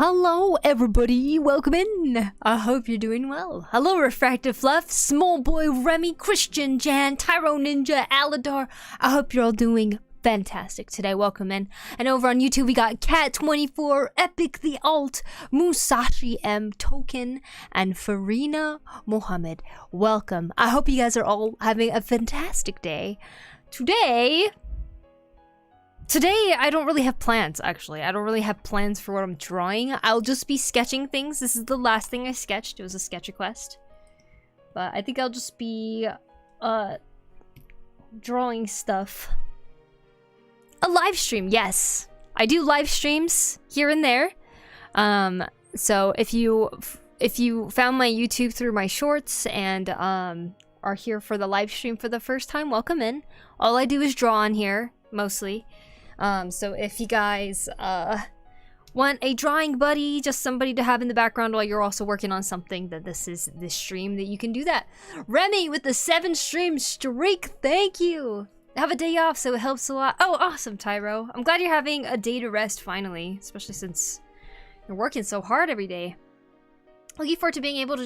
Hello everybody, welcome in. I hope you're doing well. Hello Refractive Fluff, Small Boy Remy, Christian Jan, Tyro Ninja, Aladar. I hope you're all doing fantastic today. Welcome in. And over on YouTube we got Cat24, Epic the Alt, Musashi M Token, and Farina Mohammed. Welcome. I hope you guys are all having a fantastic day. Today, I don't really have plans, actually. I don't really have plans for what I'm drawing. I'll just be sketching things. This is the last thing I sketched. It was a sketch request. But I think I'll just be, drawing stuff. A live stream, yes. I do live streams here and there. So if you found my YouTube through my shorts and, are here for the live stream for the first time, welcome in. All I do is draw on here, mostly. So if you guys want a drawing buddy, just somebody to have in the background while you're also working on something, then this is the stream that you can do that. Remy with the 7-stream streak, thank you! I have a day off, so it helps a lot. Oh, awesome, Tyro. I'm glad you're having a day to rest finally, especially since you're working so hard every day. Looking forward to being able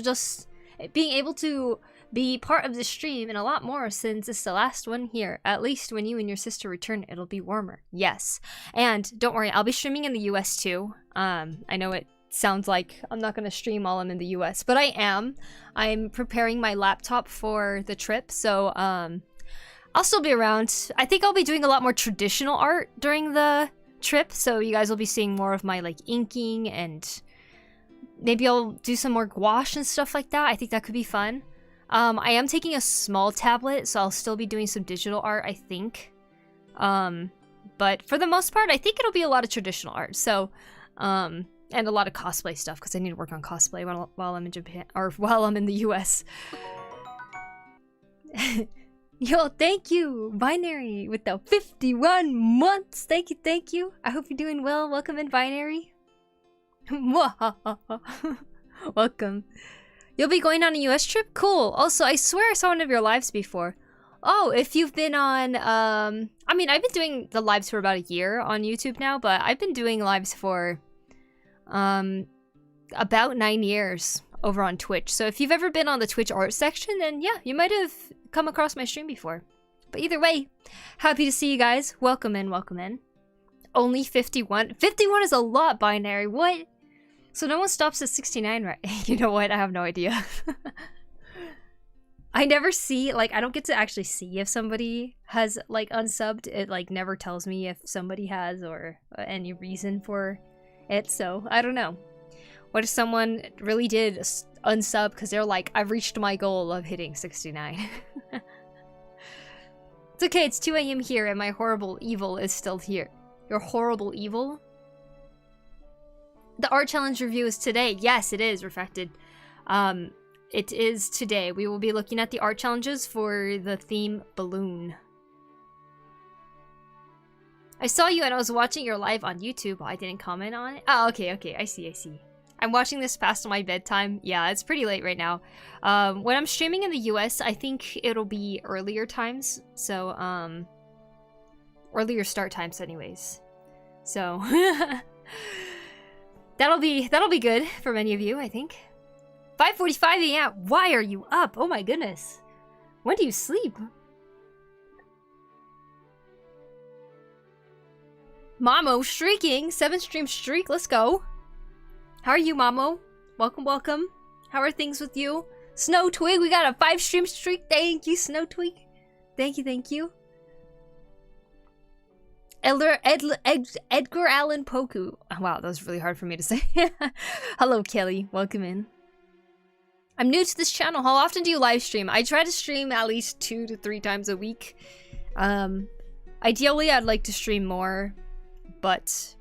to be part of the stream and a lot more since it's the last one here. At least when you and your sister return, it'll be warmer. Yes. And don't worry, I'll be streaming in the US too. I know it sounds like I'm not going to stream while I'm in the US, but I am. I'm preparing my laptop for the trip, so I'll still be around. I think I'll be doing a lot more traditional art during the trip, so you guys will be seeing more of my like inking, and maybe I'll do some more gouache and stuff like that. I think that could be fun. I am taking a small tablet, so I'll still be doing some digital art, I think. But for the most part, I think it'll be a lot of traditional art. So, and a lot of cosplay stuff, because I need to work on cosplay while I'm in Japan, or while I'm in the US. Yo, thank you, Binary, with the 51 months. Thank you. I hope you're doing well. Welcome in, Binary. Welcome. You'll be going on a US trip? Cool. Also, I swear I saw one of your lives before. Oh, if you've been on, I mean, I've been doing the lives for about a year on YouTube now, but I've been doing lives for, about 9 years over on Twitch. So if you've ever been on the Twitch art section, then yeah, you might have come across my stream before. But either way, happy to see you guys. Welcome in, welcome in. Only 51. 51 is a lot, Binary. What? So no one stops at 69, right? You know what? I have no idea. I never see, like, I don't get to actually see if somebody has, like, unsubbed. It, like, never tells me if somebody has or any reason for it. So, I don't know. What if someone really did unsub because they're like, I've reached my goal of hitting 69. It's okay, it's 2 AM here and my horrible evil is still here. Your horrible evil? The art challenge review is today. Yes, it is, Refracted. It is today. We will be looking at the art challenges for the theme Balloon. I saw you and I was watching your live on YouTube. I didn't comment on it. Oh, okay. I see. I'm watching this past my bedtime. Yeah, it's pretty late right now. When I'm streaming in the US, I think it'll be earlier times. So, earlier start times anyways. So, That'll be good for many of you, I think. 5:45 AM. Why are you up? Oh my goodness. When do you sleep? Mamo streaking. 7-stream streak. Let's go. How are you, Mamo? Welcome. How are things with you? Snow Twig, we got a 5-stream streak. Thank you, Snow Twig. Thank you. Edgar Allan Poku. Wow, that was really hard for me to say. Hello, Kelly. Welcome in. I'm new to this channel. How often do you live stream? I try to stream at least 2 to 3 times a week. Ideally, I'd like to stream more, but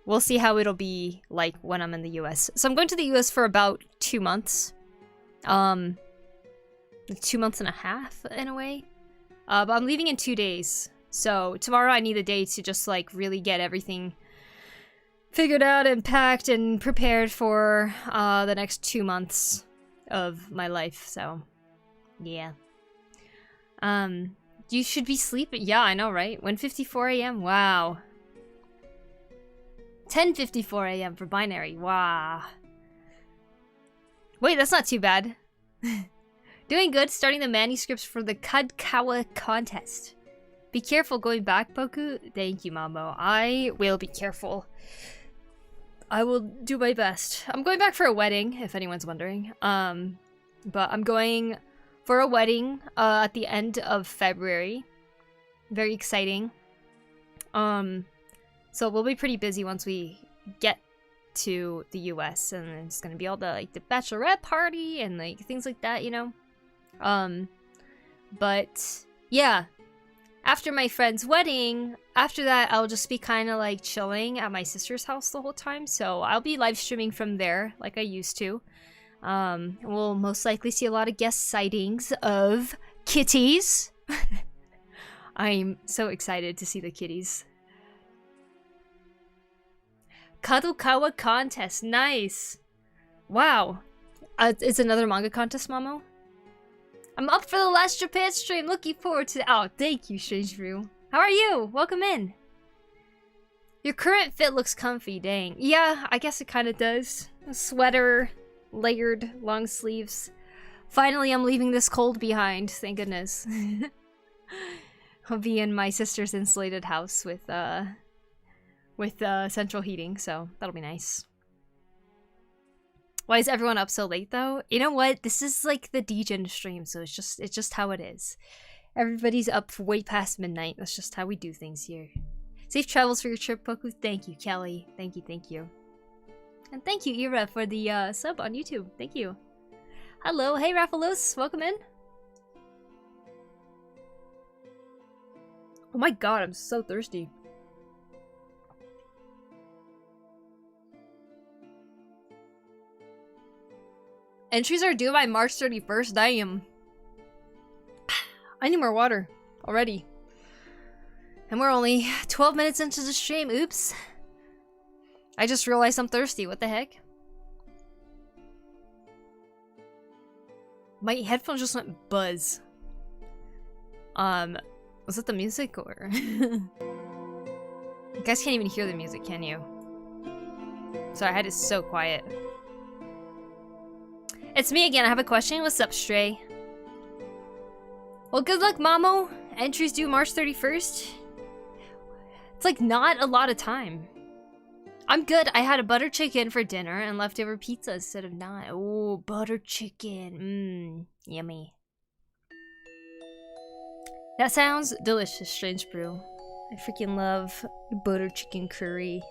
we'll see how it'll be like when I'm in the US. So I'm going to the US for about 2 months. 2 months and a half in a way. But I'm leaving in 2 days. So tomorrow I need a day to just like really get everything figured out and packed and prepared for the next 2 months of my life. So yeah. You should be sleeping. Yeah, I know, right? 1:54 AM. Wow. 10:54 a.m. for binary. Wow. Wait, that's not too bad. Doing good, starting the manuscripts for the Kudkawa contest. Be careful going back, Poku. Thank you, Mamo. I will be careful. I will do my best. I'm going back for a wedding, if anyone's wondering. But I'm going for a wedding at the end of February. Very exciting. So we'll be pretty busy once we get to the US, and it's gonna be all the like the bachelorette party and like things like that, you know. But yeah, after my friend's wedding, after that I'll just be kind of like chilling at my sister's house the whole time, so I'll be live streaming from there like I used to. We'll most likely see a lot of guest sightings of kitties. I'm so excited to see the kitties. Kadokawa contest, nice. Wow. It's another manga contest, Mamo? I'm up for the last Japan stream, looking forward to oh, thank you, Strange Brew. How are you? Welcome in. Your current fit looks comfy, dang. Yeah, I guess it kind of does. A sweater, layered, long sleeves. Finally, I'm leaving this cold behind, thank goodness. I'll be in my sister's insulated house with central heating, so that'll be nice. Why is everyone up so late though? You know what? This is like the Degen stream, so it's just how it is. Everybody's up way past midnight. That's just how we do things here. Safe travels for your trip, Poku. Thank you, Kelly. Thank you, thank you. And thank you, Ira, for the sub on YouTube. Thank you. Hello, hey Raphalos, welcome in. Oh my god, I'm so thirsty. Entries are due by March 31st. Damn. I need more water already. And we're only 12 minutes into the stream. Oops. I just realized I'm thirsty. What the heck? My headphones just went buzz. Was it the music or? You guys can't even hear the music, can you? Sorry, I had it so quiet. It's me again. I have a question. What's up, Stray? Well, good luck, Mamo. Entries due March 31st. It's like not a lot of time. I'm good. I had a butter chicken for dinner and leftover pizza instead of not. Oh, butter chicken. Yummy. That sounds delicious, Strange Brew. I freaking love butter chicken curry.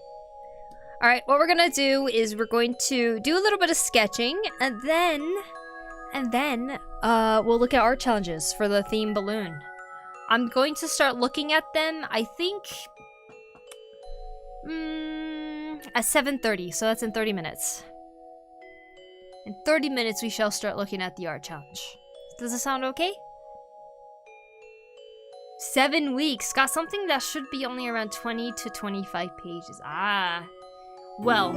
Alright, what we're gonna do is we're going to do a little bit of sketching, and then we'll look at art challenges for the theme balloon. I'm going to start looking at them, I think, at 7:30, so that's in 30 minutes. In 30 minutes, we shall start looking at the art challenge. Does it sound okay? 7 weeks. Got something that should be only around 20 to 25 pages. Ah. Well,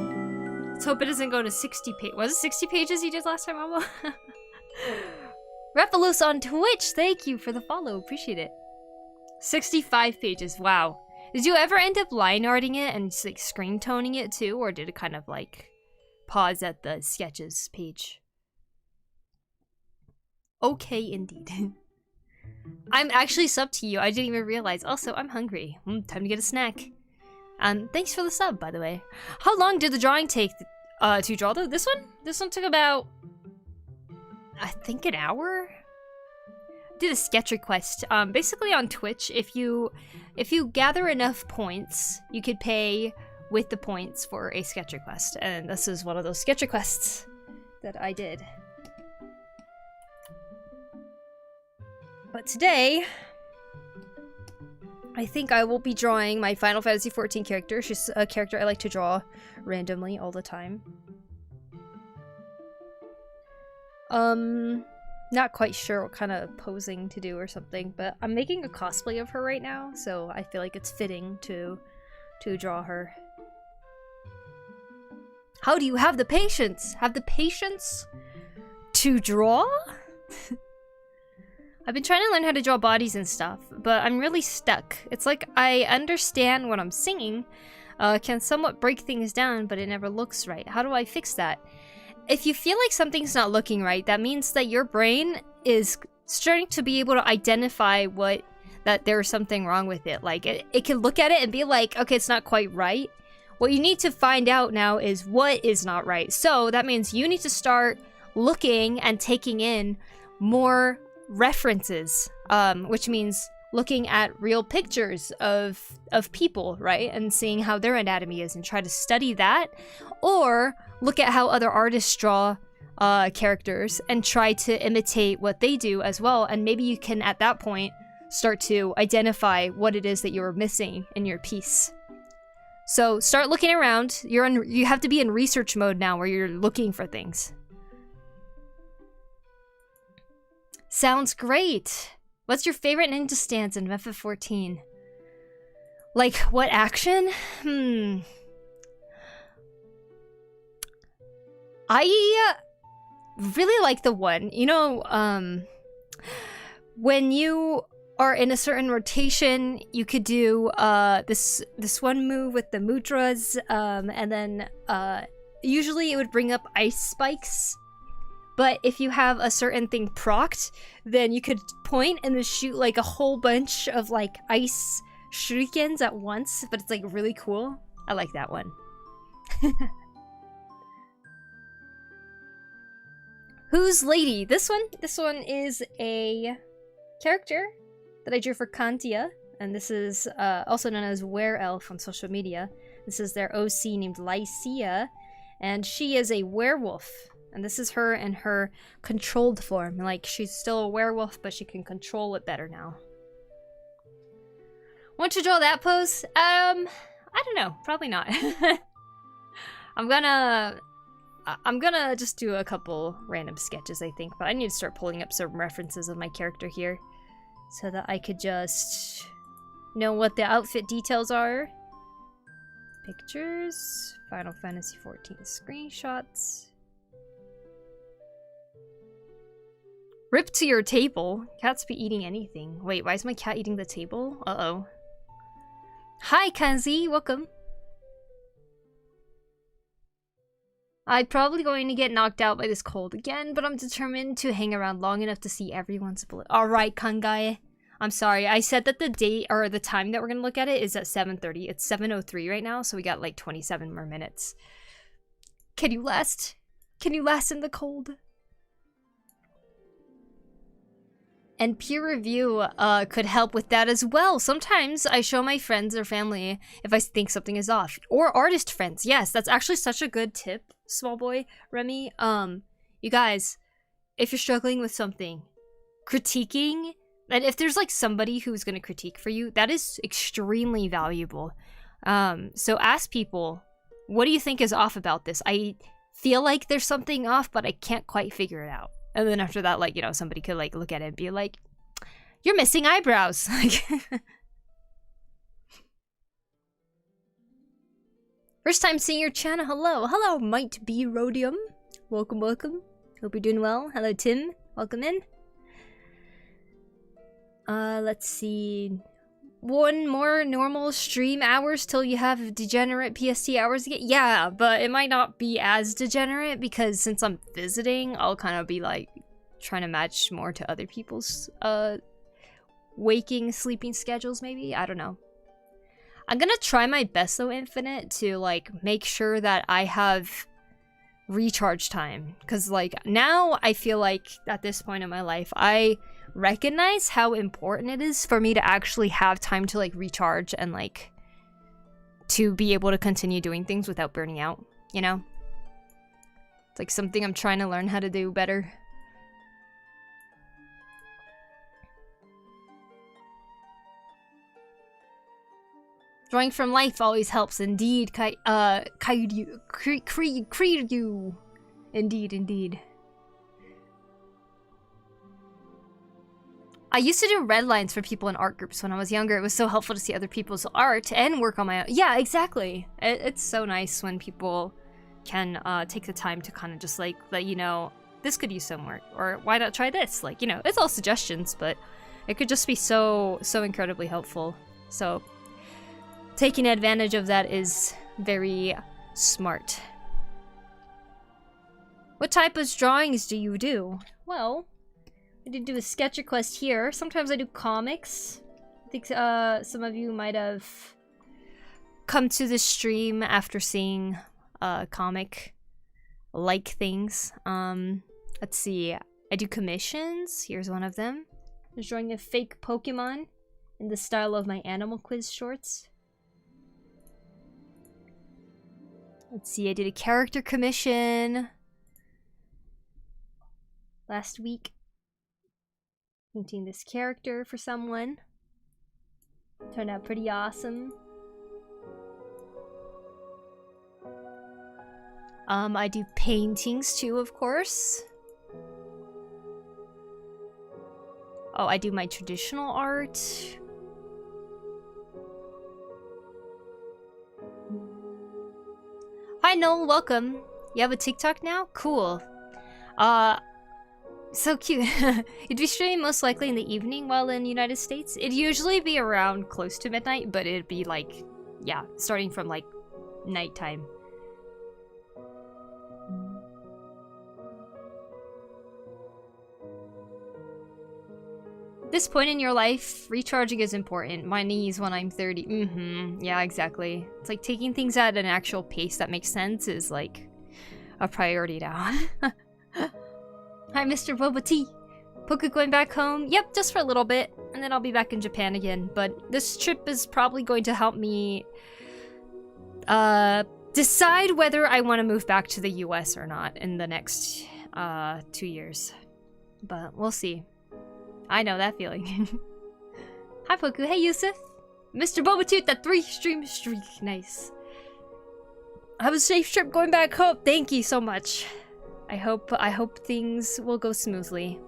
let's hope it doesn't go to 60 pages. Was it 60 pages you did last time, Mama? Repalus on Twitch, thank you for the follow. Appreciate it. 65 pages. Wow. Did you ever end up line arting it and just, like, screen toning it too? Or did it kind of like pause at the sketches page? Okay, indeed. I'm actually subbed to you. I didn't even realize. Also, I'm hungry. Time to get a snack. Thanks for the sub, by the way. How long did the drawing take to draw though? This one took about, I think, an hour? Did a sketch request. Basically on Twitch, if you gather enough points, you could pay with the points for a sketch request. And this is one of those sketch requests that I did. But today, I think I will be drawing my Final Fantasy XIV character. She's a character I like to draw randomly all the time. Not quite sure what kind of posing to do or something, but I'm making a cosplay of her right now, so I feel like it's fitting to draw her. How do you have the patience? Have the patience to draw? I've been trying to learn how to draw bodies and stuff, but I'm really stuck. It's like I understand what I'm singing, can somewhat break things down, but it never looks right. How do I fix that? If you feel like something's not looking right, that means that your brain is starting to be able to identify that there's something wrong with it. Like, it can look at it and be like, okay, it's not quite right. What you need to find out now is what is not right. So that means you need to start looking and taking in more references, which means looking at real pictures of people, right? And seeing how their anatomy is and try to study that. Or look at how other artists draw characters and try to imitate what they do as well. And maybe you can, at that point, start to identify what it is that you're missing in your piece. So start looking around. You have to be in research mode now where you're looking for things. Sounds great. What's your favorite ninja stance in FF14? Like, what action? I really like the one, you know, when you are in a certain rotation, you could do this one move with the mudras, and then usually it would bring up ice spikes. But if you have a certain thing procced, then you could point and then shoot like a whole bunch of like ice shurikens at once, but it's like really cool. I like that one. Who's Lady? This one is a character that I drew for Kantia, and this is also known as Were Elf on social media. This is their OC named Lycia, and she is a werewolf. And this is her in her controlled form. Like, she's still a werewolf, but she can control it better now. Want to draw that pose? I don't know. Probably not. I'm gonna just do a couple random sketches, I think. But I need to start pulling up some references of my character here, so that I could just know what the outfit details are. Pictures. Final Fantasy XIV screenshots. Rip to your table. Cats be eating anything. Wait, why is my cat eating the table? Uh-oh. Hi, Kanzi. Welcome. I'm probably going to get knocked out by this cold again, but I'm determined to hang around long enough to see everyone's bullet. Alright, Kangai. I'm sorry. I said that the date, or the time that we're going to look at it is at 7:30. It's 7:03 right now, so we got like 27 more minutes. Can you last? Can you last in the cold? And peer review could help with that as well. Sometimes I show my friends or family if I think something is off. Or artist friends. Yes, that's actually such a good tip, small boy Remy. You guys, if you're struggling with something, critiquing, and if there's like somebody who's going to critique for you, that is extremely valuable. So ask people, what do you think is off about this? I feel like there's something off, but I can't quite figure it out. And then after that, like, you know, somebody could like look at it and be like, you're missing eyebrows. Like, first time seeing your channel. Hello. Hello, Might Be Rhodium. Welcome, welcome. Hope you're doing well. Hello, Tim. Welcome in. Let's see. One more normal stream hours till you have degenerate PST hours again? Yeah, but it might not be as degenerate because since I'm visiting, I'll kind of be like trying to match more to other people's waking, sleeping schedules maybe? I don't know. I'm gonna try my best though, Infinite, to like make sure that I have recharge time. Because like now I feel like at this point in my life, I recognize how important it is for me to actually have time to like recharge and like to be able to continue doing things without burning out, you know? It's like something I'm trying to learn how to do better. Drawing from life always helps indeed, Kiryu. Indeed, indeed. I used to do red lines for people in art groups when I was younger. It was so helpful to see other people's art and work on my own. Yeah, exactly. It's so nice when people can take the time to kind of just like let you know, this could use some work, or why not try this? Like, you know, it's all suggestions, but it could just be so incredibly helpful. So taking advantage of that is Very smart. What type of drawings do you do? Well, I did do a sketch request here. Sometimes I do comics. I think some of you might have come to this stream after seeing comic-like things. Let's see. I do commissions. Here's one of them. I was drawing a fake Pokemon in the style of my Animal Quiz shorts. Let's see. I did a character commission last week. Painting this character for someone. Turned out pretty awesome. I do paintings too, of course. Oh, I do my traditional art. Hi Noel, welcome. You have a TikTok now? Cool. So cute. You'd be streaming most likely in the evening while in the United States. It'd usually be around close to midnight, but it'd be like, yeah, starting from like nighttime. This point in your life, recharging is important. My knees when I'm 30. Yeah, exactly. It's like taking things at an actual pace that makes sense is like a priority now. Hi, Mr. Boba Tea. Poku going back home? Yep, just for a little bit, and then I'll be back in Japan again. But this trip is probably going to help me decide whether I want to move back to the US or not in the next 2 years. But we'll see. I know that feeling. Hi, Poku. Hey, Yusuf. Mr. Boba Tea, that 3-stream streak. Nice. Have a safe trip going back home. Thank you so much. I hope things will go smoothly.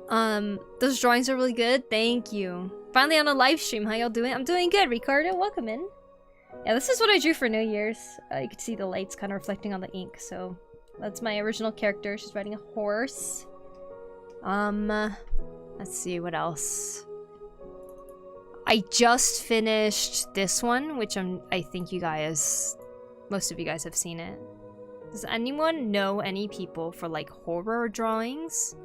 Those drawings are really good. Thank you. Finally on a live stream. How y'all doing? I'm doing good, Ricardo. Welcome in. Yeah, this is what I drew for New Year's. You can see the lights kind of reflecting on the ink. So that's my original character. She's riding a horse. Let's see what else. I just finished this one, which I think most of you guys have seen it. Does anyone know any people for like horror drawings?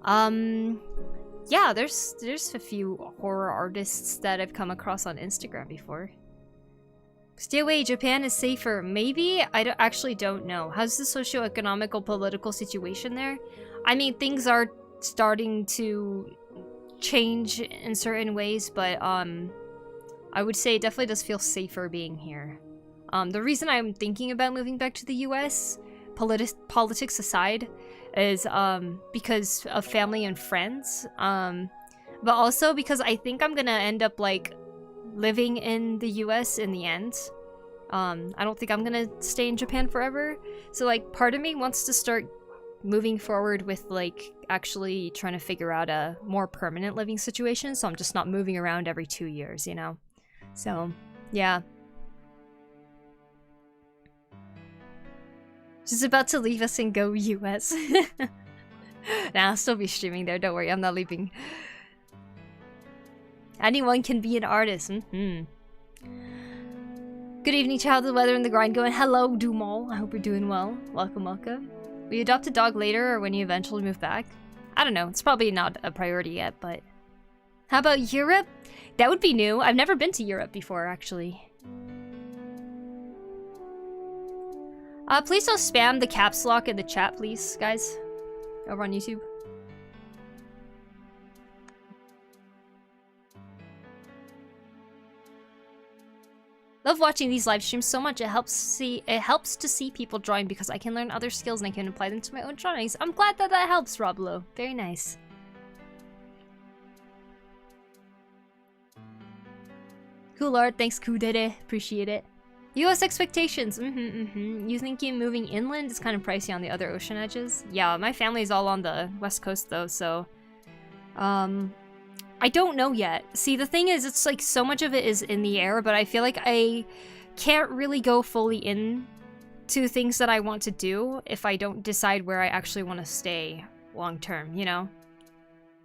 Yeah, there's a few horror artists that I've come across on Instagram before. Stay away, Japan is safer. Maybe? I actually don't know. How's the socio-economical political situation there? I mean, things are starting to change in certain ways, but I would say it definitely does feel safer being here. The reason I'm thinking about moving back to the US, politics aside, is because of family and friends. But also because I think I'm gonna end up like living in the US in the end. I don't think I'm gonna stay in Japan forever. So like part of me wants to start moving forward with like actually trying to figure out a more permanent living situation, so I'm just not moving around every 2 years, you know? So, yeah. She's about to leave us and go US. Nah, I'll still be streaming there, don't worry, I'm not leaving. Anyone can be an artist. Good evening, child. The weather and the grind going. Hello, Dumal. I hope you're doing well. Welcome, welcome. Will you adopt a dog later or when you eventually move back? I don't know. It's probably not a priority yet, but... How about Europe? That would be new. I've never been to Europe before, actually. Please don't spam the caps lock in the chat, please, guys. Over on YouTube. Love watching these live streams so much. It helps to see people drawing because I can learn other skills and I can apply them to my own drawings. I'm glad that helps, Roblo. Very nice. Cool art. Thanks, Kudere. Appreciate it. US expectations. You thinking moving inland is kind of pricey on the other ocean edges? Yeah, my family's all on the west coast though, so... I don't know yet. See, the thing is, it's like so much of it is in the air, but I feel like I can't really go fully in to things that I want to do if I don't decide where I actually want to stay long term, you know?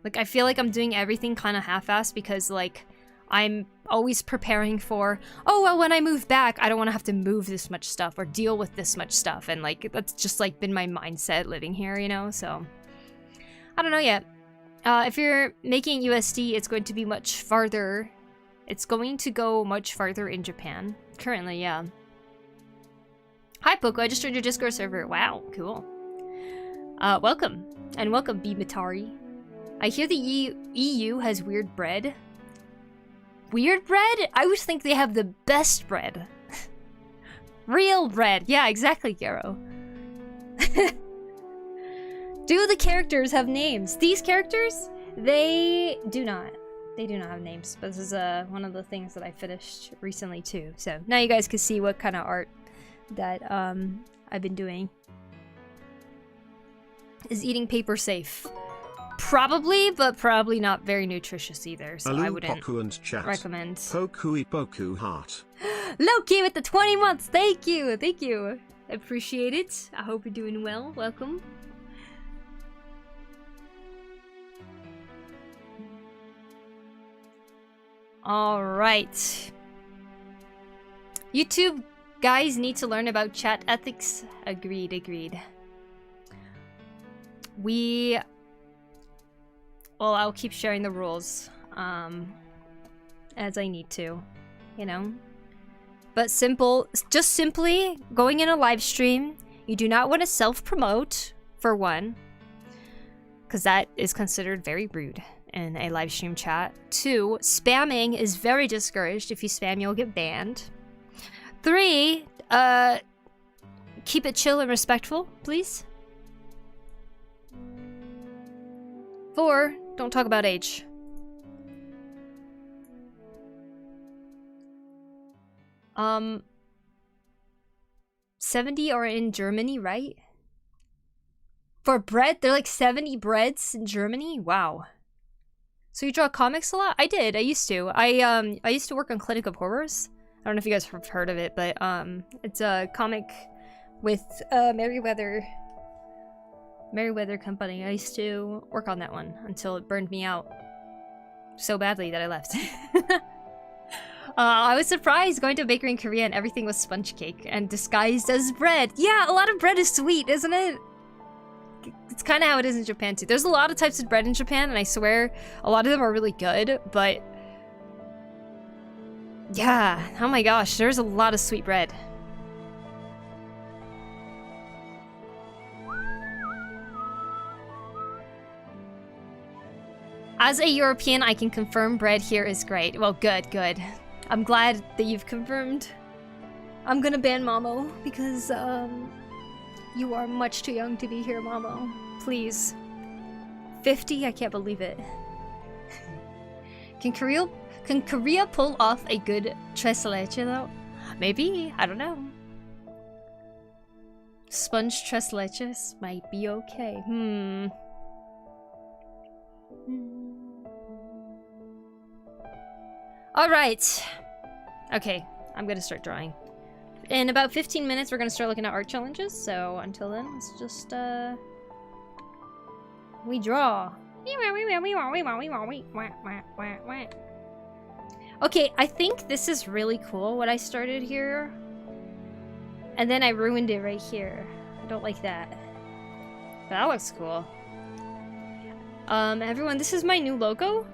Like, I feel like I'm doing everything kind of half-assed because, like, I'm always preparing for, oh, well, when I move back, I don't want to have to move this much stuff or deal with this much stuff. And like, that's just like been my mindset living here, you know? So I don't know yet. If you're making USD, it's going to be much farther. It's going to go much farther in Japan. Currently, yeah. Hi, Poku. I just joined your Discord server. Wow, cool. Welcome. And welcome, B. Matari. I hear the EU has weird bread. Weird bread? I always think they have the best bread. Real bread. Yeah, exactly, Garo. Do the characters have names? These characters? They do not. They do not have names. But this is one of the things that I finished recently too. So now you guys can see what kind of art that I've been doing. Is eating paper safe? Probably, but probably not very nutritious either. So I wouldn't recommend. Poku heart. Loki with the 20 months. Thank you. Thank you. Appreciate it. I hope you're doing well. Welcome. All right. YouTube guys need to learn about chat ethics. Agreed, agreed. Well, I'll keep sharing the rules as I need to, you know. But just simply going in a live stream, you do not want to self-promote, for one, because that is considered very rude in a live stream chat. 2, spamming is very discouraged. If you spam, you'll get banned. 3, keep it chill and respectful, please. 4, don't talk about age. 70 are in Germany, right? For bread? They're like 70 breads in Germany? Wow. So you draw comics a lot? I did. I used to. I used to work on Clinic of Horrors. I don't know if you guys have heard of it, but it's a comic with Merriweather Company. I used to work on that one until it burned me out so badly that I left. I was surprised going to a bakery in Korea and everything was sponge cake and disguised as bread. Yeah, a lot of bread is sweet, isn't it? It's kind of how it is in Japan too. There's a lot of types of bread in Japan, and I swear a lot of them are really good, but yeah, oh my gosh, there's a lot of sweet bread. As a European, I can confirm bread here is great. Well, good, good. I'm glad that you've confirmed. I'm gonna ban Momo because you are much too young to be here, Momo. Please. 50? I can't believe it. Can Korea pull off a good tres leche though? Maybe, I don't know. Sponge tres leches might be okay. Alright. Okay, I'm gonna start drawing. In about 15 minutes, we're gonna start looking at art challenges, so until then, let's just, we draw. Okay, I think this is really cool, what I started here. And then I ruined it right here. I don't like that. But that looks cool. Everyone, this is my new logo.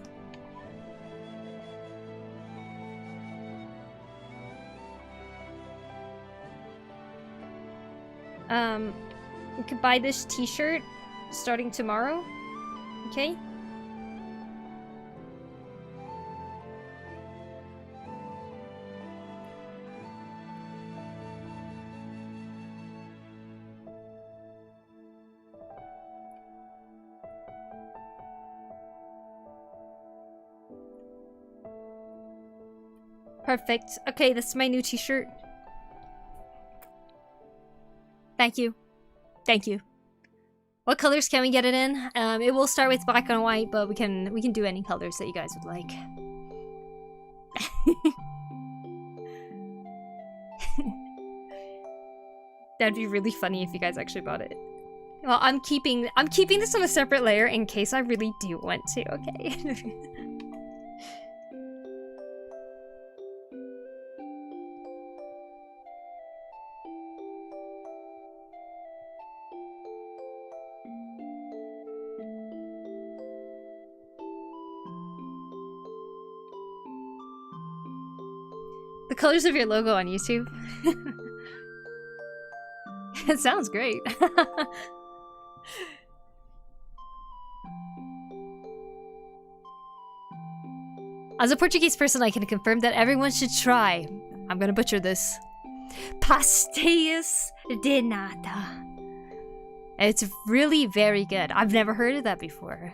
You could buy this t-shirt starting tomorrow. Okay? Perfect. Okay, this is my new t-shirt. Thank you. Thank you. What colors can we get it in? It will start with black and white, but we can do any colors that you guys would like. That'd be really funny if you guys actually bought it. Well, I'm keeping this on a separate layer in case I really do want to, okay? The colors of your logo on YouTube. It sounds great. As a Portuguese person, I can confirm that everyone should try. I'm gonna butcher this. Pastéis de nata. It's really very good. I've never heard of that before.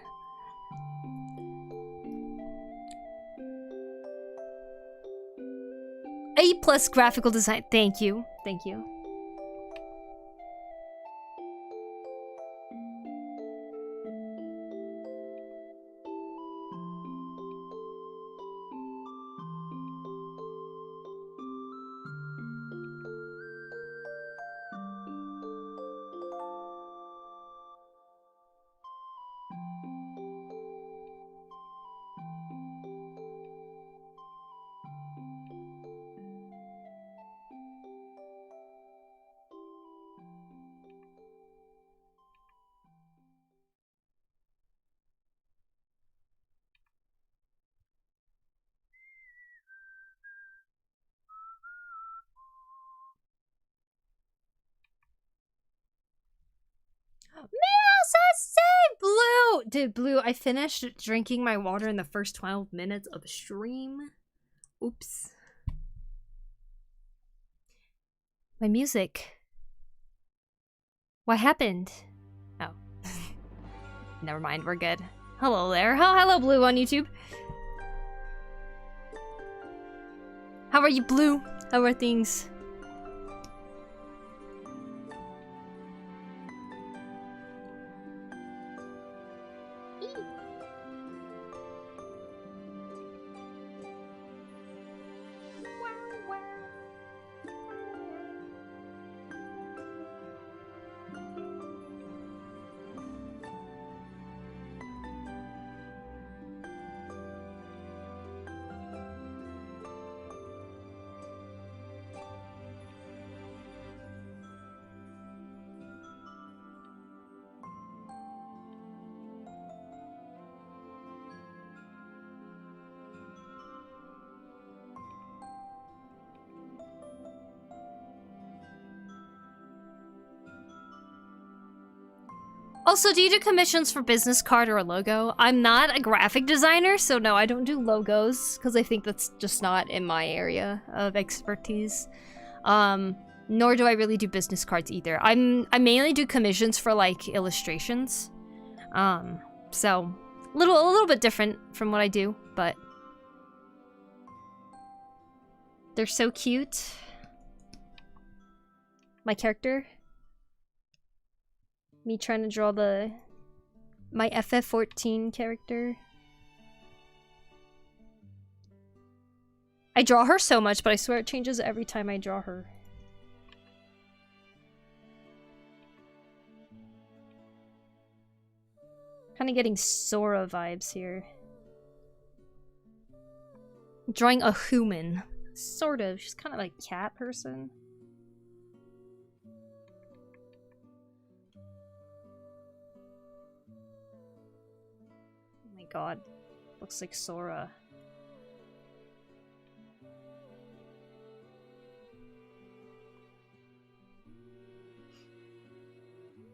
A+ graphical design. Thank you. Thank you. Blue! Dude, Blue, I finished drinking my water in the first 12 minutes of the stream. Oops. My music. What happened? Oh. Never mind, we're good. Hello there. Oh, hello, Blue on YouTube. How are you, Blue? How are things? Also, do you do commissions for business card or a logo? I'm not a graphic designer, so no, I don't do logos because I think that's just not in my area of expertise. Nor do I really do business cards either. I mainly do commissions for like illustrations. So a little bit different from what I do, but they're so cute. My character. Me trying to draw my FF14 character. I draw her so much, but I swear it changes every time I draw her. Kind of getting Sora vibes here. Drawing a human. Sort of. She's kind of like a cat person. God, looks like Sora.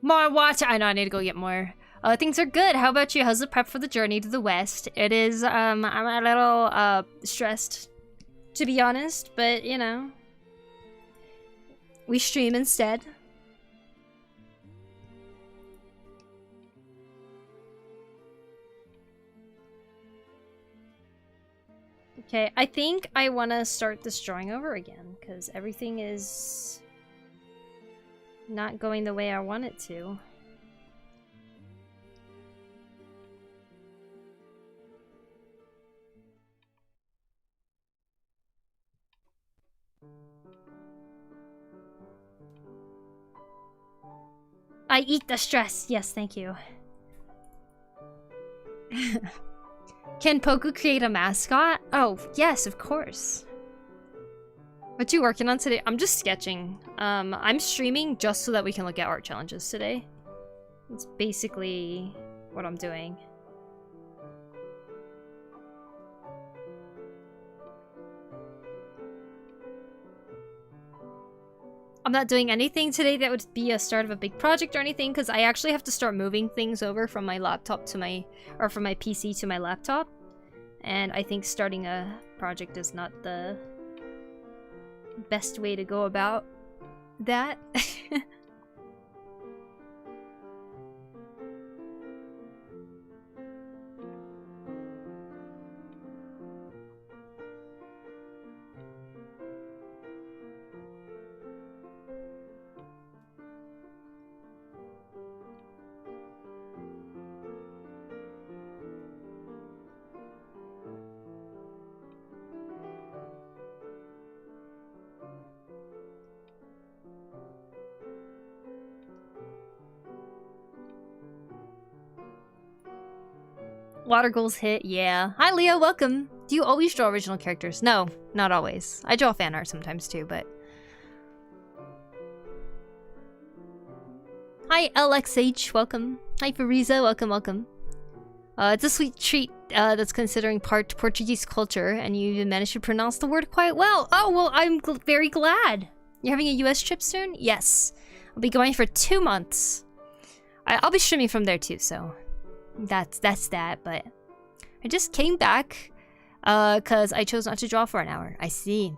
More water! I know, I need to go get more. Things are good. How about you? How's the prep for the journey to the west? It is, I'm a little, stressed, to be honest, but, you know. We stream instead. Okay, I think I want to start this drawing over again, because everything is not going the way I want it to. I eat the stress. Yes, thank you. Can Poku create a mascot? Oh, yes, of course. What you working on today? I'm just sketching. I'm streaming just so that we can look at art challenges today. That's basically what I'm doing. I'm not doing anything today that would be a start of a big project or anything, because I actually have to start moving things over from my laptop to my, or from my PC to my laptop. And I think starting a project is not the best way to go about that. Water goals hit, yeah. Hi Leo, welcome. Do you always draw original characters? No, not always. I draw fan art sometimes too, but... Hi LXH, welcome. Hi Fariza, welcome, welcome. It's a sweet treat that's considering part Portuguese culture, and you even managed to pronounce the word quite well. Oh, well, I'm very glad. You're having a US trip soon? Yes. I'll be going for 2 months. I'll be streaming from there too, so... That's that, but I just came back because I chose not to draw for an hour. I see.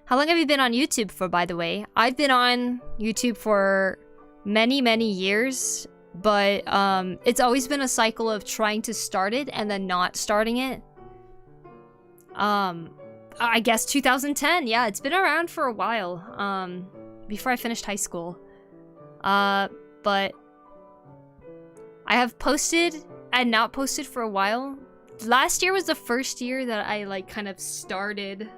How long have you been on YouTube for, by the way? I've been on YouTube for many years, but it's always been a cycle of trying to start it and then not starting it. I guess 2010. Yeah, it's been around for a while. Before I finished high school. But I have posted and not posted for a while. Last year was the first year that I like kind of started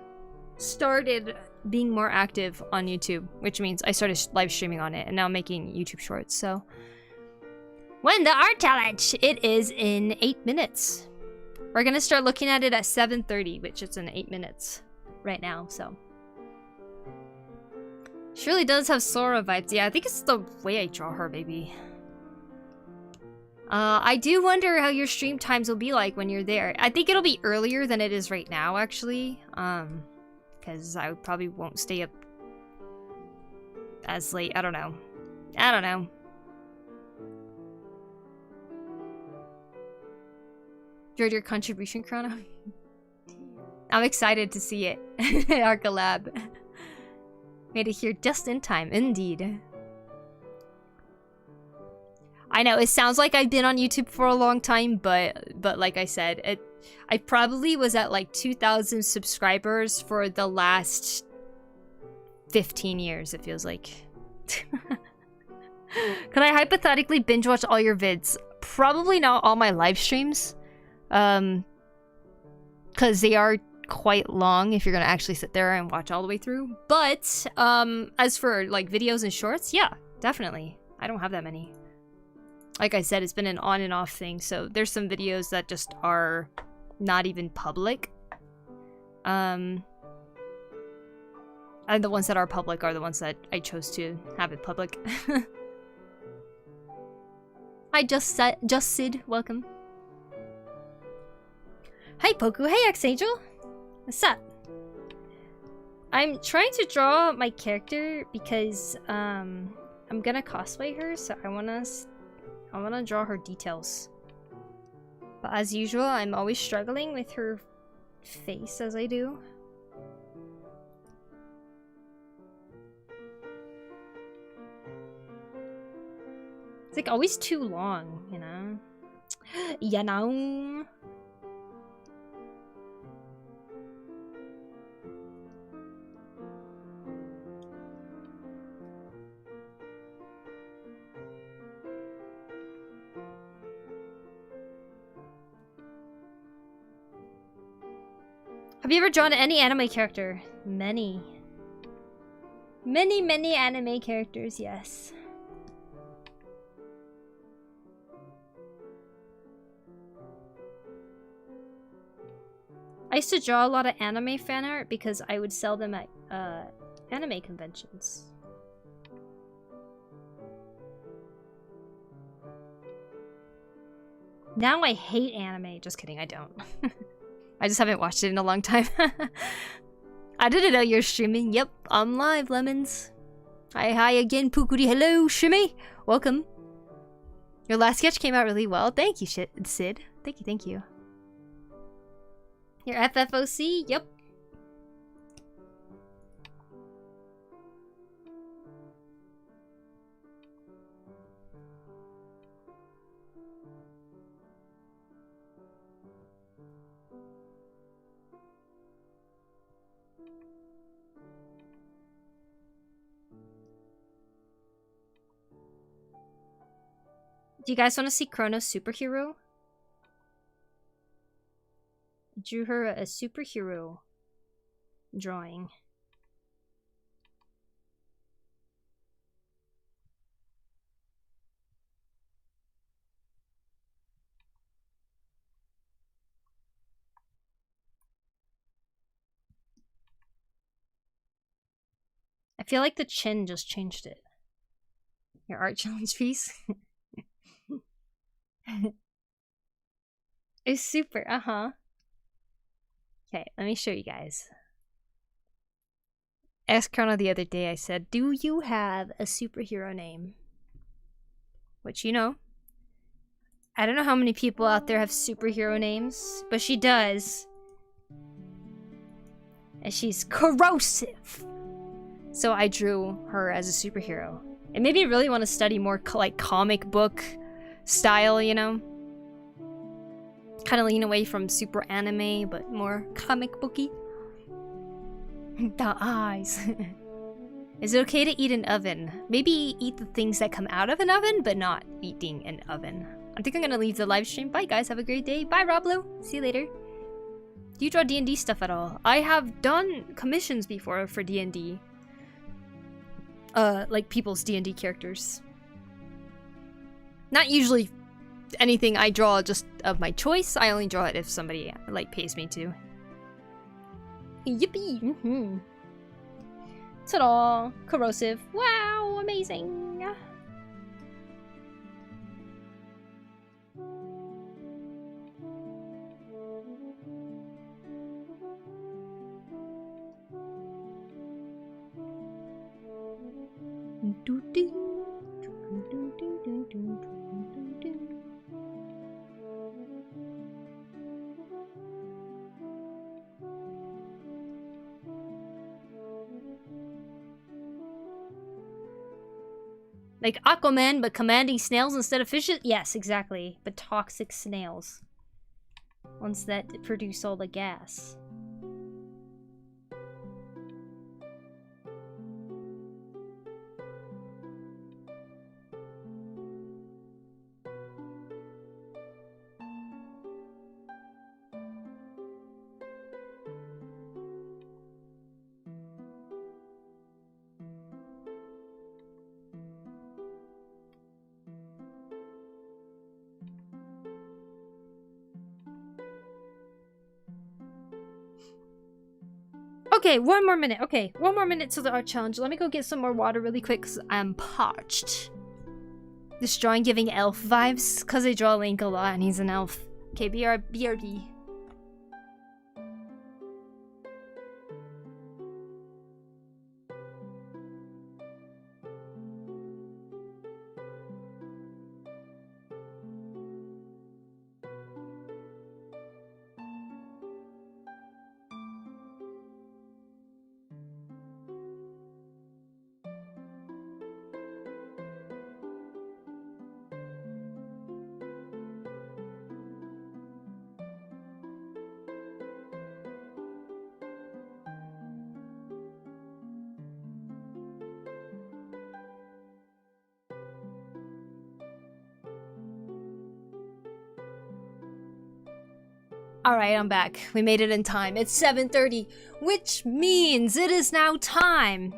being more active on YouTube, which means I started live streaming on it and now I'm making YouTube shorts. So when the art challenge, it is in 8 minutes. We're gonna start looking at it at 7:30, which is in 8 minutes right now. So she really does have Sora vibes. Yeah, I think it's the way I draw her, baby. I do wonder how your stream times will be like when you're there. I think it'll be earlier than it is right now, actually. Because I probably won't stay up as late. I don't know. Enjoyed your contribution, Chrono? I'm excited to see it. Our collab. Made it here just in time, indeed. I know, it sounds like I've been on YouTube for a long time, but like I said, I probably was at like 2,000 subscribers for the last 15 years, it feels like. Can I hypothetically binge watch all your vids? Probably not all my live streams. Because they are quite long if you're gonna actually sit there and watch all the way through. But, as for like videos and shorts, yeah, definitely. I don't have that many. Like I said, it's been an on and off thing, so there's some videos that just are not even public. And the ones that are public are the ones that I chose to have it public. Hi, Just Sid, welcome. Hi, Poku. Hey, X-Angel. What's up? I'm trying to draw my character because I'm gonna cosplay her, so I wanna draw her details. But as usual, I'm always struggling with her face as I do. It's like always too long, you know? You know? Have you ever drawn any anime character? Many. Many anime characters, yes. I used to draw a lot of anime fan art because I would sell them at anime conventions. Now I hate anime. Just kidding, I don't. I just haven't watched it in a long time. I didn't know you're streaming. Yep, I'm live, lemons. Hi again, Pukuri. Hello, Shimmy. Welcome. Your last sketch came out really well. Thank you, Sid. Thank you. Your FFOC? Yep. Do you guys want to see Chrono's superhero? I drew her a superhero drawing. I feel like the chin just changed it. Your art challenge piece? It's super, Okay, let me show you guys. Asked Chrono the other day, I said, do you have a superhero name? Which, you know, I don't know how many people out there have superhero names, but she does. And she's corrosive. So I drew her as a superhero. It made me really want to study more like comic book style, you know? Kind of lean away from super anime, but more comic booky. The eyes. Is it okay to eat in oven? Maybe eat the things that come out of an oven, but not eating an oven. I think I'm gonna leave the live stream. Bye guys, have a great day. Bye Roblo, see you later. Do you draw D&D stuff at all? I have done commissions before for D&D. Like people's D&D characters. Not usually anything I draw just of my choice. I only draw it if somebody like pays me to. Yippee! Ta-da! Corrosive. Wow, amazing! Like Aquaman, but commanding snails instead of fishes? Yes, exactly. But toxic snails. Ones that produce all the gas. Okay, one more minute. Okay, one more minute to the art challenge. Let me go get some more water really quick because I'm parched. This drawing giving elf vibes because I draw Link a lot and he's an elf. Okay, BRB. Alright, I'm back. We made it in time. It's 7:30, which means it is now time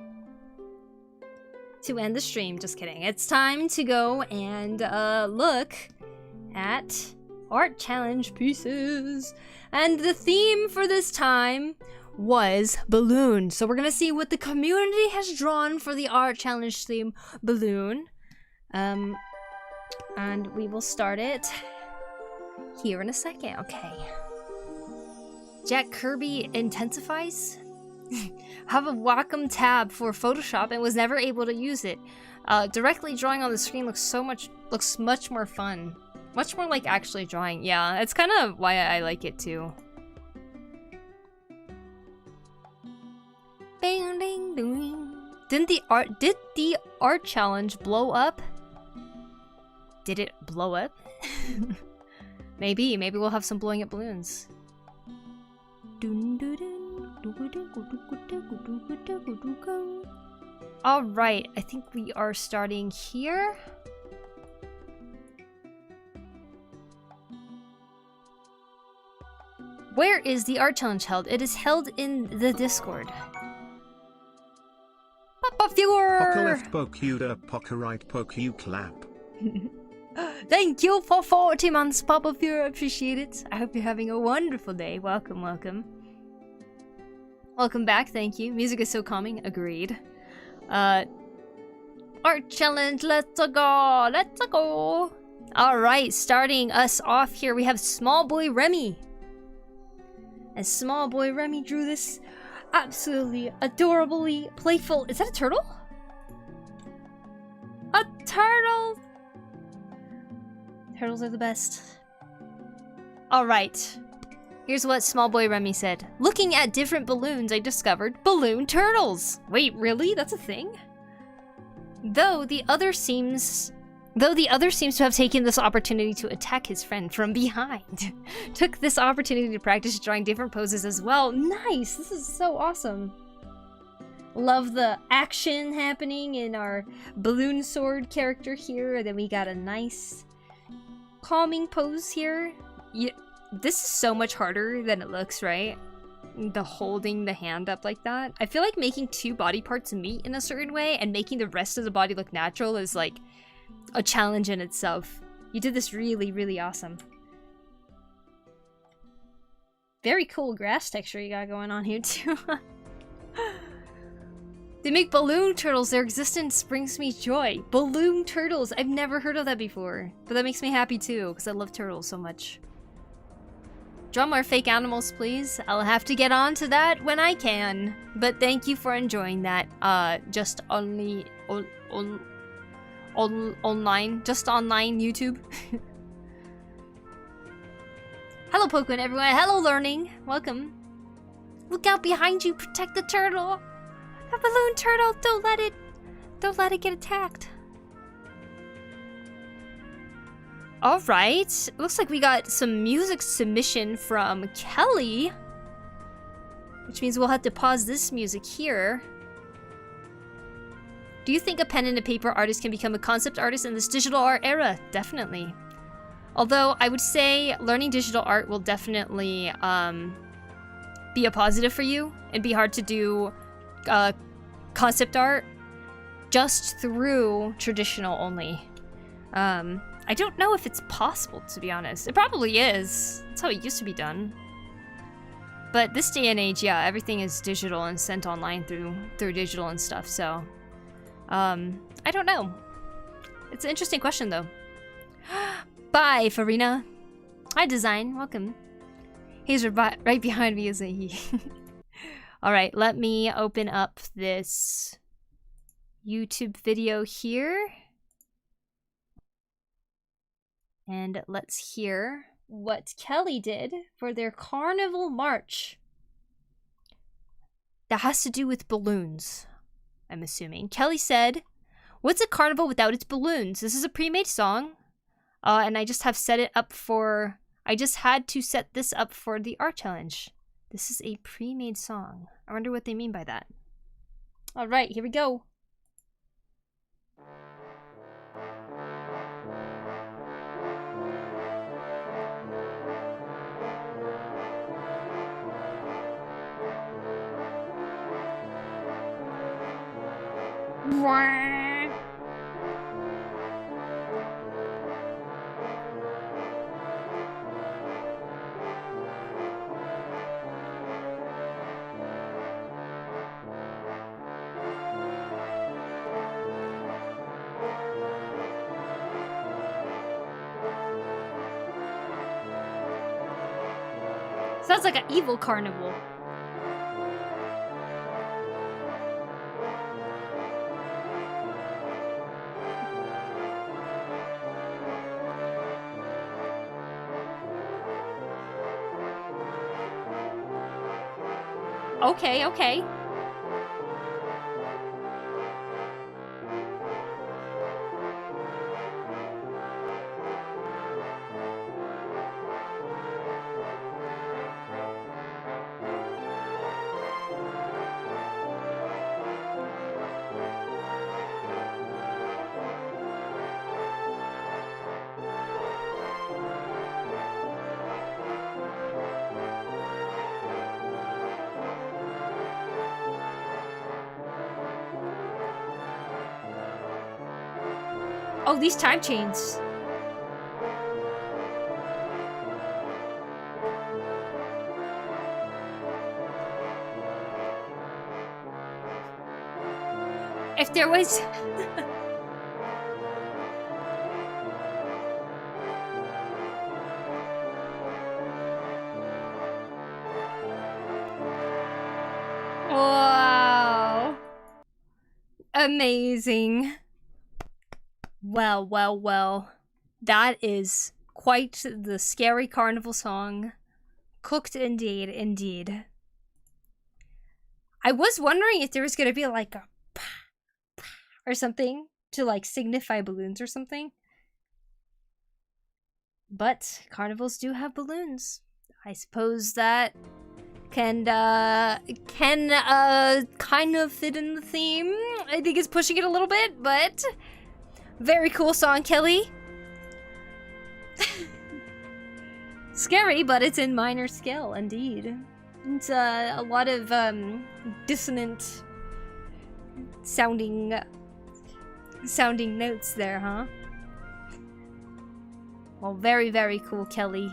to end the stream. Just kidding. It's time to go and look at art challenge pieces. And the theme for this time was balloon. So we're gonna see what the community has drawn for the art challenge theme, balloon. And we will start it here in a second. Okay. Jack Kirby intensifies? Have a Wacom tab for Photoshop and was never able to use it. Directly drawing on the screen looks much more fun. Much more like actually drawing. Yeah, it's kind of why I like it too. Ding ding ding. Did the art challenge blow up? Did it blow up? Maybe we'll have some blowing up balloons. All right, I think we are starting here. Where is the art challenge held? It is held in the Discord. Papa Viewer! Poku left Poku Poku right Poku clap. Thank you for 40 months, Papa Viewer. I appreciate it. I hope you're having a wonderful day. Welcome, welcome. Welcome back, thank you. Music is so calming. Agreed. Art challenge, let's go! Let's go! Alright, starting us off here, we have Small Boy Remy. And Small Boy Remy drew this absolutely adorably playful. Is that a turtle? A turtle! Turtles are the best. Alright. Here's what Small Boy Remy said. Looking at different balloons, I discovered balloon turtles. Wait, really? That's a thing? Though the other seems to have taken this opportunity to attack his friend from behind. Took this opportunity to practice drawing different poses as well. Nice! This is so awesome. Love the action happening in our balloon sword character here. And then we got a nice calming pose here. Yeah, this is so much harder than it looks, right? The holding the hand up like that. I feel like making two body parts meet in a certain way and making the rest of the body look natural is like a challenge in itself. You did this really, really awesome. Very cool grass texture you got going on here too. They make balloon turtles. Their existence brings me joy. Balloon turtles. I've never heard of that before. But that makes me happy too, because I love turtles so much. Draw more fake animals, please. I'll have to get on to that when I can. But thank you for enjoying that. Just only online. Just online YouTube. Hello, Poku and everyone. Hello, Learning. Welcome. Look out behind you. Protect the turtle. A balloon turtle. Don't let it get attacked. Alright, looks like we got some music submission from Kelly. Which means we'll have to pause this music here. Do you think a pen and a paper artist can become a concept artist in this digital art era? Definitely. Although I would say learning digital art will definitely be a positive for you. It'd be hard to do concept art just through traditional only. I don't know if it's possible, to be honest. It probably is. That's how it used to be done. But this day and age, yeah, everything is digital and sent online through digital and stuff, so... I don't know. It's an interesting question, though. Bye, Farina. Hi, Design. Welcome. He's right behind me, isn't he? Alright, let me open up this YouTube video here. And let's hear what Kelly did for their carnival march. That has to do with balloons, I'm assuming. Kelly said, "What's a carnival without its balloons? This is a pre-made song, and I just had to set this up for the art challenge. This is a pre-made song." I wonder what they mean by that. All right, here we go. Sounds like an evil carnival. Okay, okay. Oh, these time chains. If there was... Wow. Amazing. Well, well, well. That is quite the scary carnival song. Cooked indeed, indeed. I was wondering if there was gonna be like a or something to like signify balloons or something. But carnivals do have balloons. I suppose that can kind of fit in the theme. I think it's pushing it a little bit, but very cool song, Kelly. Scary, but it's in minor scale, indeed. It's a lot of dissonant sounding notes there, huh? Well, very, very cool, Kelly.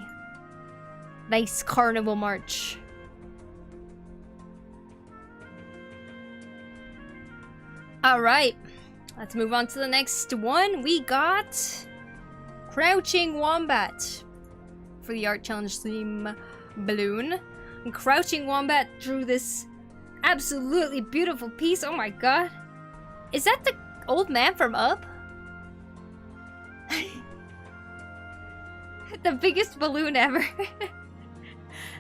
Nice carnival march. Alright, let's move on to the next one. We got Crouching Wombat for the Art Challenge theme balloon. And Crouching Wombat drew this absolutely beautiful piece. Oh my god. Is that the old man from Up? The biggest balloon ever.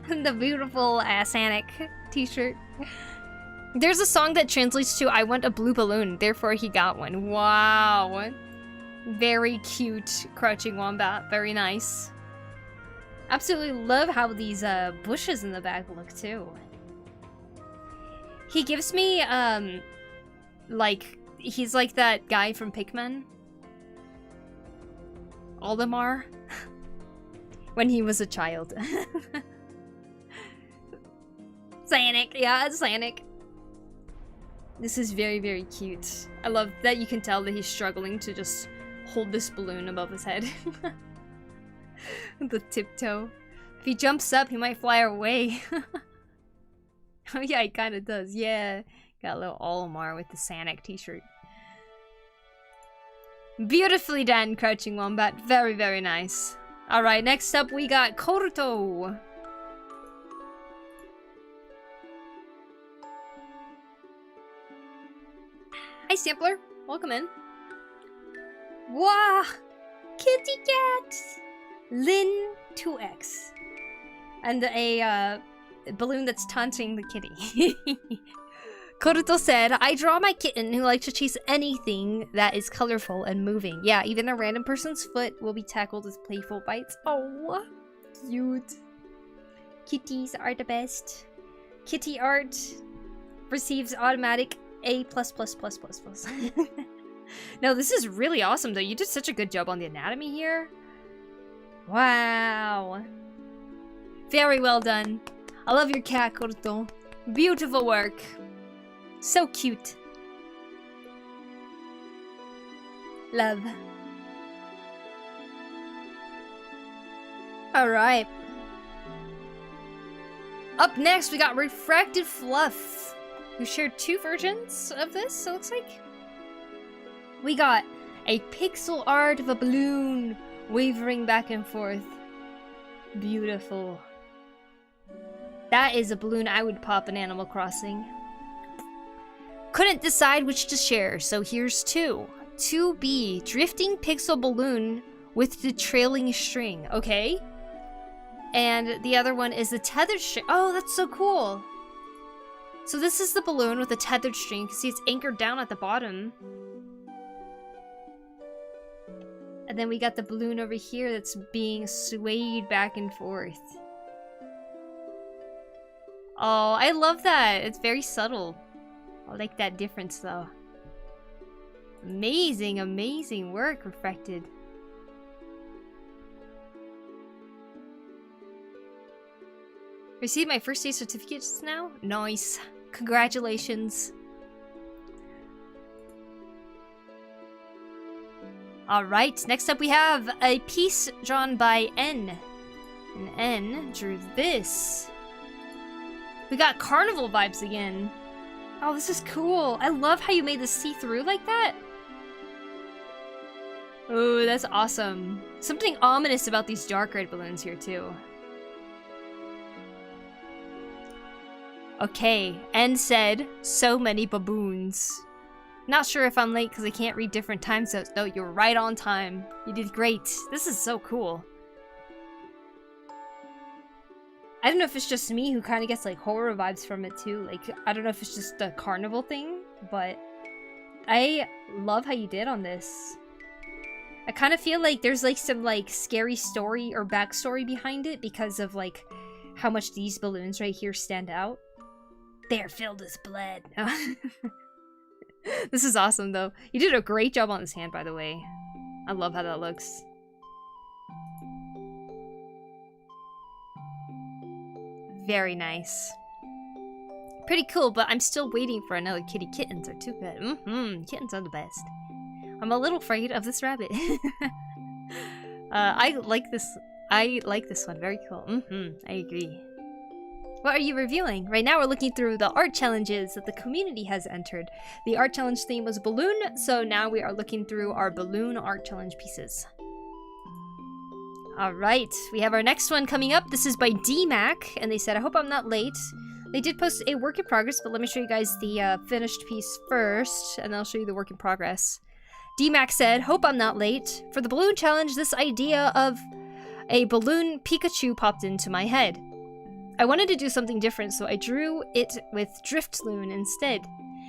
And the beautiful Sanic t-shirt. There's a song that translates to I want a blue balloon, therefore he got one. Wow. Very cute Crouching Wombat. Very nice. Absolutely love how these bushes in the back look too. He gives me like he's like that guy from Pikmin. Olimar. When he was a child. Sanic, yeah, it's Sanic. This is very, very cute. I love that you can tell that he's struggling to just hold this balloon above his head. The tiptoe. If he jumps up, he might fly away. Oh yeah, he kind of does. Yeah, got a little Olimar with the Sanic t-shirt. Beautifully done, Crouching Wombat. Very, very nice. Alright, next up we got Koruto. Hi, Sampler. Welcome in. Wow! Kitty cat! Lin 2X. And a balloon that's taunting the kitty. Koruto said, I draw my kitten who likes to chase anything that is colorful and moving. Yeah, even a random person's foot will be tackled with playful bites. Oh, cute. Kitties are the best. Kitty art receives automatic A++++++. No, this is really awesome though. You did such a good job on the anatomy here. Wow. Very well done. I love your cat, Koruto. Beautiful work. So cute. Love. Alright. Up next, we got Refracted Fluff, who shared 2 versions of this, it looks like. We got a pixel art of a balloon wavering back and forth. Beautiful. That is a balloon I would pop in Animal Crossing. Couldn't decide which to share, so here's 2. 2B, drifting pixel balloon with the trailing string, okay? And the other one is the tethered string. Oh, that's so cool. So this is the balloon with a tethered string. You can see it's anchored down at the bottom. And then we got the balloon over here that's being swayed back and forth. Oh, I love that. It's very subtle. I like that difference though. Amazing, amazing work, Reflected. Received my first day certificate just now? Nice. Congratulations. Alright, next up we have a piece drawn by N. And N drew this. We got carnival vibes again. Oh, this is cool. I love how you made this see-through like that. Oh, that's awesome. Something ominous about these dark red balloons here too. Okay, N said, so many baboons. Not sure if I'm late because I can't read different time zones. No, you're right on time. You did great. This is so cool. I don't know if it's just me who kind of gets like horror vibes from it too. Like, I don't know if it's just the carnival thing, but I love how you did on this. I kind of feel like there's like some like scary story or backstory behind it because of like how much these balloons right here stand out. They're filled with blood. This is awesome though. You did a great job on this hand, by the way. I love how that looks. Very nice. Pretty cool, but I'm still waiting for another kitty. Kittens are too good. Kittens are the best. I'm a little afraid of this rabbit. I like this. I like this one. Very cool. I agree. What are you reviewing? Right now we're looking through the art challenges that the community has entered. The art challenge theme was balloon, so now we are looking through our balloon art challenge pieces. Alright, we have our next one coming up. This is by DMAC, and they said, I hope I'm not late. They did post a work in progress, but let me show you guys the finished piece first, and then I'll show you the work in progress. DMAC said, hope I'm not late. For the balloon challenge, this idea of a balloon Pikachu popped into my head. I wanted to do something different, so I drew it with Driftloon instead.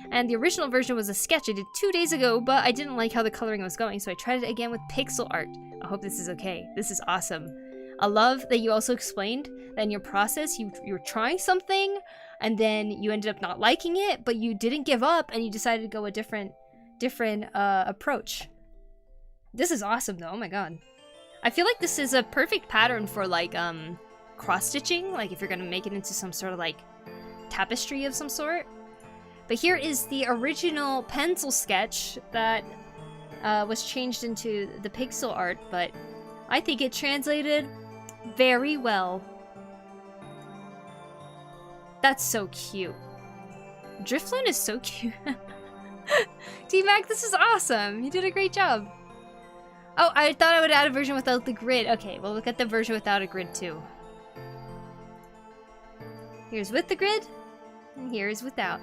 And the original version was a sketch I did 2 days ago, but I didn't like how the coloring was going, so I tried it again with pixel art. I hope this is okay. This is awesome. I love that you also explained that in your process, you were trying something, and then you ended up not liking it, but you didn't give up, and you decided to go a different approach. This is awesome, though. Oh my god. I feel like this is a perfect pattern for, like, cross-stitching, like if you're gonna make it into some sort of, like, tapestry of some sort. But here is the original pencil sketch that was changed into the pixel art, but I think it translated very well. That's so cute. Driftloon is so cute. T-Mac, this is awesome. You did a great job. Oh, I thought I would add a version without the grid. Okay, we'll look at the version without a grid too. Here's with the grid, and here's without.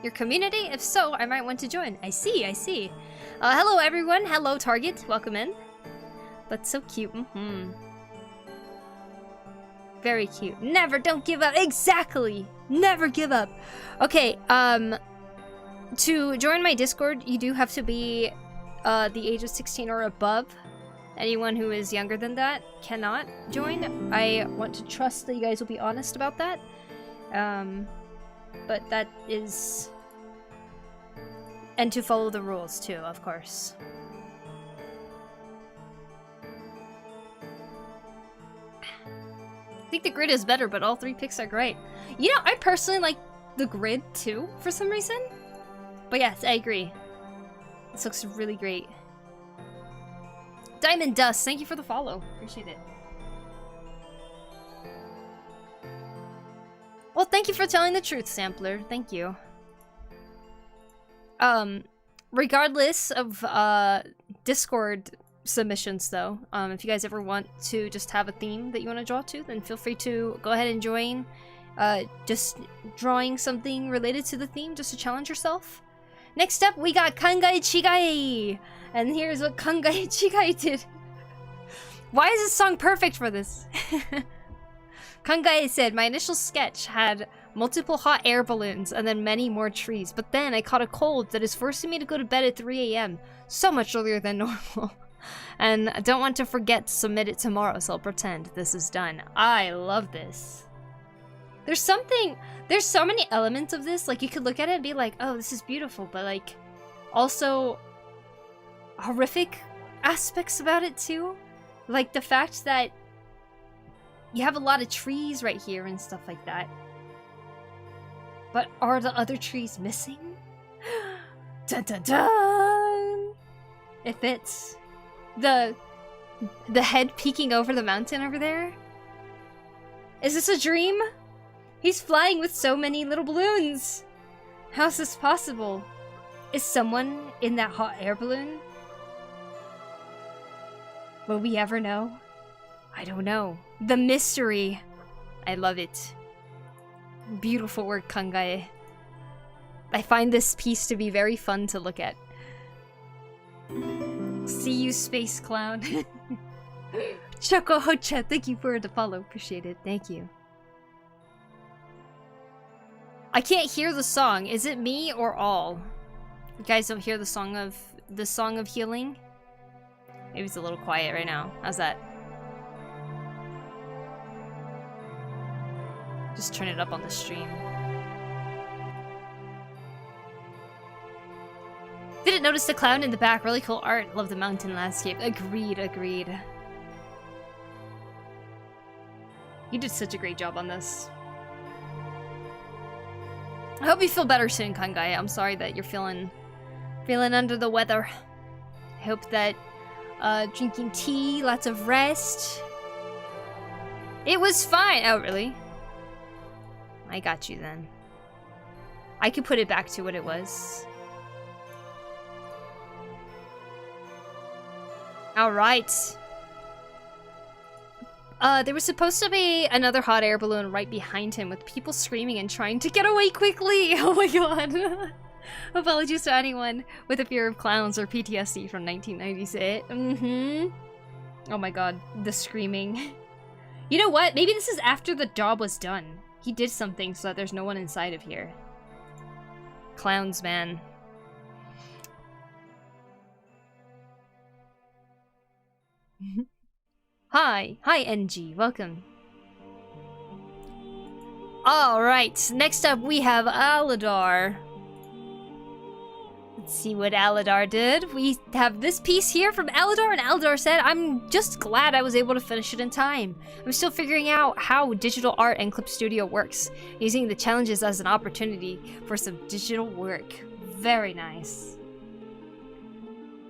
Your community? If so, I might want to join. I see, I see. Hello everyone, hello Target, welcome in. But so cute, Very cute. Never, don't give up, exactly! Never give up. Okay, to join my Discord, you do have to be the age of 16 or above. Anyone who is younger than that cannot join. I want to trust that you guys will be honest about that. But that is... And to follow the rules too, of course. I think the grid is better, but all three picks are great. You know, I personally like the grid too, for some reason. But yes, I agree. This looks really great. Diamond Dust, thank you for the follow. Appreciate it. Well, thank you for telling the truth, Sampler. Thank you. Regardless of Discord submissions, though, if you guys ever want to just have a theme that you want to draw to, then feel free to go ahead and join. Just drawing something related to the theme, just to challenge yourself. Next up, we got Kangai Chigai! And here's what Kangai Chigai did. Why is this song perfect for this? Kangai said, my initial sketch had multiple hot air balloons and then many more trees, but then I caught a cold that is forcing me to go to bed at 3 a.m. So much earlier than normal. And I don't want to forget to submit it tomorrow, so I'll pretend this is done. I love this. There's so many elements of this, like you could look at it and be like, oh, this is beautiful, but like, also horrific aspects about it too. Like the fact that you have a lot of trees right here and stuff like that. But are the other trees missing? Dun dun dun! It fits. The head peeking over the mountain over there? Is this a dream? He's flying with so many little balloons! How's this possible? Is someone in that hot air balloon? Will we ever know? I don't know. The mystery. I love it. Beautiful work, Kangae. I find this piece to be very fun to look at. See you, Space Clown. Choco Hocha, thank you for the follow. Appreciate it. Thank you. I can't hear the song. Is it me or all? You guys don't hear the song of healing? Maybe it's a little quiet right now. How's that? Just turn it up on the stream. Didn't notice the clown in the back. Really cool art. Love the mountain landscape. Agreed, agreed. You did such a great job on this. I hope you feel better soon, Kangai. I'm sorry that you're feeling under the weather. I hope that drinking tea, lots of rest. It was fine. Oh, really? I got you then. I could put it back to what it was. Alright. There was supposed to be another hot air balloon right behind him with people screaming and trying to get away quickly. Oh my god. Apologies to anyone with a fear of clowns or PTSD from 1996. Oh my god, the screaming. You know what? Maybe this is after the job was done. He did something so that there's no one inside of here. Clowns, man. Hi, NG, welcome. Alright, next up we have Aladar. Let's see what Aladar did. We have this piece here from Aladar, and Aladar said, I'm just glad I was able to finish it in time. I'm still figuring out how digital art and Clip Studio works, using the challenges as an opportunity for some digital work. Very nice.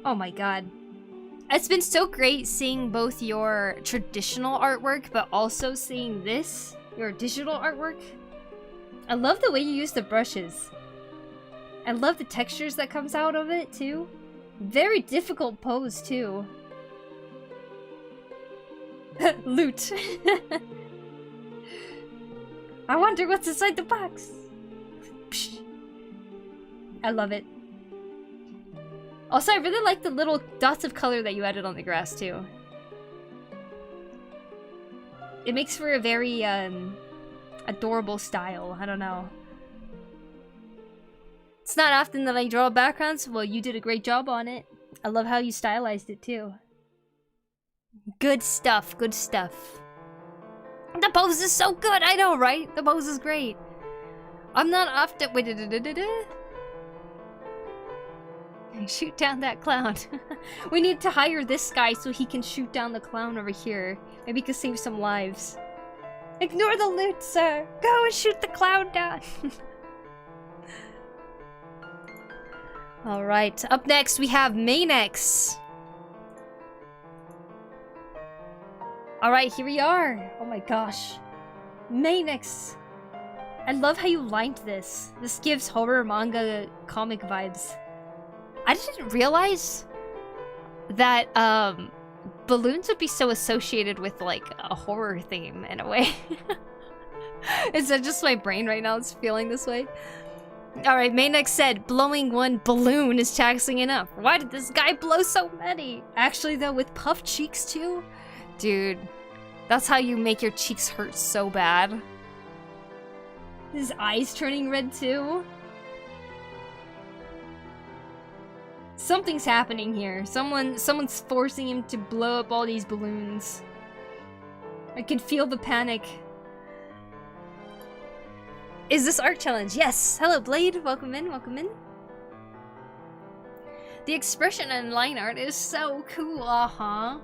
Oh my god. It's been so great seeing both your traditional artwork, but also seeing this, your digital artwork. I love the way you use the brushes. I love the textures that comes out of it, too. Very difficult pose, too. Loot. I wonder what's inside the box. Psh. I love it. Also, I really like the little dots of color that you added on the grass, too. It makes for a very, adorable style. I don't know. It's not often that I draw backgrounds. Well, you did a great job on it. I love how you stylized it, too. Good stuff, good stuff. The pose is so good, I know, right? The pose is great. I'm not often... Wait, shoot down that clown. We need to hire this guy so he can shoot down the clown over here. Maybe he can save some lives. Ignore the loot, sir. Go and shoot the clown down. Alright, up next we have Mainex. Alright, here we are. Oh my gosh. Mainex. I love how you lined this. This gives horror manga comic vibes. I didn't realize that balloons would be so associated with like a horror theme in a way. Is that just my brain right now is feeling this way? Alright, Mainex said, blowing one balloon is taxing enough. Why did this guy blow so many? Actually though, with puffed cheeks too? Dude, That's how you make your cheeks hurt so bad. His eyes turning red too. Something's happening here. Someone's forcing him to blow up all these balloons. I can feel the panic. Is this art challenge? Yes. Hello, Blade. Welcome in. Welcome in. The expression and line art is so cool. Uh-huh.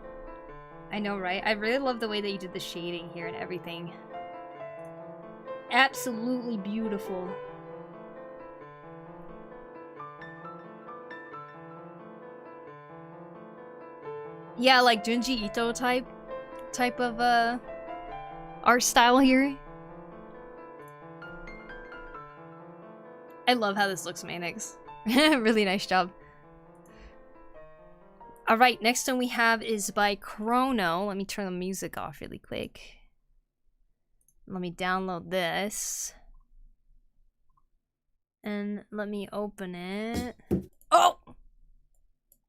I know, right? I really love the way that you did the shading here and everything. Absolutely beautiful. Yeah, like Junji Ito type of art style here. I love how this looks, Manix. Really nice job. Alright, next one we have is by Chrono. Let me turn the music off really quick. Let me download this. And let me open it. Oh!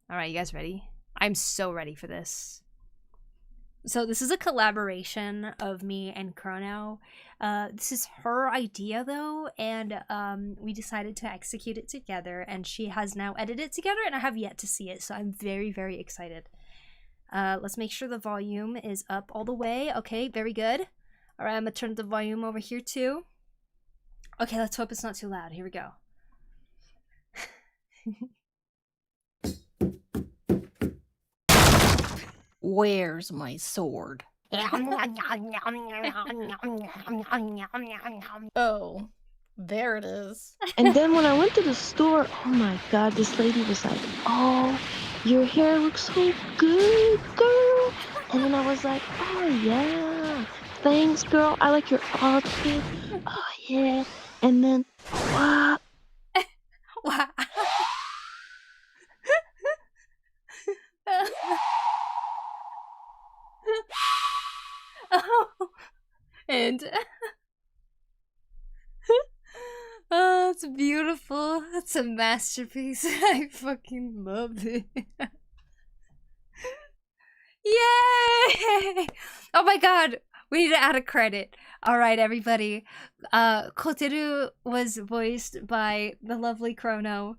Alright, you guys ready? I'm so ready for this. So this is a collaboration of me and Chrono. This is her idea though, and we decided to execute it together, and she has now edited it together, and I have yet to see it, so I'm very, very excited. Let's make sure the volume is up all the way. Okay, very good. Alright, I'm gonna turn the volume over here too. Okay, let's hope it's not too loud. Here we go. Where's my sword? Oh, there it is. And then when I went to the store, oh my god, this lady was like, "Oh, your hair looks so good, girl." And then I was like, "Oh yeah, thanks, girl. I like your outfit. Oh yeah." And then, wow. Wow. Oh, and oh, it's beautiful. It's a masterpiece. I fucking love it. Yay! Oh my god, we need to add a credit. All right, everybody. Koteru was voiced by the lovely Chrono.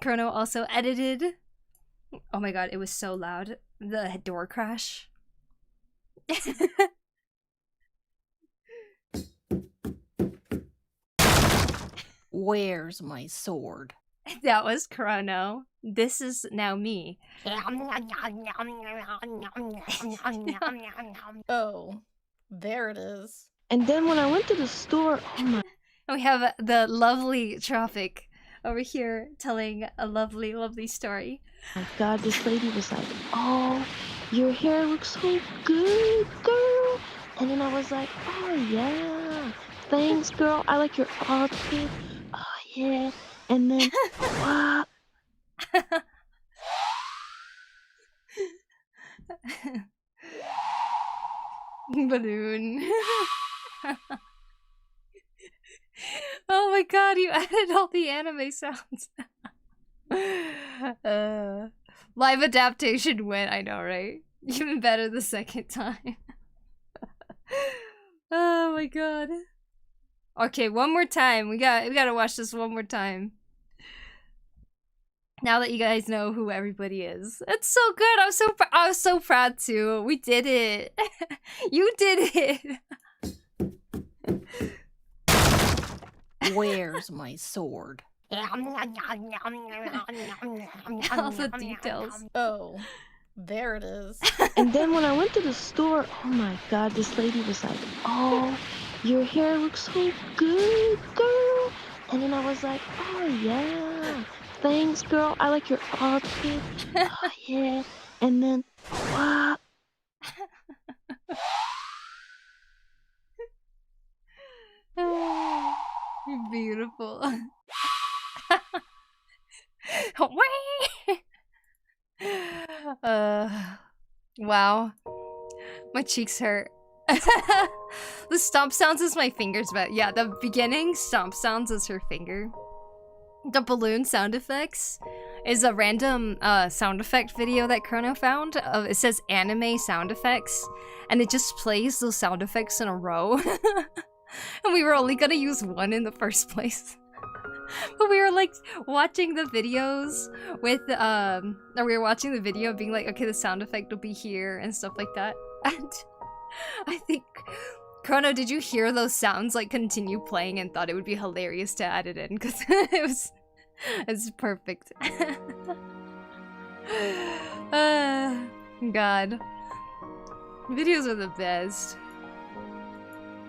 Chrono also edited. Oh my god, it was so loud. The door crash. Where's my sword? That was Chrono. This is now me. Oh, there it is. And then when I went to the store, oh my. We have the lovely Tropic over here telling a lovely, lovely story. My god, this lady was like, "Oh, your hair looks so good, girl." And then I was like, "Oh yeah, thanks, girl. I like your outfit. Oh yeah." And then, wow. Balloon. Oh my god, you added all the anime sounds. Live adaptation went, I know, right? Even better the second time. Oh my god. Okay, one more time. We gotta watch this one more time. Now that you guys know who everybody is. It's so good. I was so proud too. We did it. You did it. Where's my sword? All the details. Oh, there it is. And then when I went to the store, oh my god, this lady was like, "Oh, your hair looks so good, girl." And then I was like, "Oh yeah, thanks, girl. I like your outfit. Oh yeah." And then, wow. Oh, you're beautiful. Wow. My cheeks hurt. The stomp sounds is my fingers, but yeah, the beginning stomp sounds is her finger. The balloon sound effects is a random sound effect video that Chrono found. It says anime sound effects, and it just plays those sound effects in a row. And we were only gonna use one in the first place. But we were like watching the videos with or we were watching the video being like, okay, the sound effect will be here and stuff like that. And I think Chrono, did you hear those sounds like continue playing and thought it would be hilarious to add it in? Because it's perfect. God. Videos are the best.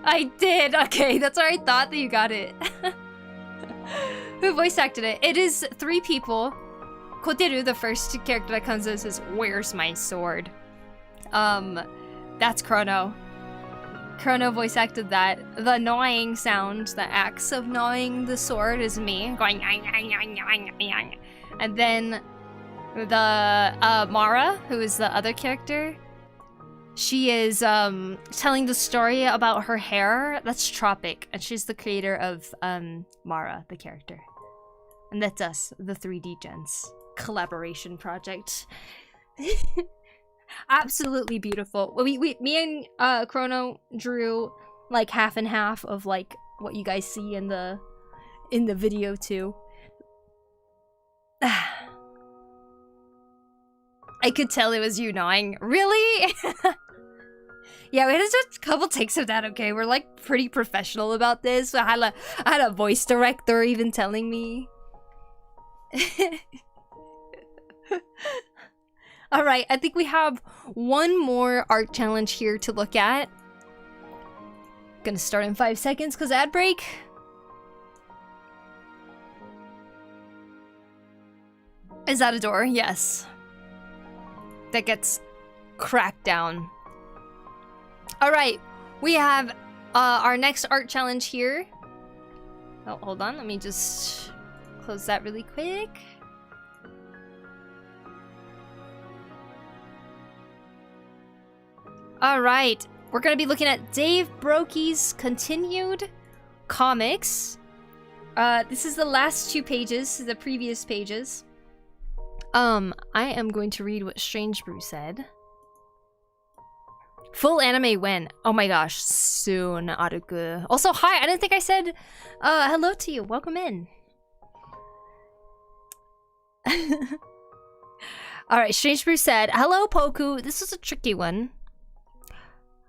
I did! Okay, that's where I thought that you got it. Who voice acted it? It is 3 people. Koteru, the first character that comes in, says, "Where's my sword?" That's Chrono. Chrono voice acted that. The gnawing sound, the axe of gnawing the sword is me, going yang, yang, yang, yang, yang. And then the Mara, who is the other character, she is telling the story about her hair. That's Tropic, and she's the creator of Mara, the character. And that's us, the 3D Gens collaboration project. Absolutely beautiful. Me and Chrono drew like half and half of like what you guys see in the video too. I could tell it was you gnawing. Really? Yeah, we had just a couple takes of that, okay? We're like pretty professional about this. I had a voice director even telling me. Alright, I think we have one more art challenge here to look at. Gonna start in 5 seconds because ad break. Is that a door? Yes. That gets cracked down. Alright, we have our next art challenge here. Oh, hold on, let me just close that really quick. Alright, we're gonna be looking at Dave Brokey's continued comics. This is the last 2 pages, the previous pages. I am going to read what Strange Brew said. Full anime when? Oh my gosh, soon, Aruku. Also, hi, I didn't think I said hello to you. Welcome in. Alright, Strange Brew said, hello, Poku. This was a tricky one.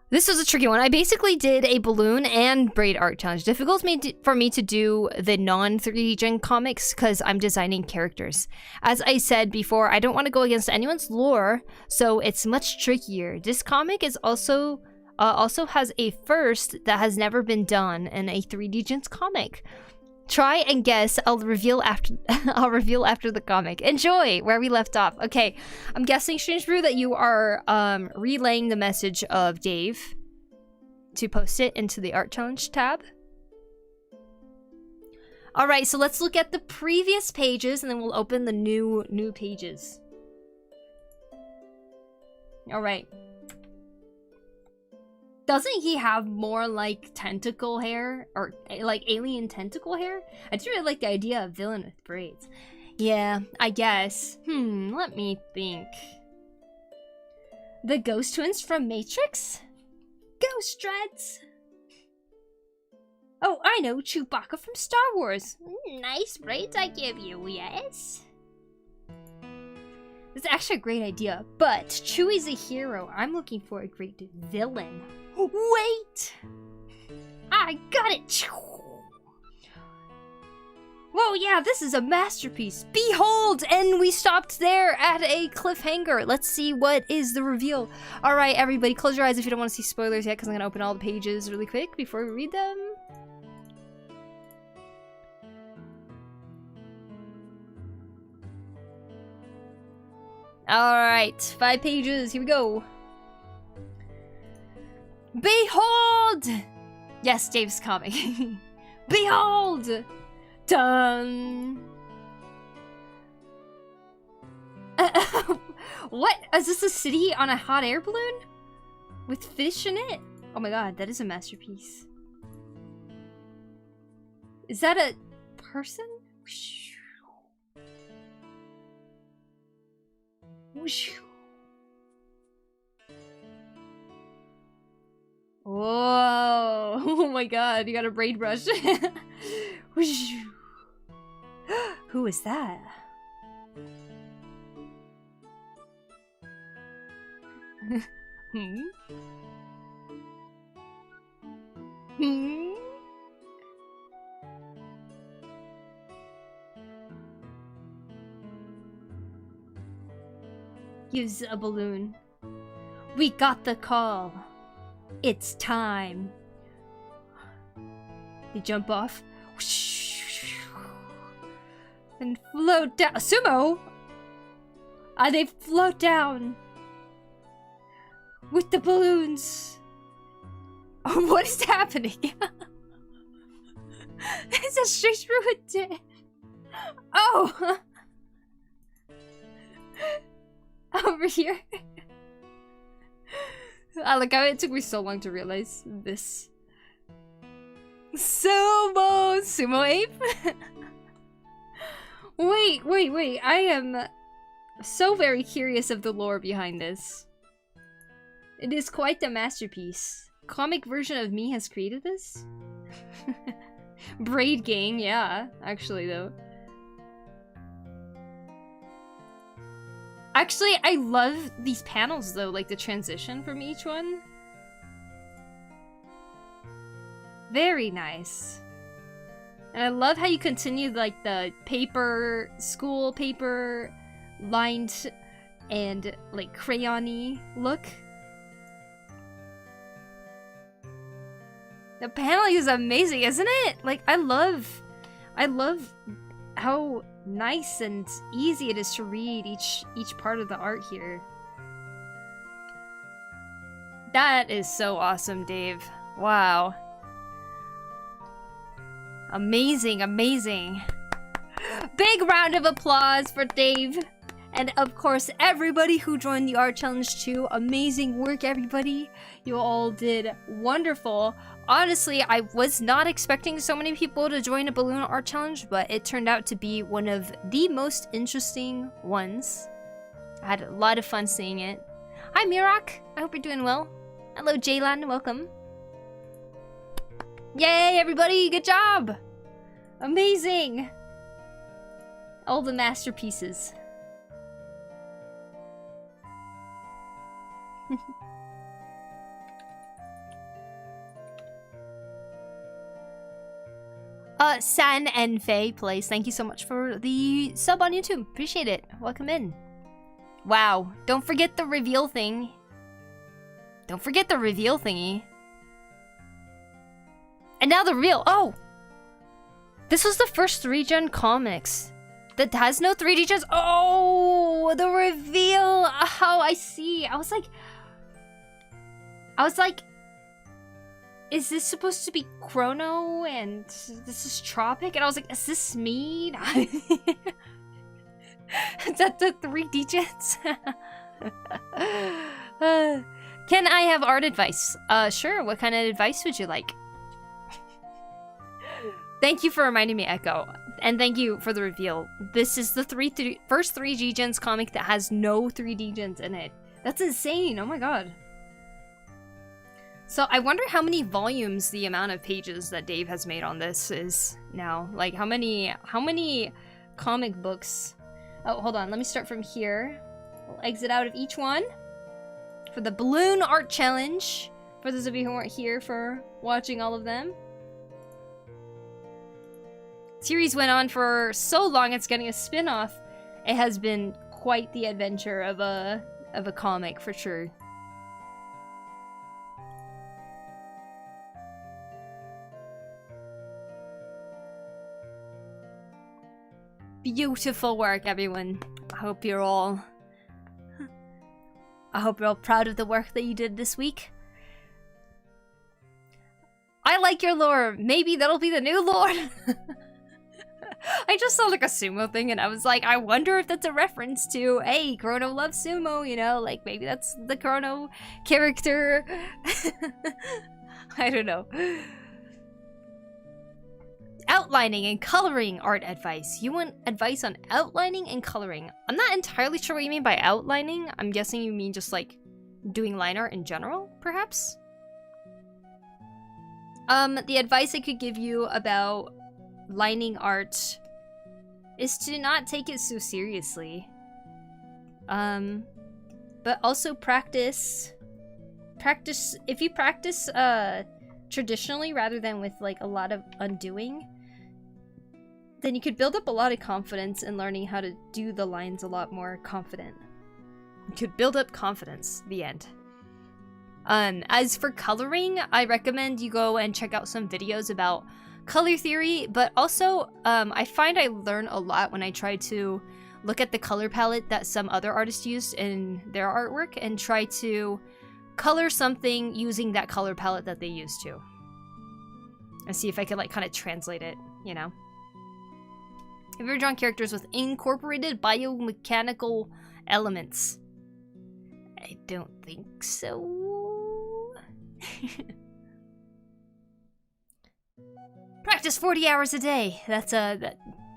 I basically did a balloon and braid art challenge. Difficult for me to do the non-3D Gen comics because I'm designing characters. As I said before, I don't want to go against anyone's lore, so it's much trickier. This comic is also has a first that has never been done in a 3D Gens comic. Try and guess. I'll reveal after the comic. Enjoy where we left off. Okay, I'm guessing, Strange Brew, that you are relaying the message of Dave to post it into the art challenge tab. All right, so let's look at the previous pages, and then we'll open the new pages. All right. Doesn't he have more like tentacle hair or like alien tentacle hair? I do really like the idea of villain with braids. Yeah, I guess. Let me think. The Ghost Twins from Matrix? Ghost Dreads. Oh, I know, Chewbacca from Star Wars. Nice braids I give you, yes. It's actually a great idea, but Chewie's a hero. I'm looking for a great villain. Wait! I got it! Whoa, yeah, this is a masterpiece. Behold! And we stopped there at a cliffhanger. Let's see what is the reveal. Alright, everybody, close your eyes if you don't want to see spoilers yet, because I'm going to open all the pages really quick before we read them. Alright, 5 pages, here we go. Behold! Yes, Dave's comic. Behold! Dun! What? Is this a city on a hot air balloon? With fish in it? Oh my god, that is a masterpiece. Is that a person? Whoosh. Whoa! Oh my god, you got a braid brush. Whoosh. Who is that? Hmm? Hmm? Gives a balloon. We got the call. It's time. They jump off. And float down. Sumo! They float down. With the balloons. Oh, what is happening? It's a straight through a dick. Oh! Over here. I like how it took me so long to realize this. Sumo ape? Wait. I am so very curious of the lore behind this. It is quite the masterpiece. Comic version of me has created this? Braid Gang, yeah, actually though. Actually, I love these panels though, like the transition from each one. Very nice. And I love how you continue like the paper, school paper, lined and like crayon-y look. The paneling is amazing, isn't it? Like, I love how nice and easy it is to read each part of the art here. That is so awesome, Dave. Wow. Amazing, amazing. Big round of applause for Dave. And of course, everybody who joined the art challenge too. Amazing work, everybody. You all did wonderful. Honestly, I was not expecting so many people to join a balloon art challenge, but it turned out to be one of the most interesting ones. I had a lot of fun seeing it. Hi, Mirak. I hope you're doing well. Hello, Jaylan. Welcome. Yay, everybody. Good job. Amazing. All the masterpieces. San and Faye plays. Thank you so much for the sub on YouTube. Appreciate it. Welcome in. Wow. Don't forget the reveal thing. Don't forget the reveal thingy. And now the reveal. Oh! This was the first 3-gen comics that has no 3D gens. Oh! The reveal! Oh, I see. I was like, is this supposed to be Chrono and this is Tropic? And I was like, is this me? Is that the 3D gens? Can I have art advice? Sure. What kind of advice would you like? Thank you for reminding me, Echo. And thank you for the reveal. This is the first 3D gens comic that has no 3D gens in it. That's insane. Oh my god. So I wonder how many volumes the amount of pages that Dave has made on this is now. Like how many comic books? Oh, hold on. Let me start from here. We'll exit out of each one for the balloon art challenge. For those of you who weren't here for watching all of them. Series went on for so long it's getting a spin-off. It has been quite the adventure of a comic for sure. Beautiful work, everyone. I hope you're all proud of the work that you did this week. I like your lore. Maybe that'll be the new lore. I just saw like a sumo thing and I was like, I wonder if that's a reference to, hey, Chrono loves sumo, you know? Like maybe that's the Chrono character. I don't know. Oh, outlining and coloring art advice. You want advice on outlining and coloring. I'm not entirely sure what you mean by outlining. I'm guessing you mean just like doing line art in general, perhaps? The advice I could give you about lining art is to not take it so seriously. But also practice. If you practice, traditionally rather than with like a lot of undoing, then you could build up a lot of confidence in learning how to do the lines a lot more confident. You could build up confidence, the end. As for coloring, I recommend you go and check out some videos about color theory, but also I find I learn a lot when I try to look at the color palette that some other artists used in their artwork and try to color something using that color palette that they used to. And see if I could like kind of translate it, you know? Have you ever drawn characters with incorporated biomechanical elements? I don't think so. Practice 40 hours a day. That's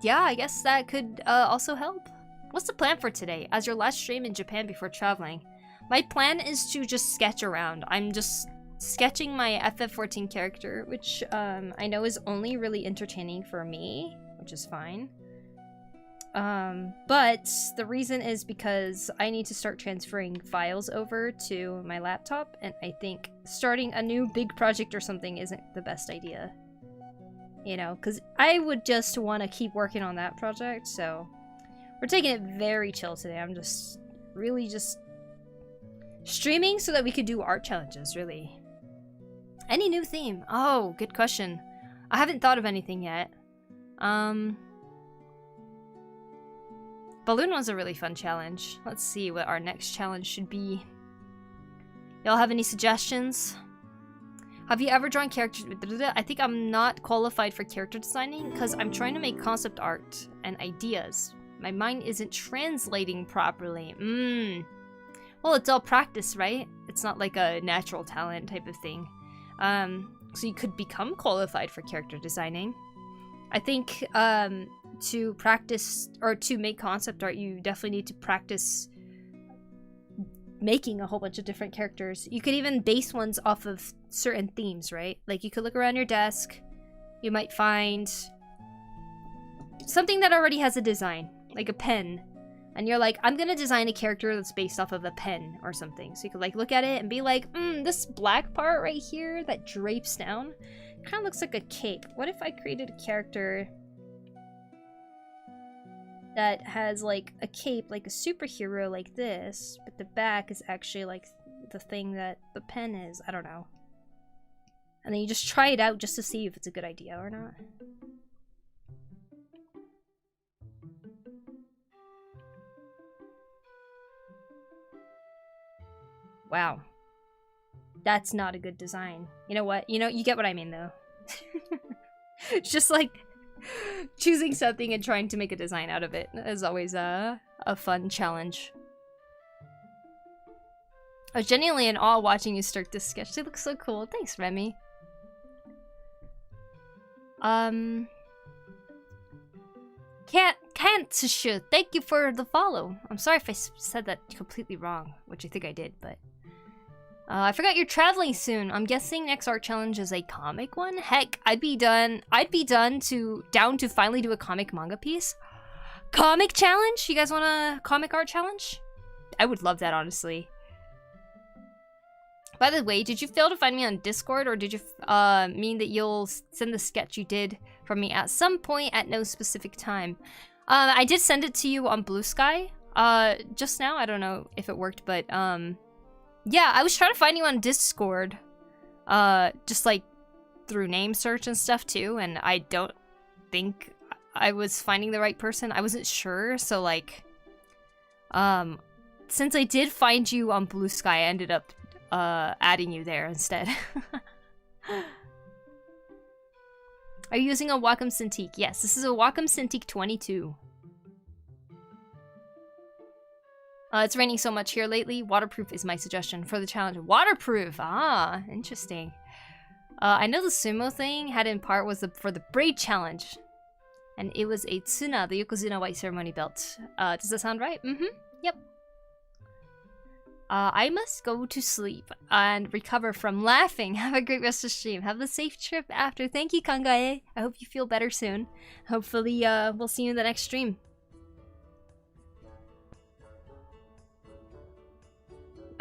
yeah, I guess that could also help. What's the plan for today? As your last stream in Japan before traveling, my plan is to just sketch around. I'm just sketching my FF14 character, which I know is only really entertaining for me, which is fine. But the reason is because I need to start transferring files over to my laptop, and I think starting a new big project or something isn't the best idea. You know, because I would just want to keep working on that project, so we're taking it very chill today. I'm just really just streaming so that we could do art challenges, really. Any new theme? Oh, good question. I haven't thought of anything yet. Balloon was a really fun challenge. Let's see what our next challenge should be. Y'all have any suggestions? Have you ever drawn characters? I think I'm not qualified for character designing because I'm trying to make concept art and ideas. My mind isn't translating properly. Well, it's all practice, right? It's not like a natural talent type of thing. So you could become qualified for character designing. I think to practice or to make concept art, you definitely need to practice making a whole bunch of different characters. You could even base ones off of certain themes, right? Like you could look around your desk, you might find something that already has a design, like a pen, and you're like, I'm gonna design a character that's based off of a pen or something. So you could like look at it and be like, this black part right here that drapes down kind of looks like a cape. What if I created a character that has like a cape, like a superhero like this, but the back is actually like the thing that the pen is? I don't know. And then you just try it out just to see if it's a good idea or not. Wow. That's not a good design. You know what? You get what I mean though. It's just like choosing something and trying to make a design out of it is always a fun challenge. I was genuinely in awe watching you start this sketch. They look so cool. Thanks, Remy. Thank you for the follow. I'm sorry if I said that completely wrong, which I think I did, but I forgot you're traveling soon. I'm guessing next art challenge is a comic one. Heck, I'd be down to finally do a comic manga piece. Comic challenge? You guys want a comic art challenge? I would love that, honestly. By the way, did you fail to find me on Discord, or did you mean that you'll send the sketch you did from me at some point at no specific time? I did send it to you on Blue Sky just now. I don't know if it worked, but yeah, I was trying to find you on Discord, just like through name search and stuff too, and I don't think I was finding the right person. I wasn't sure, so like, since I did find you on Blue Sky, I ended up adding you there instead. Are you using a Wacom Cintiq? Yes, this is a Wacom Cintiq 22. It's raining so much here lately. Waterproof is my suggestion for the challenge. Waterproof! Ah, interesting. I know the sumo thing had in part was for the braid challenge. And it was a tsuna, the Yokozuna white ceremony belt. Does that sound right? Mm-hmm. Yep. I must go to sleep and recover from laughing. Have a great rest of the stream. Have a safe trip after. Thank you, Kangae. I hope you feel better soon. Hopefully, we'll see you in the next stream.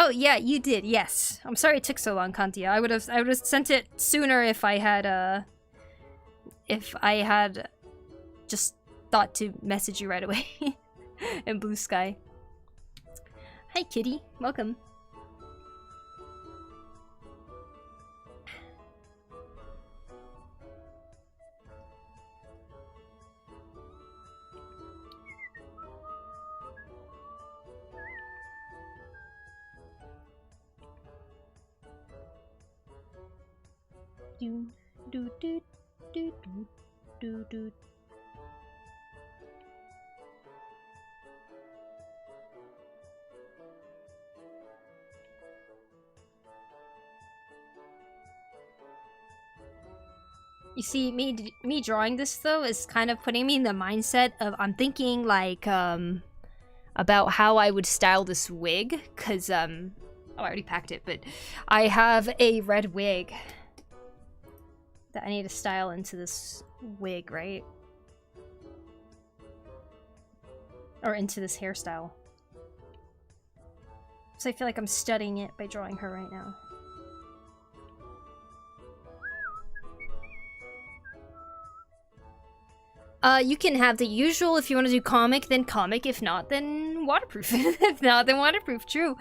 Oh yeah, you did. Yes. I'm sorry it took so long, Kantia. I would have sent it sooner if I had just thought to message you right away in Blue Sky. Hi, kitty. Welcome. Do do do do do do do. You see, me drawing this though is kind of putting me in the mindset of I'm thinking like about how I would style this wig, cause oh, I already packed it, but I have a red wig that I need to style into this wig, right? Or into this hairstyle. So I feel like I'm studying it by drawing her right now. You can have the usual if you want to do comic, then comic. If not, then waterproof. If not, then waterproof. True.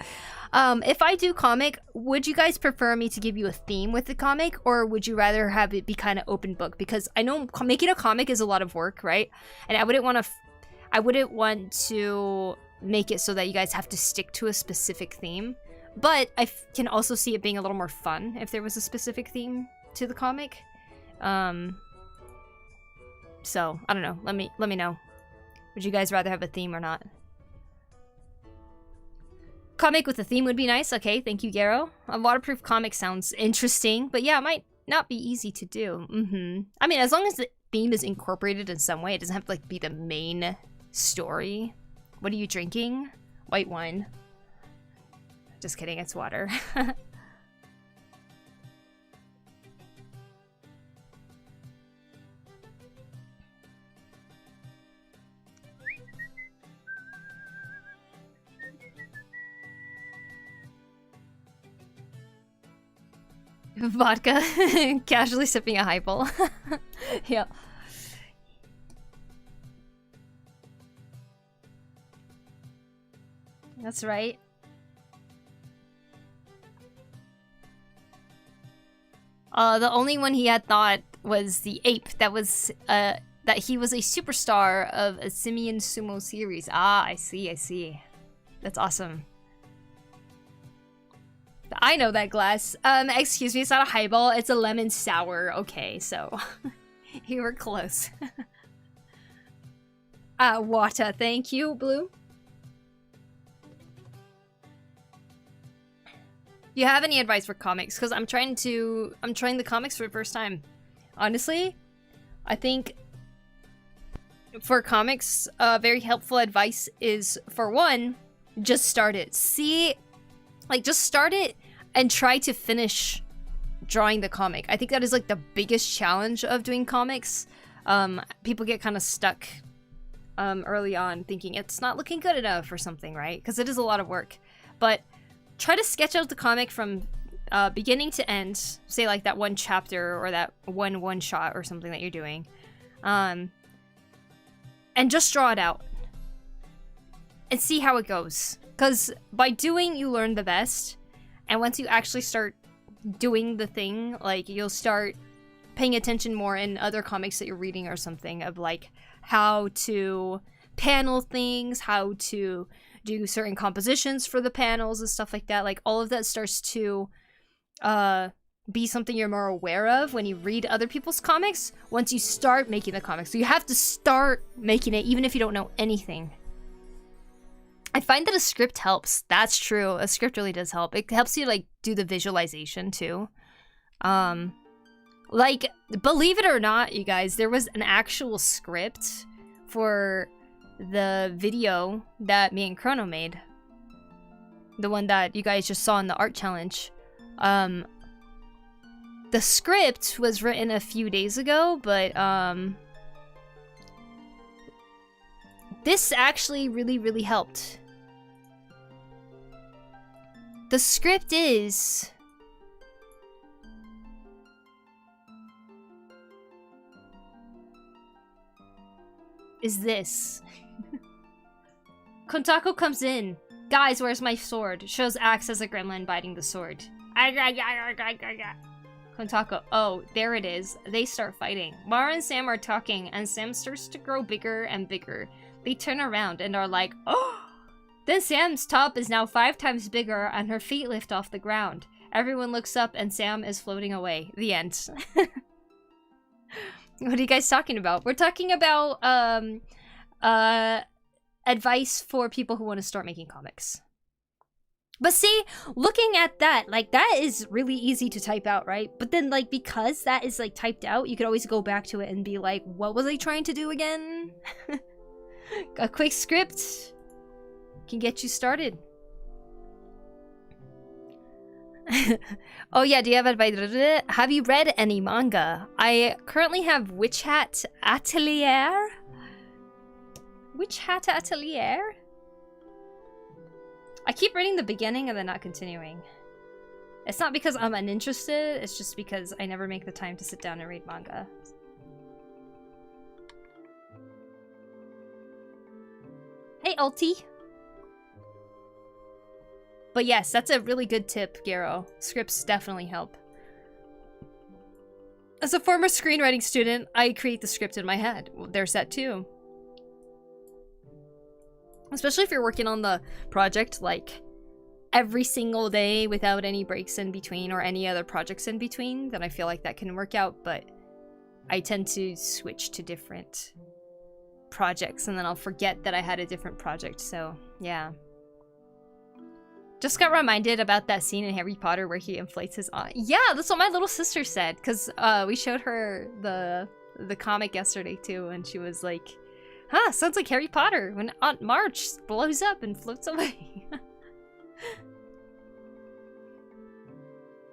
If I do comic, would you guys prefer me to give you a theme with the comic, or would you rather have it be kind of open book? Because I know making a comic is a lot of work, right? And I wouldn't want to make it so that you guys have to stick to a specific theme. But I can also see it being a little more fun if there was a specific theme to the comic. So, I don't know. Let me know. Would you guys rather have a theme or not? Comic with a theme would be nice. Okay, thank you, Garo. A waterproof comic sounds interesting, but yeah, it might not be easy to do. I mean, as long as the theme is incorporated in some way, it doesn't have to like be the main story. What are you drinking? White wine. Just kidding, it's water. Vodka. Casually sipping a highball. Yeah. That's right. The only one he had thought was the ape. That was that he was a superstar of a Simian Sumo series. Ah, I see. That's awesome. I know that glass. Excuse me, it's not a highball, it's a lemon sour. Okay, so you were close. Wata, thank you, Blue. Do you have any advice for comics? Because I'm trying the comics for the first time. Honestly, I think for comics, very helpful advice is, for one, just start it. Just start it and try to finish drawing the comic. I think that is like the biggest challenge of doing comics. People get kind of stuck early on thinking it's not looking good enough or something, right? Because it is a lot of work. But try to sketch out the comic from beginning to end, say like that one chapter or that one shot or something that you're doing. And just draw it out. And see how it goes. Because by doing, you learn the best. And once you actually start doing the thing, like, you'll start paying attention more in other comics that you're reading or something, of like how to panel things, how to do certain compositions for the panels and stuff like that. Like, all of that starts to be something you're more aware of when you read other people's comics once you start making the comics. So you have to start making it even if you don't know anything. I find that a script helps. That's true. A script really does help. It helps you like do the visualization too. Like, believe it or not, you guys, there was an actual script for the video that me and Chrono made. The one that you guys just saw in the art challenge. The script was written a few days ago, but this actually really helped. The script is this. Kontako comes in. Guys, where's my sword? Shows axe as a gremlin biting the sword. Kontako, oh, there it is. They start fighting. Mara and Sam are talking, and Sam starts to grow bigger and bigger. They turn around and are like, oh! Then Sam's top is now 5 times bigger, and her feet lift off the ground. Everyone looks up, and Sam is floating away. The end. What are you guys talking about? We're talking about, advice for people who want to start making comics. But see, looking at that, like, that is really easy to type out, right? But then, like, because that is, like, typed out, you could always go back to it and be like, what was I trying to do again? A quick script can get you started. Oh yeah, do you have advice? Have you read any manga? I currently have Witch Hat Atelier. Witch Hat Atelier? I keep reading the beginning and then not continuing. It's not because I'm uninterested, it's just because I never make the time to sit down and read manga. Hey, Ulti! But yes, that's a really good tip, Garo. Scripts definitely help. As a former screenwriting student, I create the script in my head. Well, there's that too. Especially if you're working on the project, like, every single day without any breaks in between or any other projects in between, then I feel like that can work out, but I tend to switch to different projects and then I'll forget that I had a different project, so yeah. Just got reminded about that scene in Harry Potter where he inflates his aunt. Yeah, that's what my little sister said, because we showed her the comic yesterday too, and she was like, huh, sounds like Harry Potter when Aunt March blows up and floats away.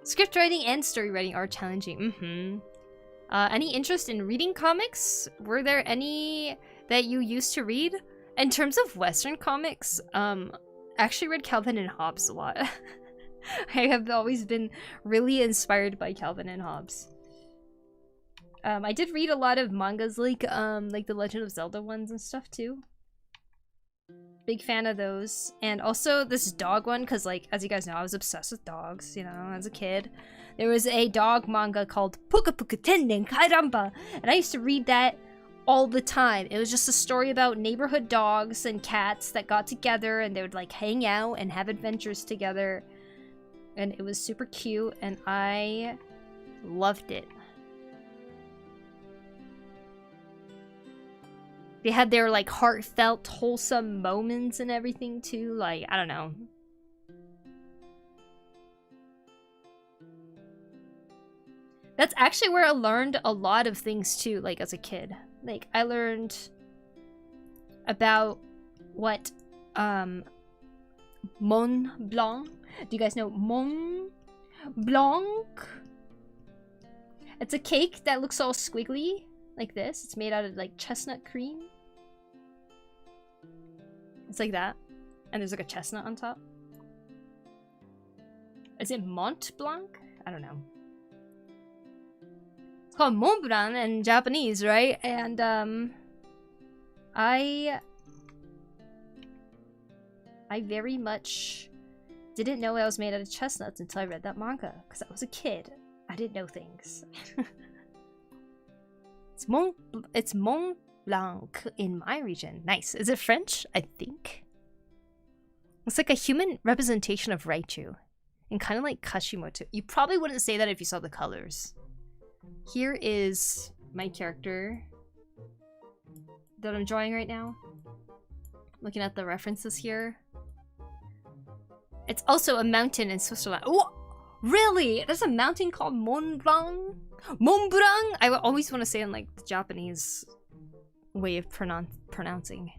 Script writing and story writing are challenging. Any interest in reading comics? Were there any that you used to read? In terms of Western comics, I actually read Calvin and Hobbes a lot. I have always been really inspired by Calvin and Hobbes. I did read a lot of mangas like the Legend of Zelda ones and stuff too. Big fan of those. And also this dog one, because like, as you guys know, I was obsessed with dogs, you know, as a kid. There was a dog manga called Puka Puka Tenden Kairamba, and I used to read that all the time. It was just a story about neighborhood dogs and cats that got together and they would like hang out and have adventures together. And it was super cute and I loved it. They had their like heartfelt, wholesome moments and everything too. Like, I don't know. That's actually where I learned a lot of things too, like as a kid. Like, I learned about what Mont Blanc. Do you guys know Mont Blanc? It's a cake that looks all squiggly, like this. It's made out of like chestnut cream. It's like that. And there's like a chestnut on top. Is it Mont Blanc? I don't know. It's called Mont Blanc in Japanese, right? And I very much didn't know I was made out of chestnuts until I read that manga, because I was a kid. I didn't know things. It's Mont Blanc in my region. Nice. Is it French? I think. It's like a human representation of Raichu. And kind of like Kashimoto. You probably wouldn't say that if you saw the colors. Here is my character that I'm drawing right now. Looking at the references here. It's also a mountain in Switzerland. Oh! Really? There's a mountain called Mont Blanc? Mont Blanc? I always want to say it in like the Japanese way of pronouncing.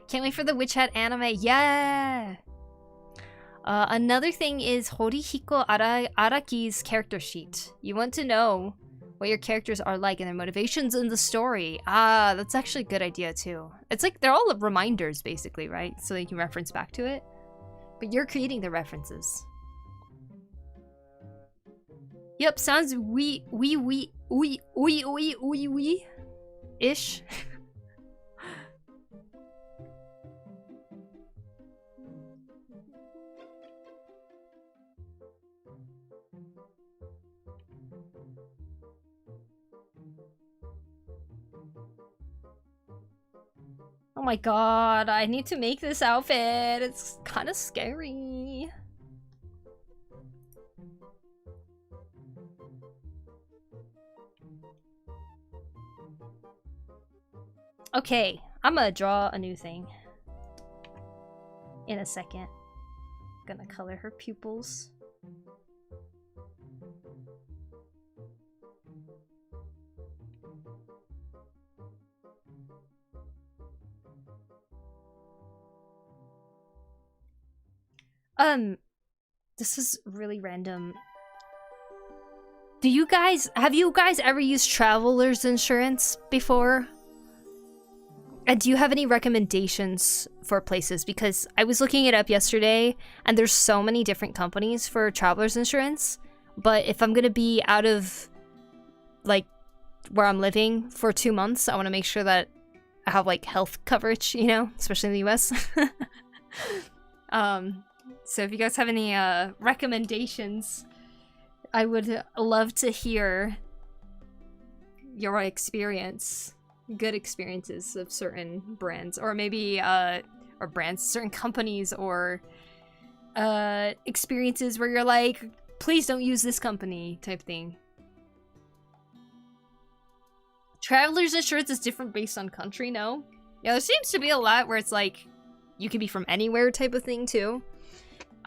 Can't wait for the Witch Hat anime. Yeah! Another thing is Horihiko Araki's character sheet. You want to know what your characters are like and their motivations in the story. Ah, that's actually a good idea too. It's like they're all reminders basically, right? So you can reference back to it. But you're creating the references. Yep, sounds ish. Oh my god, I need to make this outfit. It's kind of scary. Okay, I'm gonna draw a new thing. In a second. Gonna color her pupils. This is really random. Have you guys ever used traveler's insurance before? And do you have any recommendations for places? Because I was looking it up yesterday, and there's so many different companies for traveler's insurance. But if I'm gonna be out of, like, where I'm living for 2 months, I want to make sure that I have, like, health coverage, you know? Especially in the US. So if you guys have any recommendations, I would love to hear your experience. Good experiences of certain brands, or maybe or brands, certain companies, or experiences where you're like, please don't use this company type thing. Traveler's insurance is different based on country, no? Yeah, there seems to be a lot where it's like you can be from anywhere type of thing too.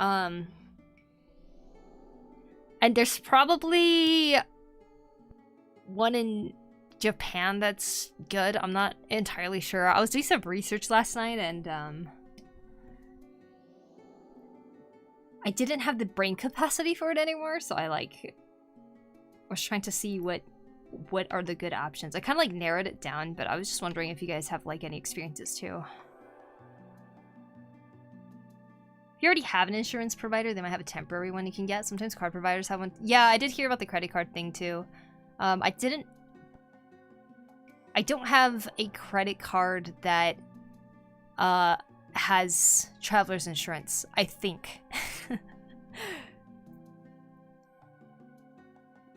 And there's probably one in Japan that's good. I'm not entirely sure. I was doing some research last night, and I didn't have the brain capacity for it anymore, so I was trying to see what are the good options. I kind of like narrowed it down, but I was just wondering if you guys have like any experiences too. If you already have an insurance provider, they might have a temporary one you can get. Sometimes card providers have one. Yeah, I did hear about the credit card thing too. I don't have a credit card that has traveler's insurance, I think.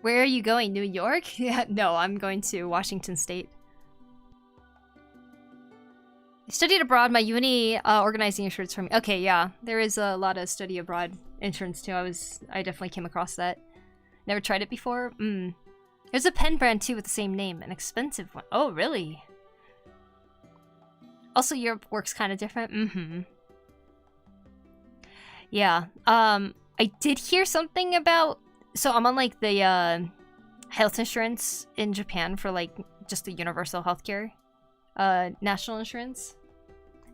Where are you going? New York? Yeah, no, I'm going to Washington State. I studied abroad. My uni organizing insurance for me. Okay, yeah, there is a lot of study abroad insurance too. I definitely came across that. Never tried it before. There's a pen brand too with the same name, an expensive one. Oh, really? Also, Europe works kind of different. Yeah. I did hear something about. So I'm on like the health insurance in Japan for like just the universal healthcare, national insurance,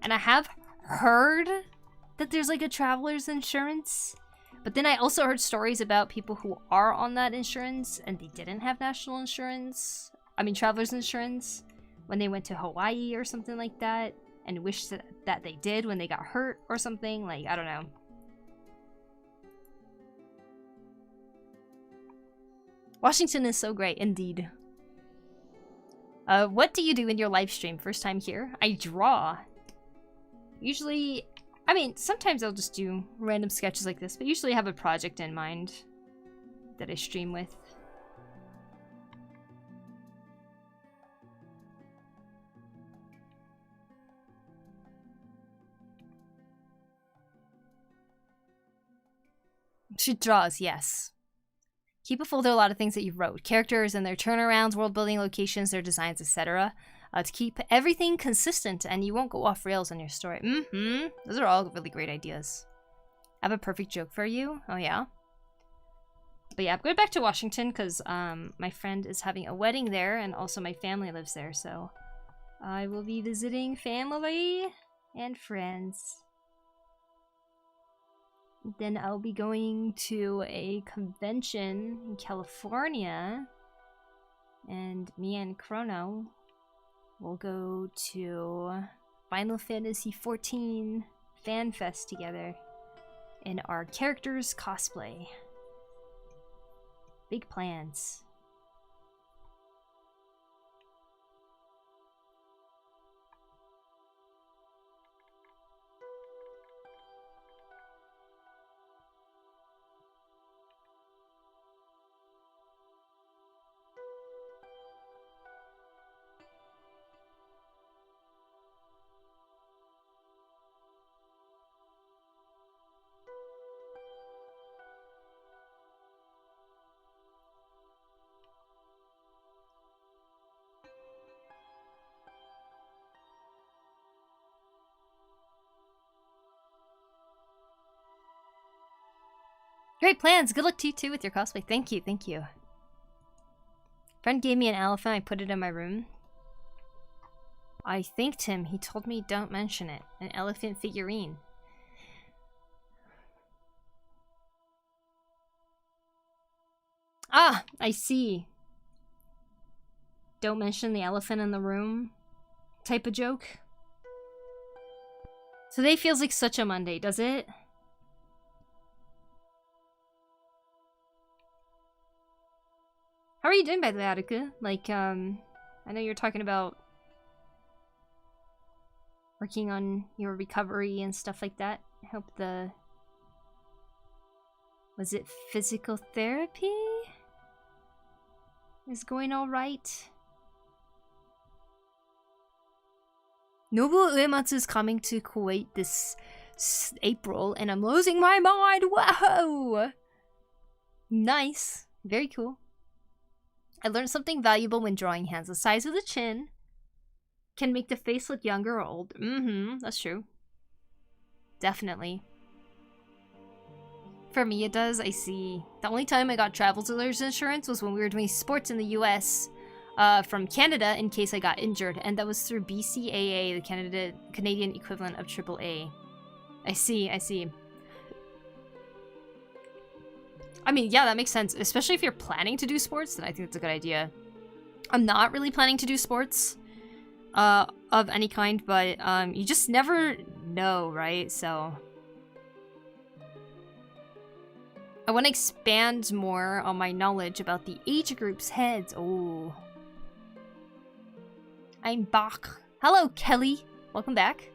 and I have heard that there's like a traveler's insurance. But then I also heard stories about people who are on that insurance and they didn't have national insurance. I mean, traveler's insurance when they went to Hawaii or something like that, and wished that they did when they got hurt or something. Like, I don't know. Washington is so great, indeed. What do you do in your live stream? First time here? I draw. Usually, I mean, sometimes I'll just do random sketches like this, but usually I have a project in mind that I stream with. She draws, yes. Keep a folder of a lot of things that you wrote. Characters and their turnarounds, world building, locations, their designs, etc. To keep everything consistent and you won't go off rails on your story. Those are all really great ideas. I have a perfect joke for you. Oh yeah? But yeah, I'm going back to Washington because my friend is having a wedding there, and also my family lives there, so I will be visiting family and friends. Then I'll be going to a convention in California, and me and Chrono will go to Final Fantasy XIV Fan Fest together in our characters cosplay. Big plans. Great plans. Good luck to you too with your cosplay. Thank you, thank you. Friend gave me an elephant. I put it in my room. I thanked him. He told me don't mention it. An elephant figurine. Ah, I see. Don't mention the elephant in the room type of joke. Today feels like such a Monday, does it? How are you doing, by the way, Attica? Like, I know you're talking about working on your recovery and stuff like that. I hope the... Was it physical therapy? Is going alright? Nobuo Uematsu is coming to Kuwait this April, and I'm losing my mind! Whoa! Nice. Very cool. I learned something valuable when drawing hands. The size of the chin can make the face look younger or old. That's true. Definitely. For me, it does. I see. The only time I got traveler's insurance was when we were doing sports in the US from Canada in case I got injured. And that was through BCAA, the Canadian equivalent of AAA. I see, I see. I mean, yeah, that makes sense. Especially if you're planning to do sports, then I think it's a good idea. I'm not really planning to do sports of any kind, but you just never know, right? So I want to expand more on my knowledge about the age group's heads. Oh. I'm back. Hello, Kelly. Welcome back.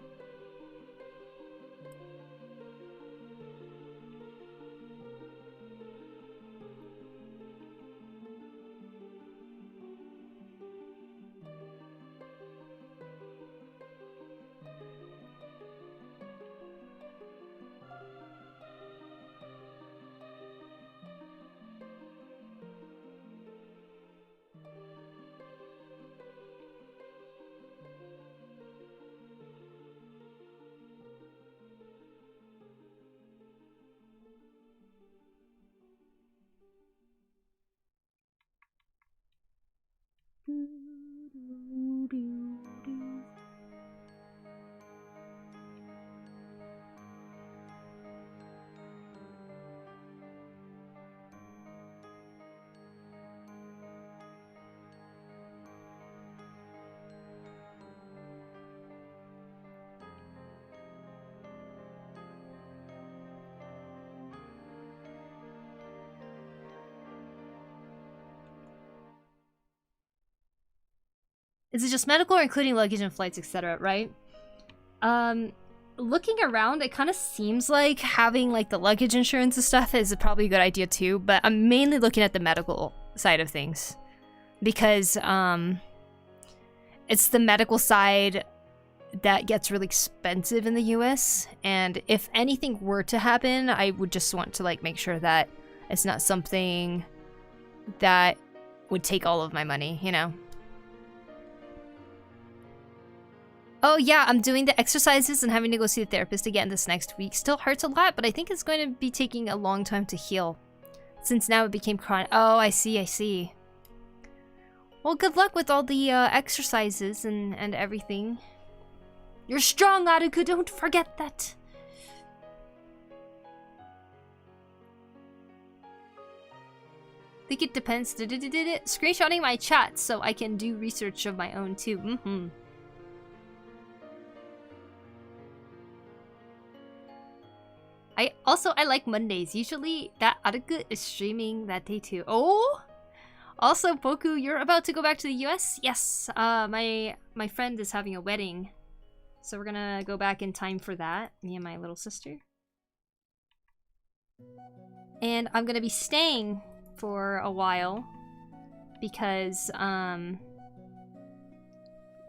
Is it just medical or including luggage and flights, etc., right? Looking around, it kind of seems like having like the luggage insurance and stuff is probably a good idea too, but I'm mainly looking at the medical side of things. Because it's the medical side that gets really expensive in the US, and if anything were to happen, I would just want to like make sure that it's not something that would take all of my money, you know? Oh yeah, I'm doing the exercises and having to go see the therapist again this next week. Still hurts a lot, but I think it's going to be taking a long time to heal. Since now it became chronic. Oh, I see, I see. Well, good luck with all the exercises and everything. You're strong, Aruku, don't forget that. I think it depends. Screenshotting my chat so I can do research of my own too. I like Mondays. Usually that Aruku is streaming that day too. Oh! Also, Poku, you're about to go back to the US? Yes. My friend is having a wedding. So we're gonna go back in time for that. Me and my little sister. And I'm gonna be staying for a while. Because, I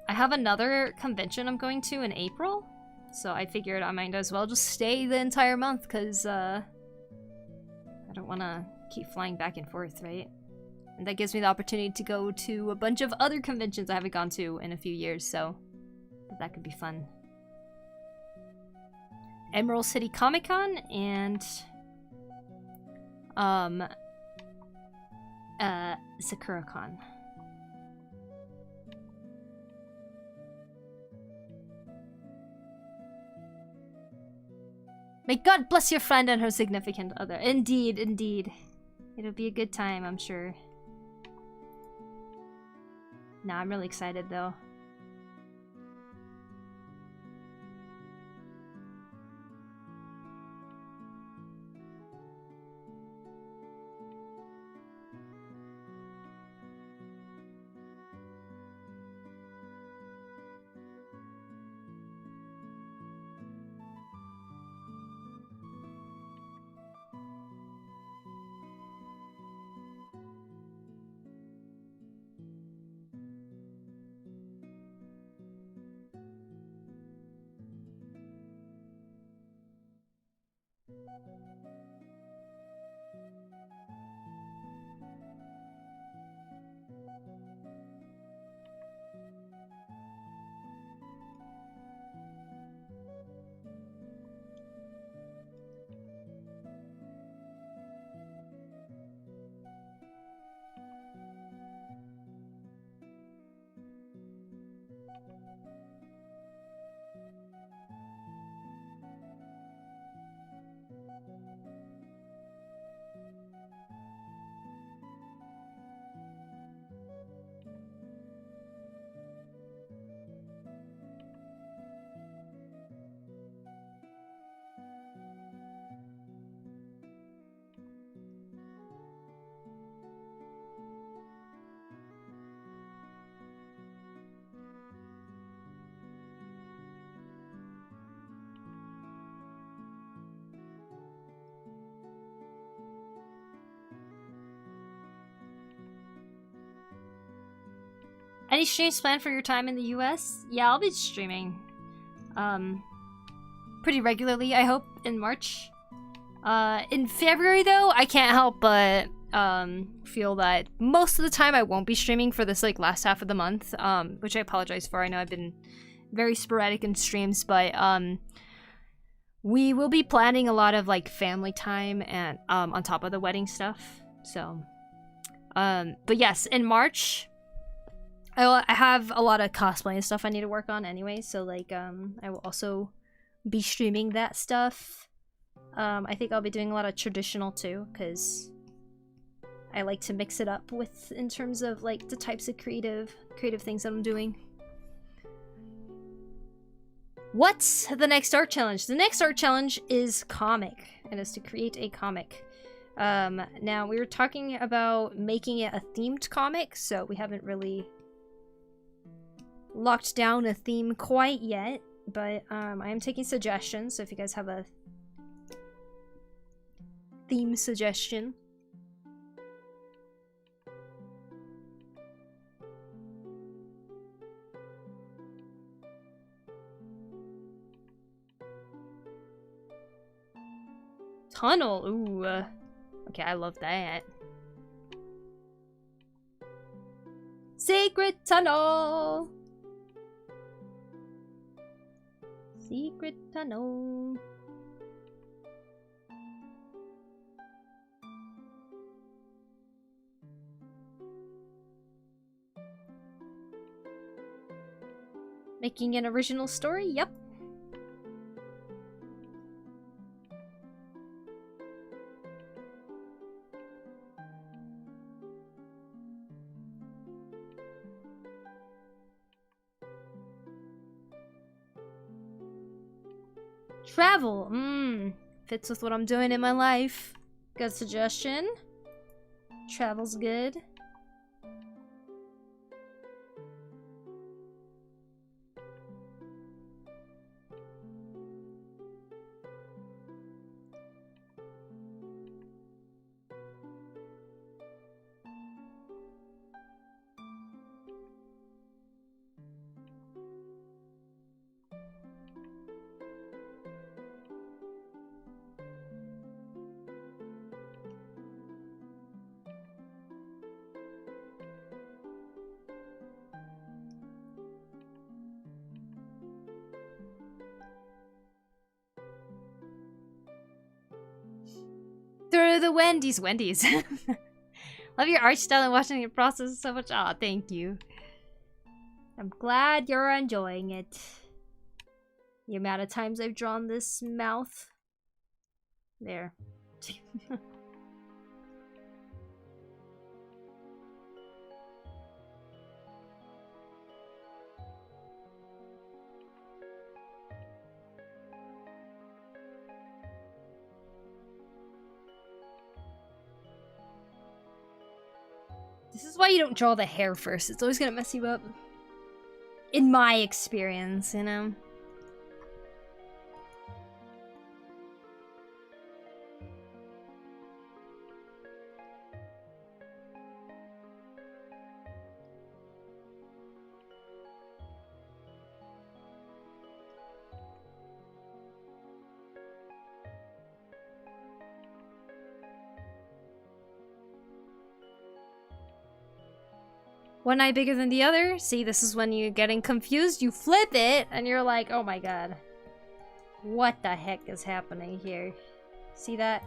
have another convention I'm going to in April. So I figured I might as well just stay the entire month, because, I don't want to keep flying back and forth, right? And that gives me the opportunity to go to a bunch of other conventions I haven't gone to in a few years, so that could be fun. Emerald City Comic Con and SakuraCon. May God bless your friend and her significant other. Indeed, indeed. It'll be a good time, I'm sure. Nah, I'm really excited though. Any streams planned for your time in the US? Yeah, I'll be streaming. Pretty regularly, I hope, in March. In February, though, I can't help but feel that most of the time I won't be streaming for this like last half of the month, which I apologize for. I know I've been very sporadic in streams, but we will be planning a lot of like family time and on top of the wedding stuff. So, but yes, in March, I have a lot of cosplay and stuff I need to work on anyway. So like, I will also be streaming that stuff. I think I'll be doing a lot of traditional too, because I like to mix it up with in terms of like the types of creative things that I'm doing. What's the next art challenge? The next art challenge is comic. It is to create a comic. Now we were talking about making it a themed comic, so we haven't really locked down a theme quite yet, but I am taking suggestions, so if you guys have a theme suggestion. Tunnel, ooh. Okay, I love that. Secret tunnel! Secret tunnel. Making an original story? Yep. Travel. Fits with what I'm doing in my life. Good suggestion. Travel's good. Through the Wendy's. Love your art style and watching your process so much. Aw, thank you. I'm glad you're enjoying it. The amount of times I've drawn this mouth. There. This is why you don't draw the hair first. It's always gonna mess you up. In my experience, you know? One eye bigger than the other. See, this is when you're getting confused. You flip it, and you're like, oh my god. What the heck is happening here? See that?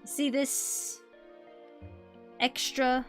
See this extra?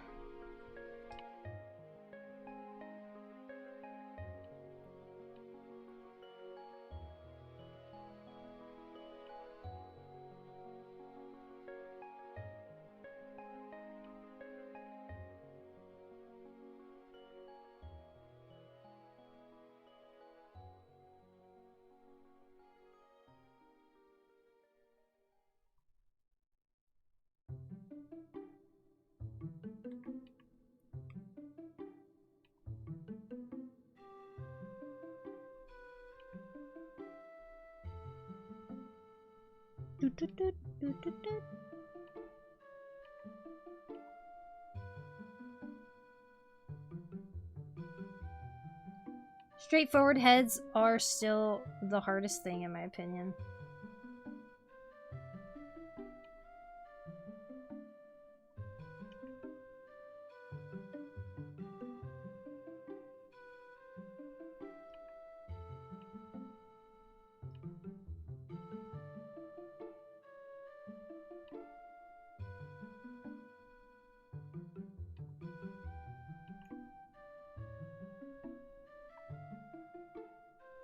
Straightforward heads are still the hardest thing in my opinion.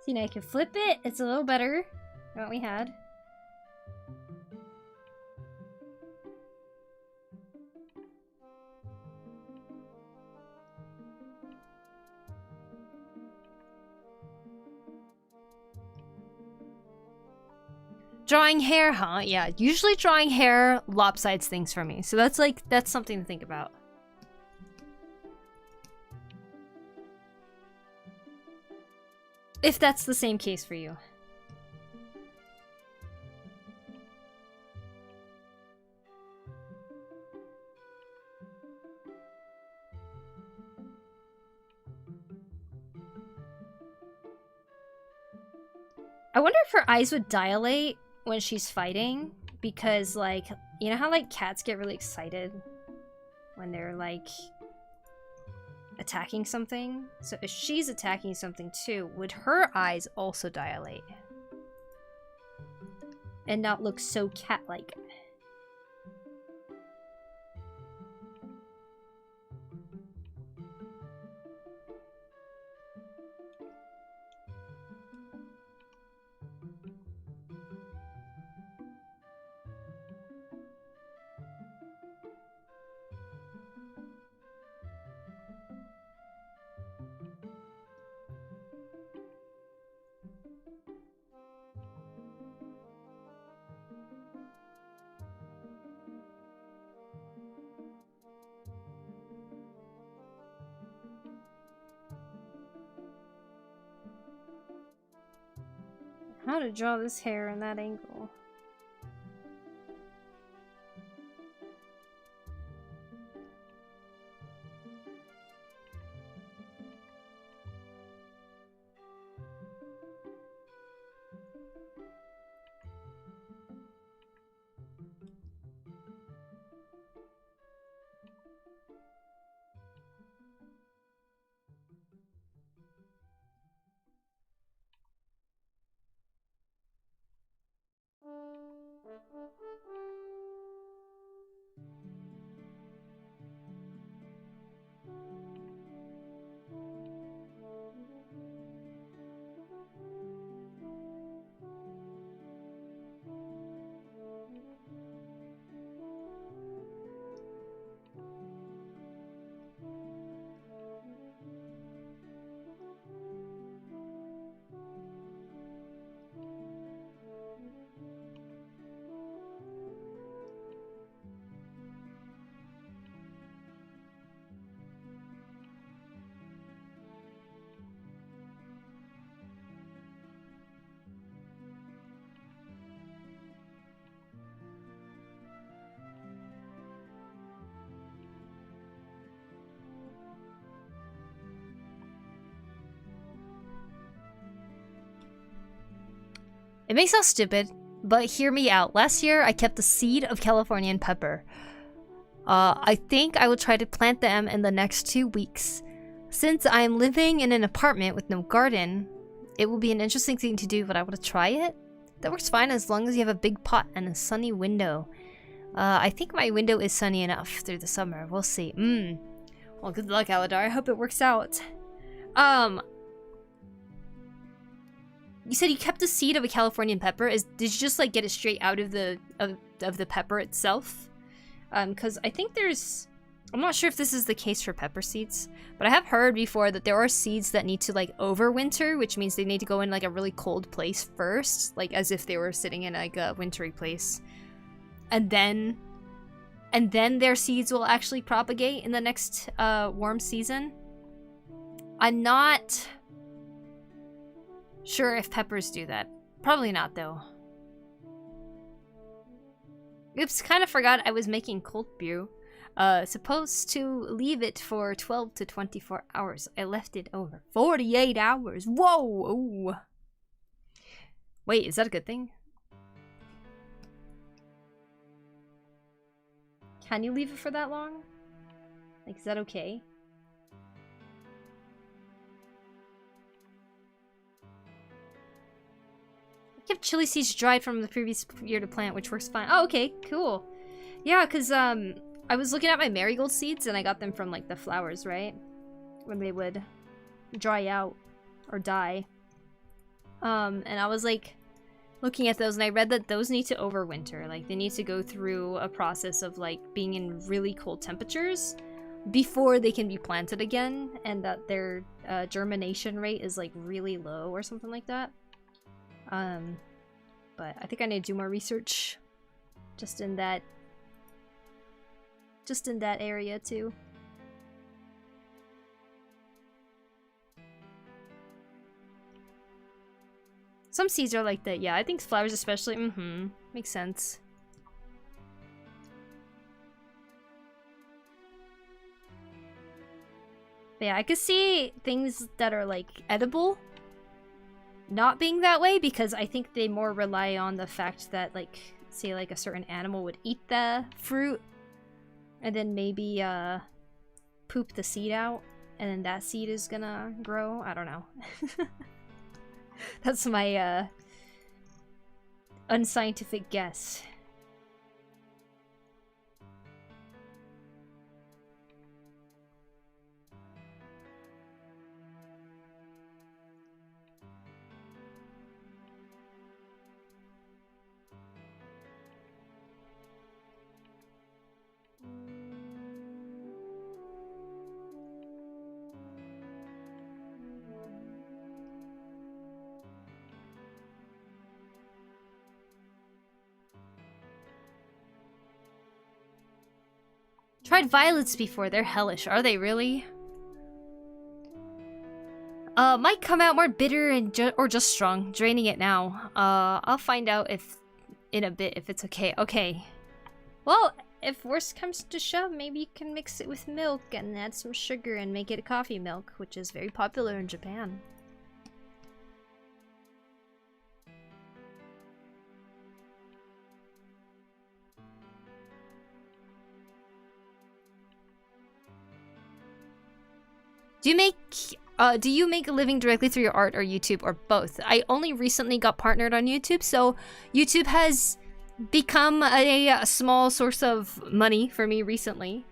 See, now I can flip it. It's a little better than what we had. Drawing hair, huh? Yeah, usually drawing hair lopsides things for me. So that's something to think about. If that's the same case for you. I wonder if her eyes would dilate when she's fighting, because like, you know how like cats get really excited when they're like attacking something? So if she's attacking something too, would her eyes also dilate? And not look so cat-like? how to draw this hair in that angle. It may sound stupid, but hear me out. Last year, I kept a seed of Californian pepper. I think I will try to plant them in the next 2 weeks. Since I am living in an apartment with no garden, it will be an interesting thing to do, but I want to try it. That works fine as long as you have a big pot and a sunny window. I think my window is sunny enough through the summer. We'll see. Well, good luck, Aladar. I hope it works out. You said you kept the seed of a Californian pepper. Did you just like get it straight out of the pepper itself? Because I think I'm not sure if this is the case for pepper seeds, but I have heard before that there are seeds that need to like overwinter, which means they need to go in like a really cold place first, like as if they were sitting in like a wintry place, and then their seeds will actually propagate in the next warm season. I'm not sure if peppers do that. Probably not, though. Oops, kind of forgot I was making cold brew. Supposed to leave it for 12 to 24 hours. I left it over 48 hours. Whoa! Ooh. Wait, is that a good thing? Can you leave it for that long? Like, is that okay? Kept chili seeds dried from the previous year to plant, which works fine. Oh, okay, cool. Yeah, because I was looking at my marigold seeds and I got them from like the flowers, right? When they would dry out or die. And I was like looking at those and I read that those need to overwinter. Like they need to go through a process of like being in really cold temperatures before they can be planted again, and that their germination rate is like really low or something like that. But I think I need to do more research just in that area too. Some seeds are like that, yeah. I think flowers especially, makes sense. But yeah, I could see things that are like edible not being that way, because I think they more rely on the fact that, like, say like a certain animal would eat the fruit and then maybe poop the seed out, and then that seed is gonna grow. I don't know. That's my unscientific guess. Tried violets before. They're hellish. Are they really? Might come out more bitter and or just strong. Draining it now. I'll find out if in a bit if it's okay. Okay. Well, if worst comes to shove, maybe you can mix it with milk and add some sugar and make it a coffee milk, which is very popular in Japan. Do you make a living directly through your art or YouTube or both? I only recently got partnered on YouTube, so YouTube has become a small source of money for me recently.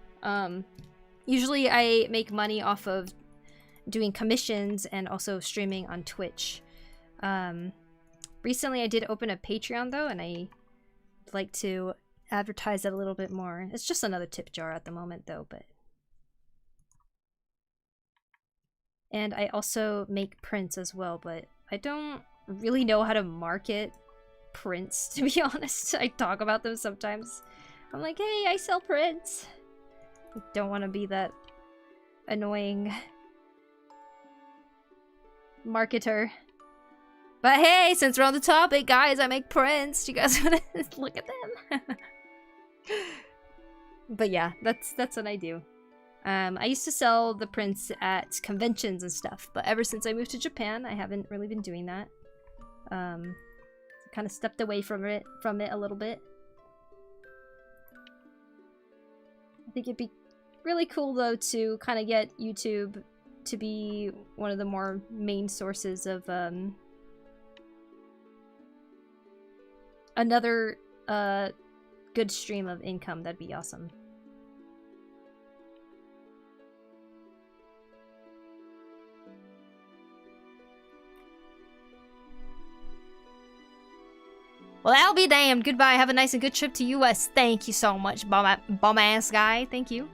Usually I make money off of doing commissions and also streaming on Twitch. Recently I did open a Patreon though, and I'd like to advertise that a little bit more. It's just another tip jar at the moment though, but... And I also make prints as well, but I don't really know how to market prints, to be honest. I talk about them sometimes. I'm like, hey, I sell prints. I don't want to be that annoying marketer. But hey, since we're on the topic, guys, I make prints. Do you guys want to look at them? But yeah, that's what I do. I used to sell the prints at conventions and stuff, but ever since I moved to Japan, I haven't really been doing that. Kind of stepped away from it a little bit. I think it'd be really cool though to kind of get YouTube to be one of the more main sources of another good stream of income. That'd be awesome. Well, I'll be damned. Goodbye. Have a nice and good trip to US. Thank you so much, bum-ass guy. Thank you.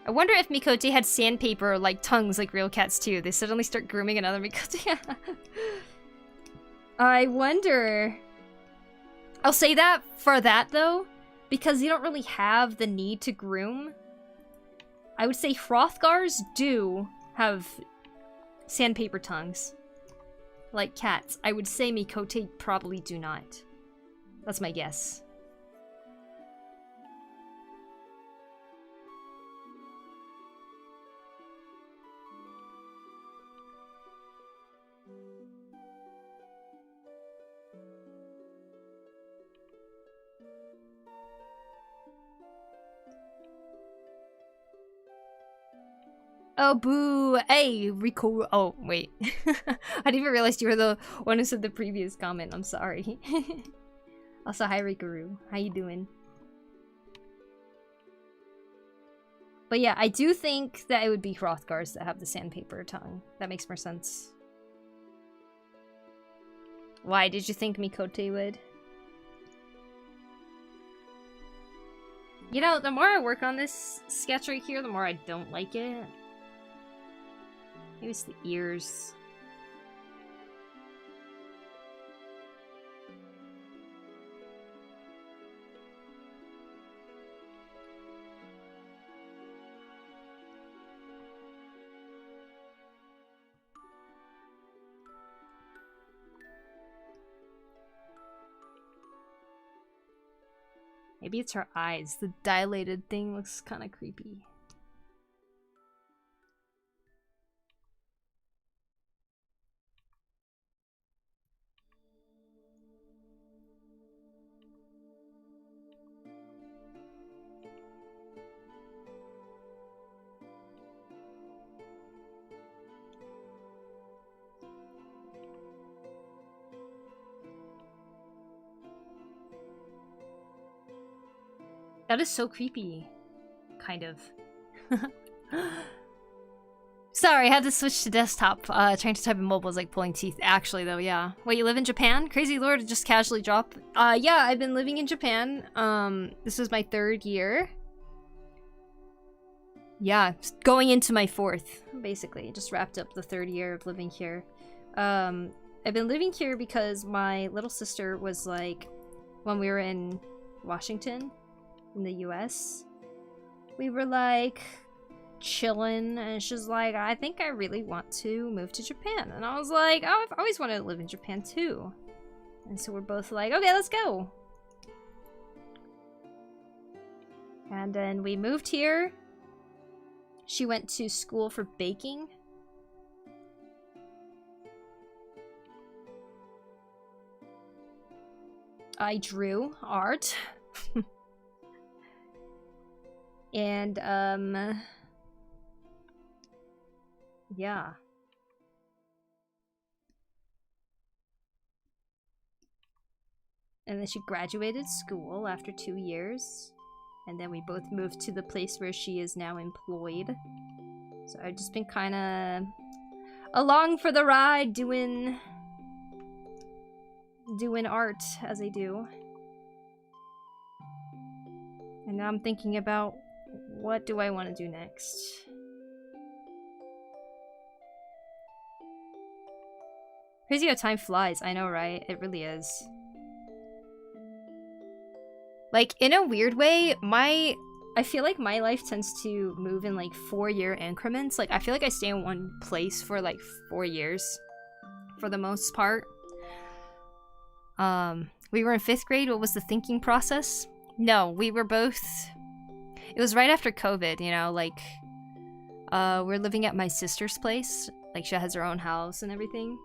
I wonder if Mikote had sandpaper like tongues like real cats too. They suddenly start grooming another Mikote. I wonder. I'll say that for that though, because you don't really have the need to groom. I would say Hrothgars do have sandpaper tongues. Like cats. I would say Mikote probably do not. That's my guess. Oh, boo. Hey, Rico. Oh, wait. I didn't even realize you were the one who said the previous comment. I'm sorry. Also, hi, Rikaru. How you doing? But yeah, I do think that it would be Hrothgars that have the sandpaper tongue. That makes more sense. Why did you think Mikote would? You know, the more I work on this sketch right here, the more I don't like it. Maybe it's the ears. Maybe it's her eyes. The dilated thing looks kind of creepy. That is so creepy. Kind of. Sorry, I had to switch to desktop. Trying to type in mobile is like pulling teeth. Actually, though, yeah. Wait, you live in Japan? Crazy Lord to just casually drop. Yeah, I've been living in Japan. This is my 3rd year. Yeah, going into my 4th, basically. Just wrapped up the 3rd year of living here. I've been living here because my little sister was like, when we were in Washington, in the US, we were like, chilling, and she's like, I think I really want to move to Japan. And I was like, oh, I've always wanted to live in Japan too. And so we're both like, okay, let's go. And then we moved here. She went to school for baking. I drew art. And, yeah. And then she graduated school after 2 years. And then we both moved to the place where she is now employed. So I've just been kind of along for the ride doing art as I do. And now I'm thinking about what do I want to do next. Crazy how time flies. I know, right? It really is. Like, in a weird way, I feel like my life tends to move in like 4-year increments. Like, I feel like I stay in one place for like 4 years for the most part. We were in 5th grade. What was the thinking process? No, we were both... It was right after COVID, you know, like... we're living at my sister's place. Like, she has her own house and everything.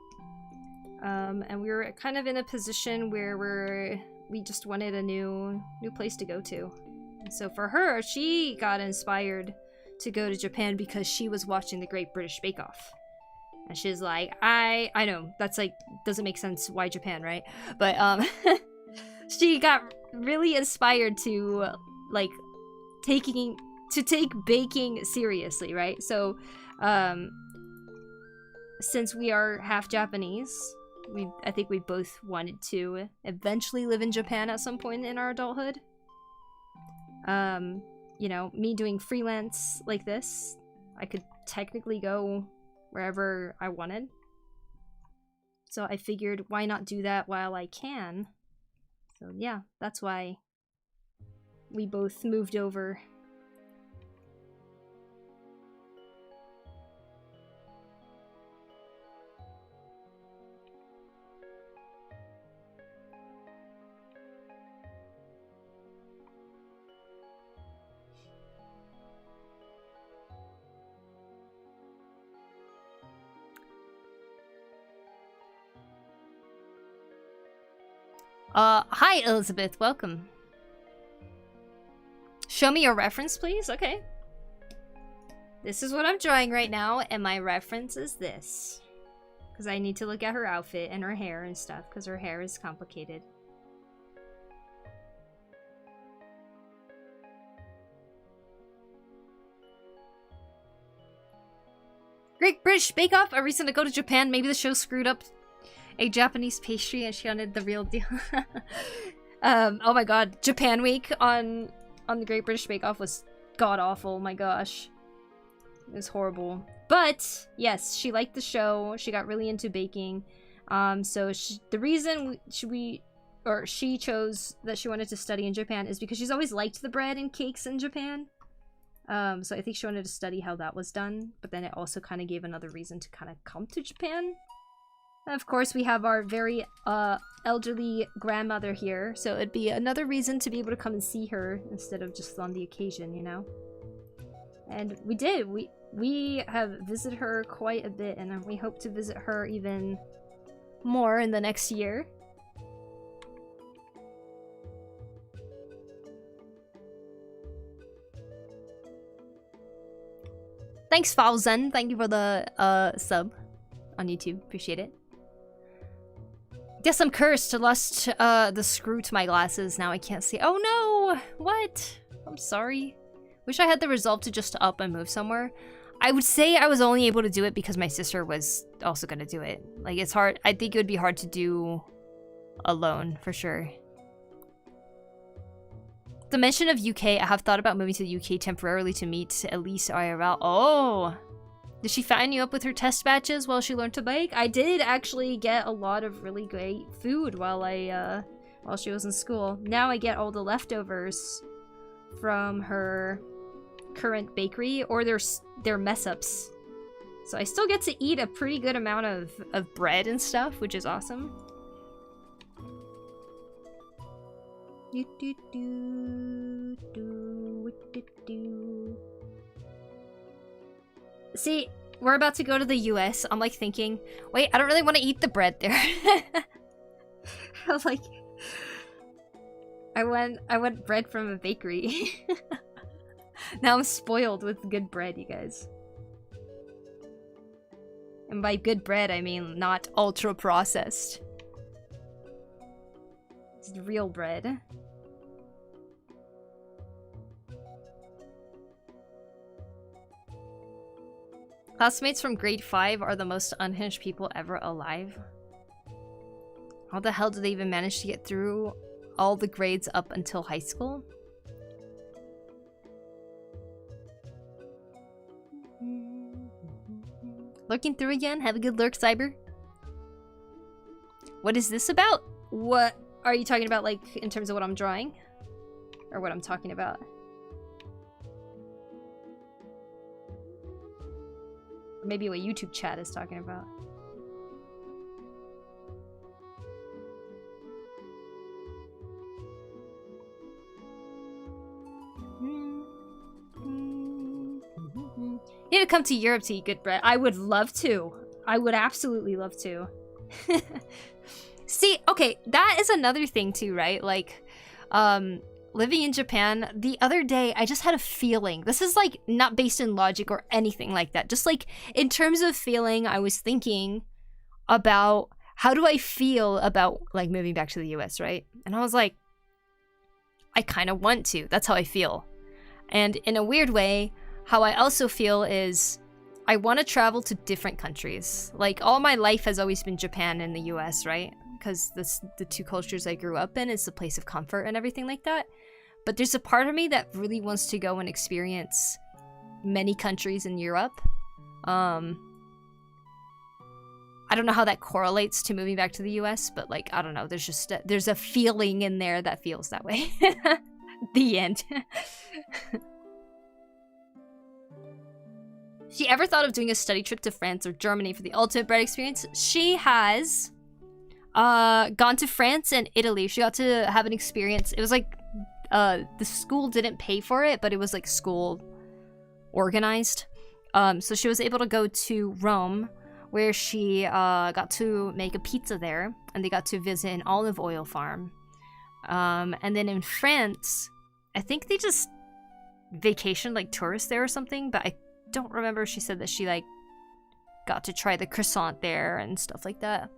And we were kind of in a position where we just wanted a new place to go to. And so for her, she got inspired to go to Japan because she was watching the Great British Bake Off. And she's like, I know, that's like, doesn't make sense, why Japan, right? But, she got really inspired to, like, take baking seriously, right? So, since we are half Japanese, I think we both wanted to eventually live in Japan at some point in our adulthood. You know, me doing freelance like this, I could technically go wherever I wanted. So I figured, why not do that while I can? So yeah, that's why we both moved over. Hi Elizabeth, welcome. Show me your reference, please. Okay. This is what I'm drawing right now, and my reference is this. Because I need to look at her outfit and her hair and stuff, because her hair is complicated. Great British Bake Off, a reason to go to Japan. Maybe the show screwed up a Japanese pastry and she wanted the real deal. Oh my god, Japan Week on the Great British Bake Off was god-awful, my gosh. It was horrible. But, yes, she liked the show, she got really into baking. So the reason she chose that she wanted to study in Japan is because she's always liked the bread and cakes in Japan. So I think she wanted to study how that was done, but then it also kind of gave another reason to kind of come to Japan. And of course, we have our very elderly grandmother here, so it'd be another reason to be able to come and see her instead of just on the occasion, you know? And we did. We have visited her quite a bit, and we hope to visit her even more in the next year. Thanks, Falzen. Thank you for the sub on YouTube. Appreciate it. Guess I'm cursed. Lost the screw to my glasses. Now I can't see. Oh no! What? I'm sorry. Wish I had the resolve to just up and move somewhere. I would say I was only able to do it because my sister was also gonna do it. Like, it's hard. I think it would be hard to do alone, for sure. The mention of UK, I have thought about moving to the UK temporarily to meet Elise IRL. Oh! Did she fatten you up with her test batches while she learned to bake? I did actually get a lot of really great food while she was in school. Now I get all the leftovers from her current bakery or their mess ups. So I still get to eat a pretty good amount of bread and stuff, which is awesome. See, we're about to go to the US. I'm like thinking, wait, I don't really want to eat the bread there. I'm like, I want bread from a bakery. Now I'm spoiled with good bread, you guys. And by good bread, I mean not ultra processed. It's real bread. Classmates from grade 5 are the most unhinged people ever alive. How the hell do they even manage to get through all the grades up until high school? Lurking through again? Have a good lurk, Cyber. What is this about? What are you talking about, like, in terms of what I'm drawing? Or what I'm talking about? Or maybe what YouTube chat is talking about. You need to come to Europe to eat good bread. I would love to. I would absolutely love to. See, okay, that is another thing too, right? Like, living in Japan, the other day, I just had a feeling. This is like not based in logic or anything like that. Just like in terms of feeling, I was thinking about how do I feel about like moving back to the US, right? And I was like, I kind of want to. That's how I feel. And in a weird way, how I also feel is I want to travel to different countries. Like all my life has always been Japan and the US, right? Because the two cultures I grew up in is the place of comfort and everything like that. But there's a part of me that really wants to go and experience many countries in Europe. I don't know how that correlates to moving back to the US, but like, I don't know. There's just there's a feeling in there that feels that way. The end. She ever thought of doing a study trip to France or Germany for the ultimate bread experience? She has gone to France and Italy. She got to have an experience. It was like the school didn't pay for it, but it was like school organized. So she was able to go to Rome, where she got to make a pizza there, and they got to visit an olive oil farm. And then in France, I think they just vacationed like tourists there or something, but I don't remember. She said that she like got to try the croissant there and stuff like that.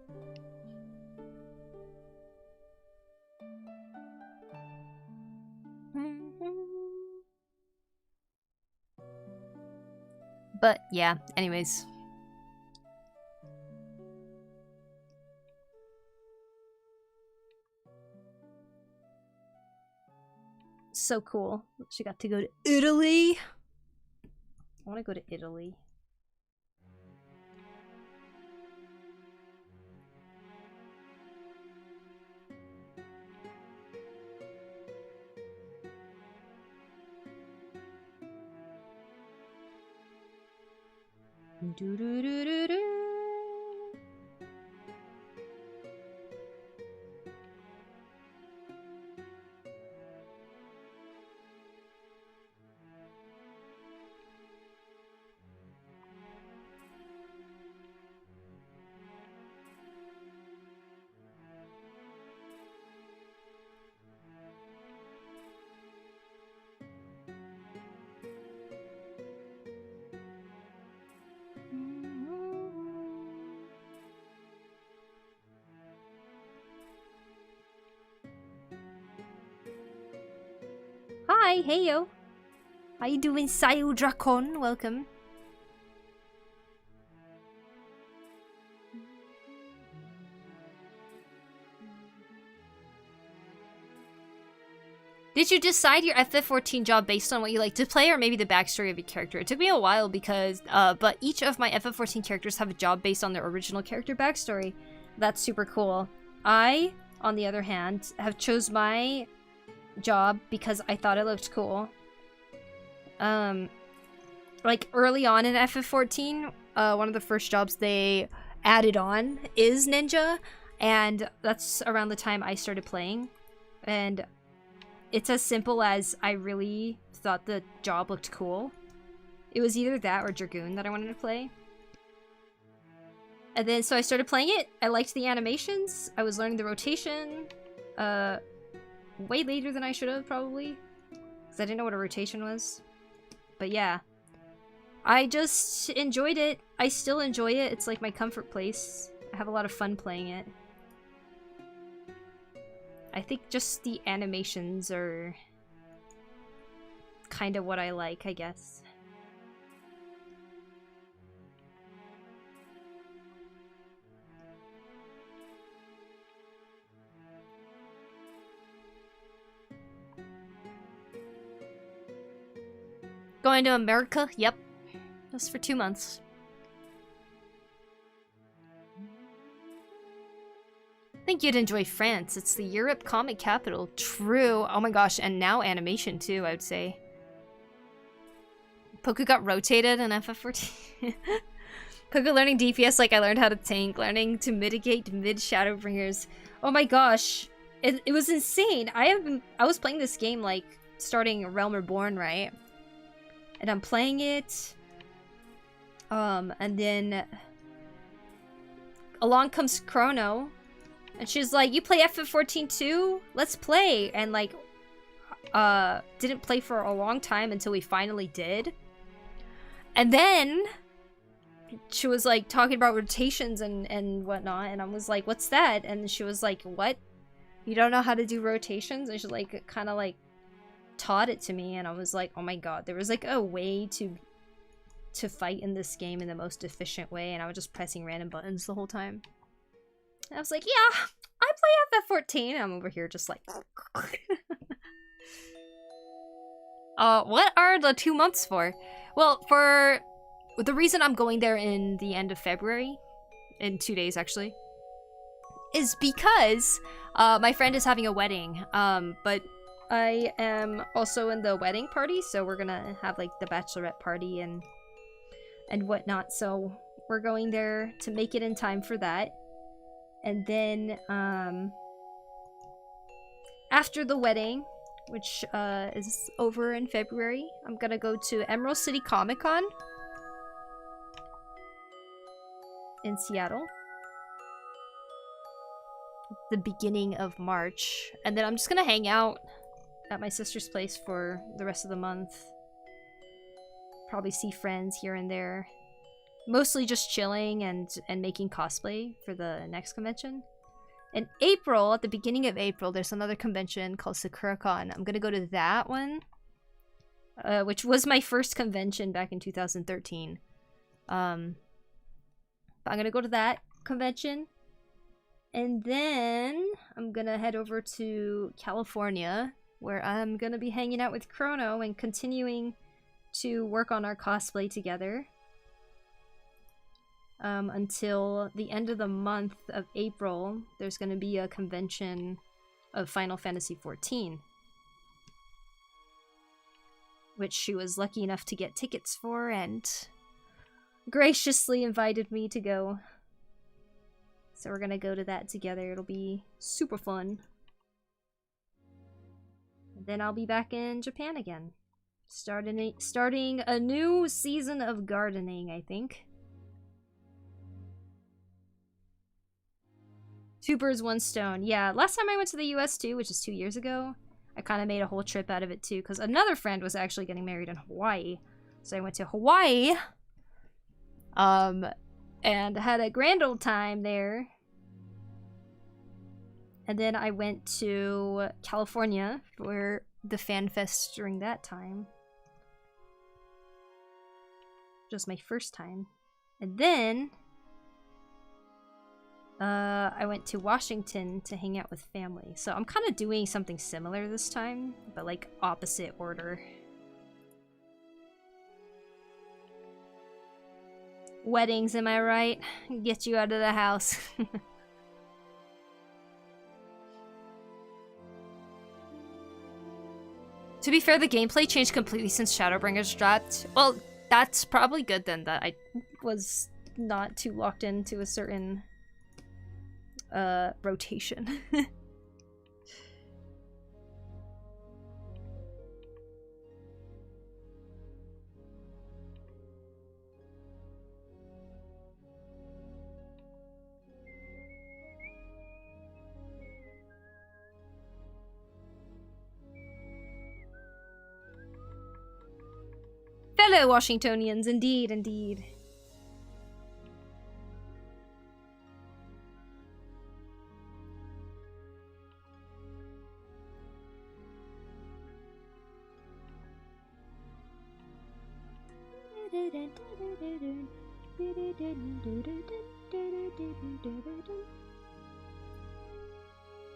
But yeah, anyways. So cool. She got to go to Italy. I want to go to Italy. Do-do-do-do-do. Hi, hey yo. How you doing, Sayu Dracon? Welcome. Did you decide your FF14 job based on what you like to play or maybe the backstory of your character? It took me a while because, but each of my FF14 characters have a job based on their original character backstory. That's super cool. I, on the other hand, have chose my job because I thought it looked cool. like early on in FF14, one of the first jobs they added on is ninja, and that's around the time I started playing. And it's as simple as I really thought the job looked cool. It was either that or Dragoon that I wanted to play. And then so I started playing it. I liked the animations. I was learning the rotation way later than I should have, probably, because I didn't know what a rotation was. But yeah, I just enjoyed it. I still enjoy it. It's like my comfort place. I have a lot of fun playing it. I think just the animations are kind of what I like, I guess. Going to America? Yep. Just for 2 months. I think you'd enjoy France. It's the Europe comic capital. True. Oh my gosh, and now animation too, I would say. Poku got rotated in FF14. Poku learning DPS like I learned how to tank. Learning to mitigate mid-Shadowbringers. Oh my gosh. It was insane. I was playing this game like starting Realm Reborn, right? And I'm playing it. And then along comes Chrono. And she's like, you play FF14 too? Let's play. And like, didn't play for a long time until we finally did. And then she was like talking about rotations and whatnot. And I was like, what's that? And she was like, what? You don't know how to do rotations? And she like kind of like taught it to me. And I was like, oh my god, there was like a way to fight in this game in the most efficient way. And I was just pressing random buttons the whole time. I was like, yeah, I play FF14. I'm over here just like... what are the 2 months for? Well, for... The reason I'm going there in the end of February, in 2 days actually, is because my friend is having a wedding. But I am also in the wedding party, so we're gonna have like the bachelorette party and whatnot. So we're going there to make it in time for that. And then, after the wedding, which is over in February, I'm gonna go to Emerald City Comic Con in Seattle. The beginning of March. And then I'm just gonna hang out at my sister's place for the rest of the month. Probably see friends here and there. Mostly just chilling and making cosplay for the next convention. In April, at the beginning of April, there's another convention called SakuraCon. I'm gonna go to that one, which was my first convention back in 2013. But I'm gonna go to that convention, and then I'm gonna head over to California, where I'm gonna be hanging out with Chrono and continuing to work on our cosplay together. Until the end of the month of April, there's going to be a convention of Final Fantasy XIV, which she was lucky enough to get tickets for and graciously invited me to go. So we're going to go to that together. It'll be super fun. And then I'll be back in Japan again. Starting a new season of gardening, I think. 2 birds, 1 stone. Yeah, last time I went to the US too, which is 2 years ago, I kind of made a whole trip out of it too, because another friend was actually getting married in Hawaii. So I went to Hawaii, and had a grand old time there. And then I went to California for the fan fest during that time. Just my first time. And then I went to Washington to hang out with family. So I'm kind of doing something similar this time, but like opposite order. Weddings, am I right? Get you out of the house. To be fair, the gameplay changed completely since Shadowbringers dropped. Well, that's probably good then that I was not too locked into a certain rotation. Fellow Washingtonians, indeed, indeed.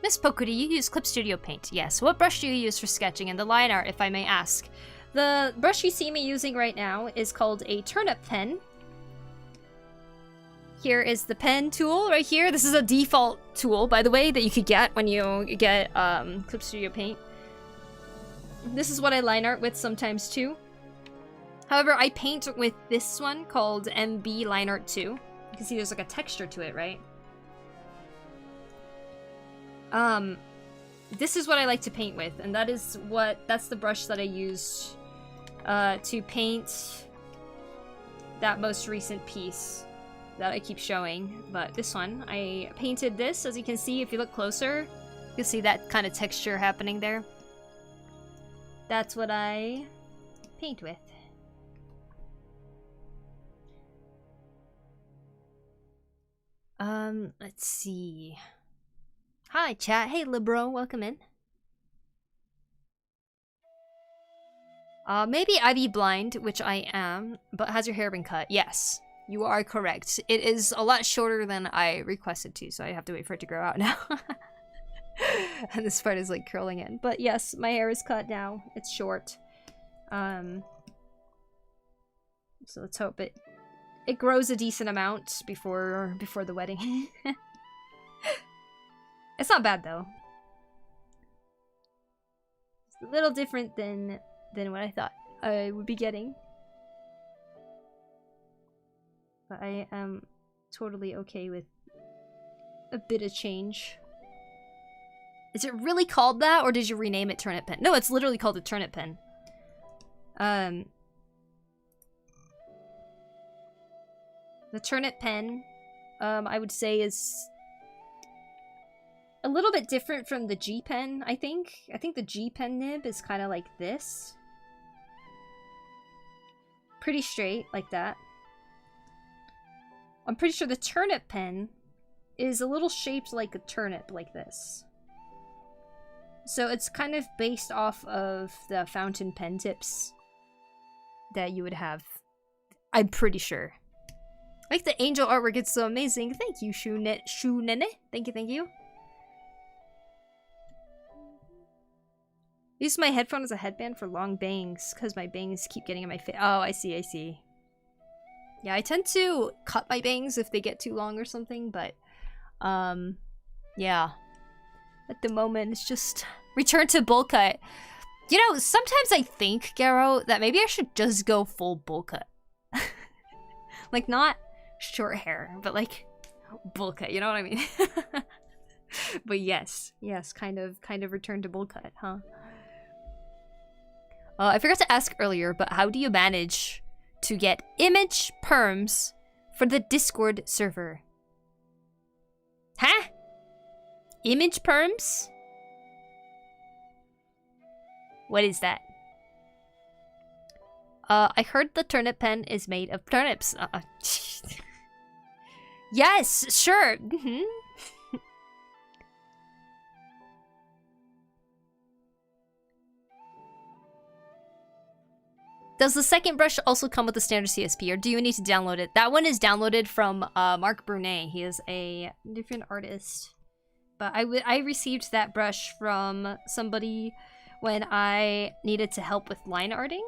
Miss Poku, do you use Clip Studio Paint? Yes. What brush do you use for sketching and the line art, if I may ask? The brush you see me using right now is called a turnip pen. Here is the pen tool right here. This is a default tool, by the way, that you could get when you get Clip Studio Paint. This is what I line art with sometimes too. However, I paint with this one called MB Line Art 2. You can see there's like a texture to it, right? This is what I like to paint with, and that's the brush that I used to paint that most recent piece that I keep showing. But this one, I painted this, as you can see, if you look closer, you can see that kind of texture happening there. That's what I paint with. Let's see. Hi, chat. Hey, Libro. Welcome in. Maybe I be blind, which I am, but has your hair been cut? Yes, you are correct. It is a lot shorter than I requested to, so I have to wait for it to grow out now. And this part is like curling in. But yes, my hair is cut now. It's short. So let's hope it grows a decent amount before the wedding. It's not bad though. It's a little different than what I thought I would be getting. But I am totally okay with a bit of change. Is it really called that, or did you rename it Turnip Pen? No, it's literally called a Turnip Pen. The Turnip Pen, I would say, is a little bit different from the G Pen, I think. I think the G Pen nib is kind of like this. Pretty straight, like that. I'm pretty sure the Turnip Pen is a little shaped like a turnip, like this. So it's kind of based off of the fountain pen tips that you would have. I'm pretty sure. Like the angel artwork, it's so amazing. Thank you, Shunene. Thank you, thank you. Use my headphone as a headband for long bangs, because my bangs keep getting in my face. Oh, I see, I see. Yeah, I tend to cut my bangs if they get too long or something, but yeah. At the moment, it's just return to bowl cut. You know, sometimes I think, Garo, that maybe I should just go full bowl cut. Like, not short hair, but like bowl cut, you know what I mean? But yes, kind of return to bowl cut, huh? I forgot to ask earlier, but how do you manage to get image perms for the Discord server? Huh? Image perms? What is that? I heard the turnip pen is made of turnips. Yes, sure. Mm-hmm. Does the second brush also come with the standard CSP, or do you need to download it? That one is downloaded from Mark Brunet. He is a different artist. But I received that brush from somebody when I needed to help with line arting.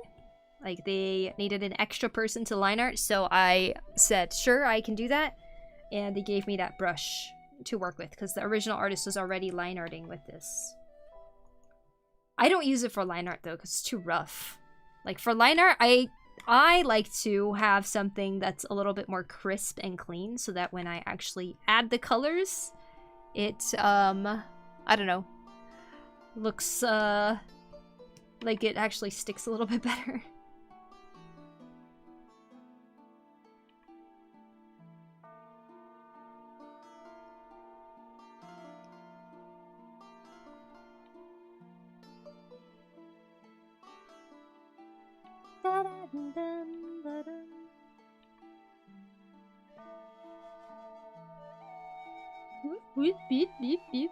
Like, they needed an extra person to line art, so I said, sure, I can do that. And they gave me that brush to work with, because the original artist was already line arting with this. I don't use it for line art though, because it's too rough. Like for line art, I like to have something that's a little bit more crisp and clean, so that when I actually add the colors, it I don't know, looks like it actually sticks a little bit better. Beep, beep, beep, beep.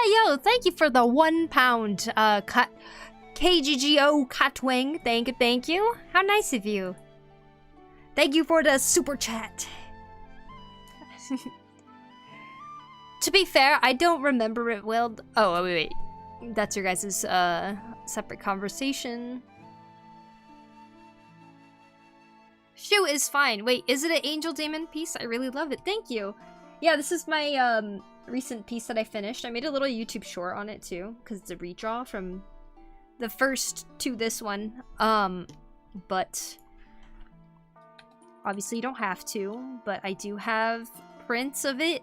Hey, yo, thank you for the £1 cut. KGGO Cutwing. Thank you. How nice of you. Thank you for the super chat. To be fair, I don't remember it well. Oh, wait. That's your guys' separate conversation. Shoe is fine. Wait, is it an Angel Demon piece? I really love it. Thank you. Yeah, this is my recent piece that I finished. I made a little YouTube short on it too, because it's a redraw from the first to this one. But obviously you don't have to, but I do have prints of it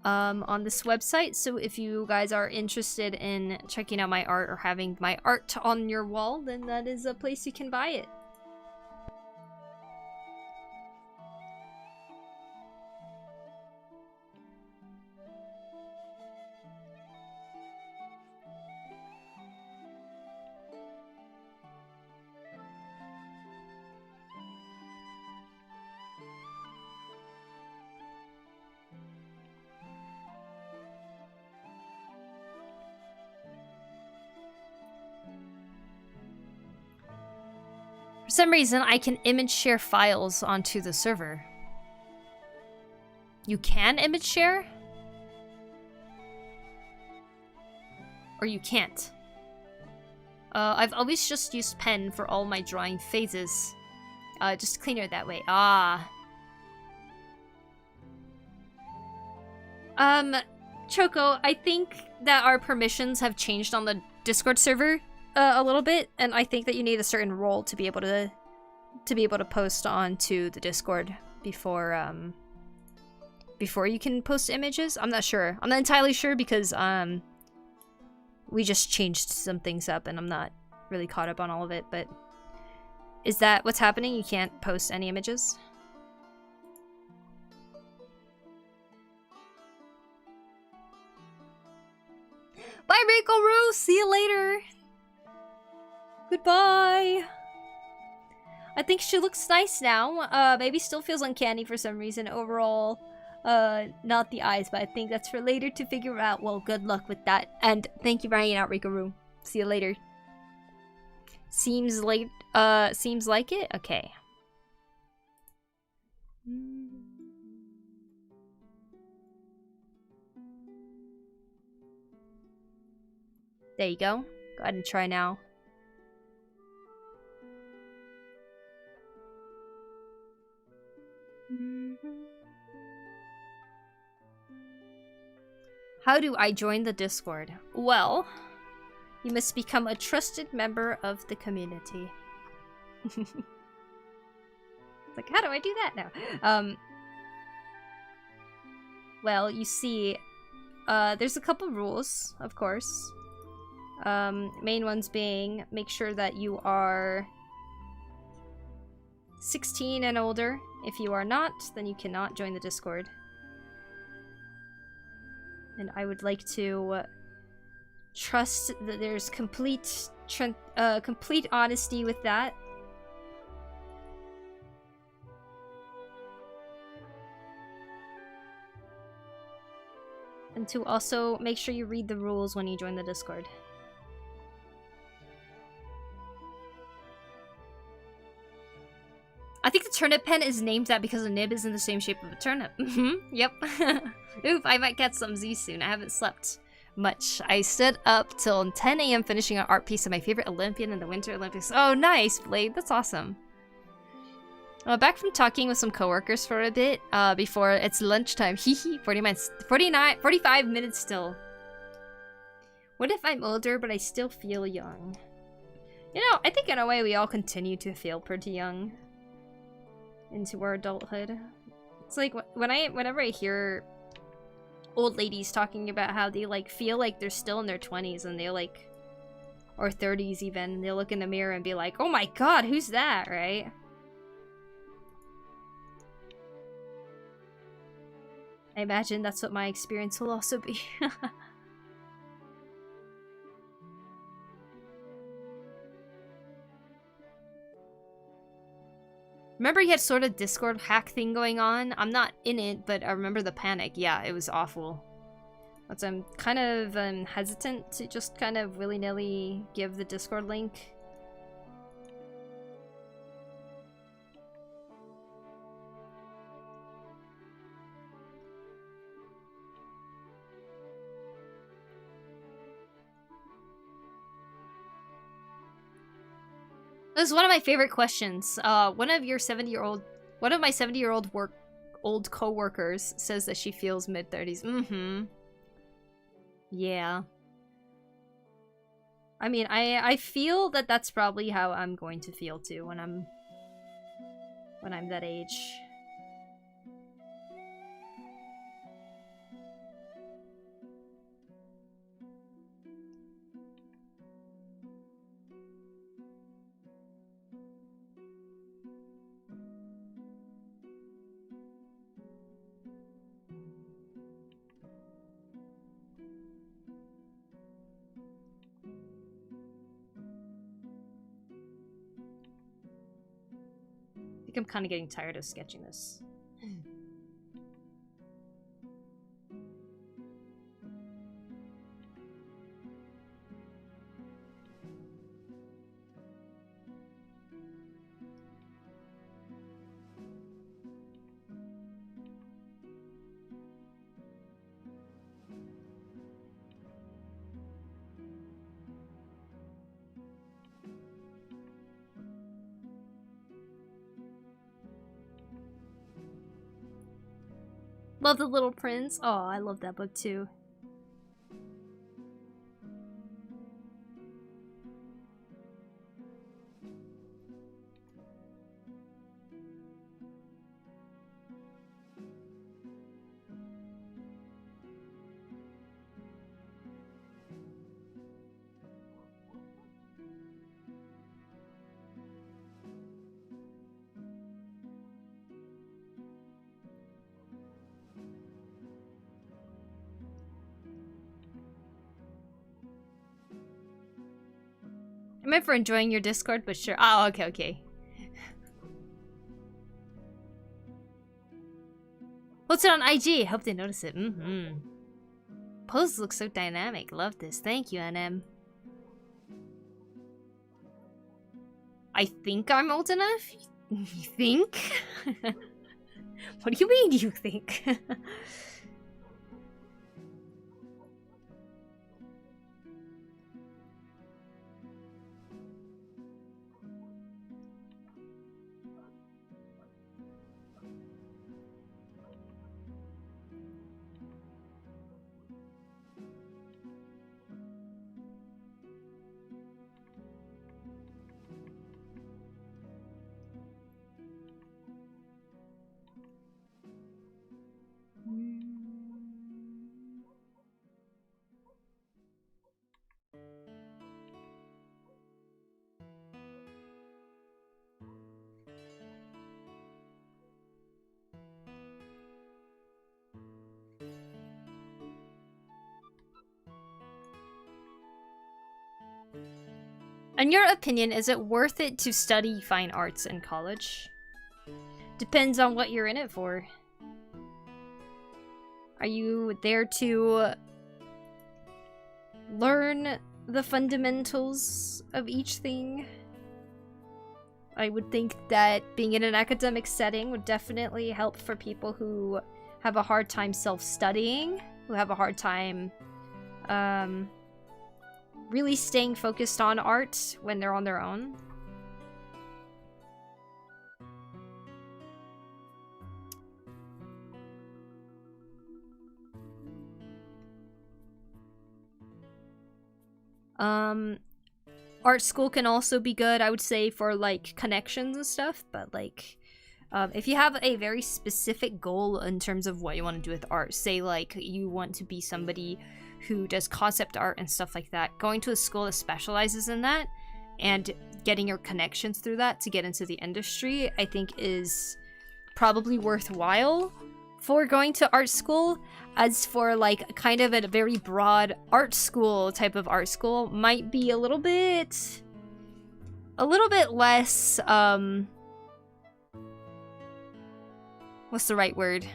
on this website. So if you guys are interested in checking out my art or having my art on your wall, then that is a place you can buy it. For some reason, I can image share files onto the server. You can image share? Or you can't? I've always just used pen for all my drawing phases. Just cleaner that way. Ah. Choco, I think that our permissions have changed on the Discord server a little bit, and I think that you need a certain role to be able to post onto the Discord before before you can post images. I'm not sure. I'm not entirely sure because we just changed some things up and I'm not really caught up on all of it, but is that what's happening? You can't post any images? Bye, Rico Roo! See you later! Goodbye! I think she looks nice now. Maybe still feels uncanny for some reason overall. Not the eyes, but I think that's for later to figure out. Well, good luck with that. And thank you for hanging out, Rico. See you later. Seems like it? Okay. There you go. Go ahead and try now. How do I join the Discord? Well, you must become a trusted member of the community. It's like, how do I do that now? Well, you see, there's a couple rules, of course. Main ones being, make sure that you are 16 and older. If you are not, then you cannot join the Discord. And I would like to trust that there's complete honesty with that. And to also make sure you read the rules when you join the Discord. I think the turnip pen is named that because the nib is in the same shape of a turnip. Yep. Oof, I might get some Z soon. I haven't slept much. I stood up till 10 a.m. finishing an art piece of my favorite Olympian in the Winter Olympics. Oh, nice, Blade. That's awesome. Back from talking with some coworkers for a bit before it's lunchtime. Hehe, 45 minutes still. What if I'm older but I still feel young? You know, I think in a way we all continue to feel pretty young into our adulthood. It's like whenever I hear old ladies talking about how they like feel like they're still in their 20s and they like, or 30s even, and they look in the mirror and be like, oh my god, who's that, right? I imagine that's what my experience will also be. Remember you had sort of Discord hack thing going on? I'm not in it, but I remember the panic. Yeah, it was awful. But I'm kind of hesitant to just kind of willy-nilly give the Discord link. This is one of my favorite questions. One of my 70-year-old old co-workers says that she feels mid-30s. Mm-hmm. Yeah. I mean, I feel that that's probably how I'm going to feel too when I'm that age. I think I'm kind of getting tired of sketching this. Love The Little Prince. Oh, I love that book too. I meant for enjoying your Discord, but sure. Oh, okay, okay. Post it on IG. Hope they notice it. Mm-hmm. Poses look so dynamic. Love this. Thank you, NM. I think I'm old enough? You think? What do you mean you think? In your opinion, is it worth it to study fine arts in college? Depends on what you're in it for. Are you there to learn the fundamentals of each thing? I would think that being in an academic setting would definitely help for people who have a hard time self-studying, who have a hard time really staying focused on art when they're on their own. Art school can also be good, I would say, for like connections and stuff, but like if you have a very specific goal in terms of what you want to do with art, say like you want to be somebody who does concept art and stuff like that, going to a school that specializes in that and getting your connections through that to get into the industry, I think is probably worthwhile for going to art school. As for like kind of a very broad art school type of art school might be a little bit less what's the right word?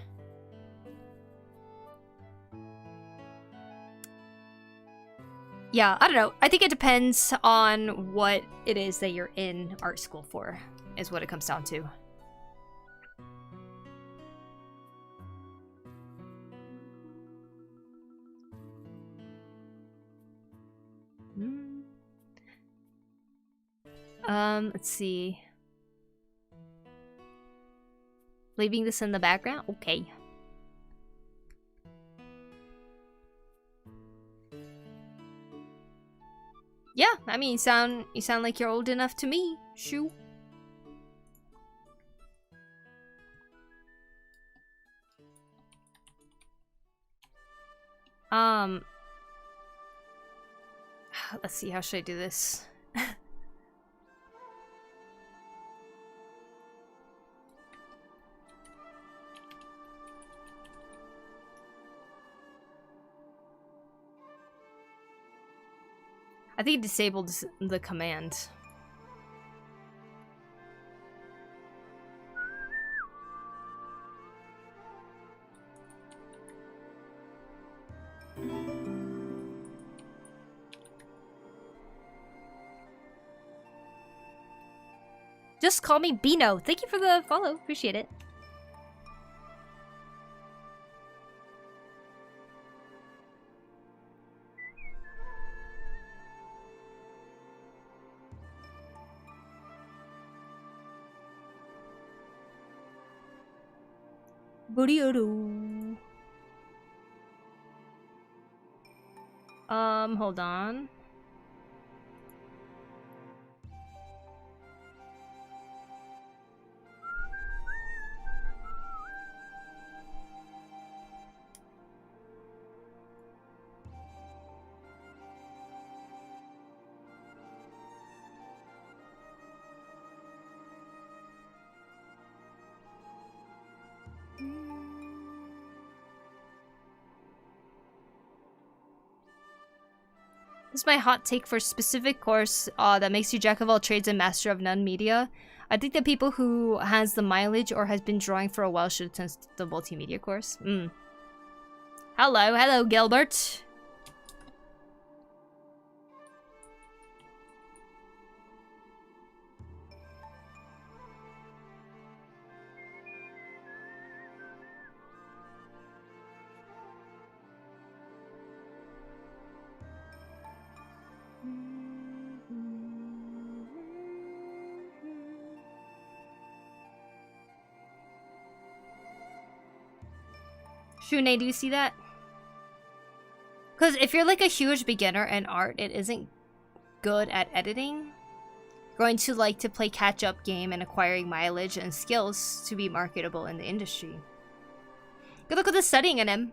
Yeah, I don't know. I think it depends on what it is that you're in art school for, is what it comes down to. Let's see. Leaving this in the background? Okay. Yeah, I mean, you sound like you're old enough to me. Shoo. Let's see, how should I do this? I think it disabled the command. Just call me Bino. Thank you for the follow. Appreciate it. Burrito. Hold on. This is my hot take for a specific course that makes you jack of all trades and master of none media. I think that people who has the mileage or has been drawing for a while should attend the multimedia course. Hello, Gilbert. Shune, do you see that? Because if you're like a huge beginner in art, it isn't good at editing. Going to like to play catch-up game and acquiring mileage and skills to be marketable in the industry. Good luck with the studying, NM.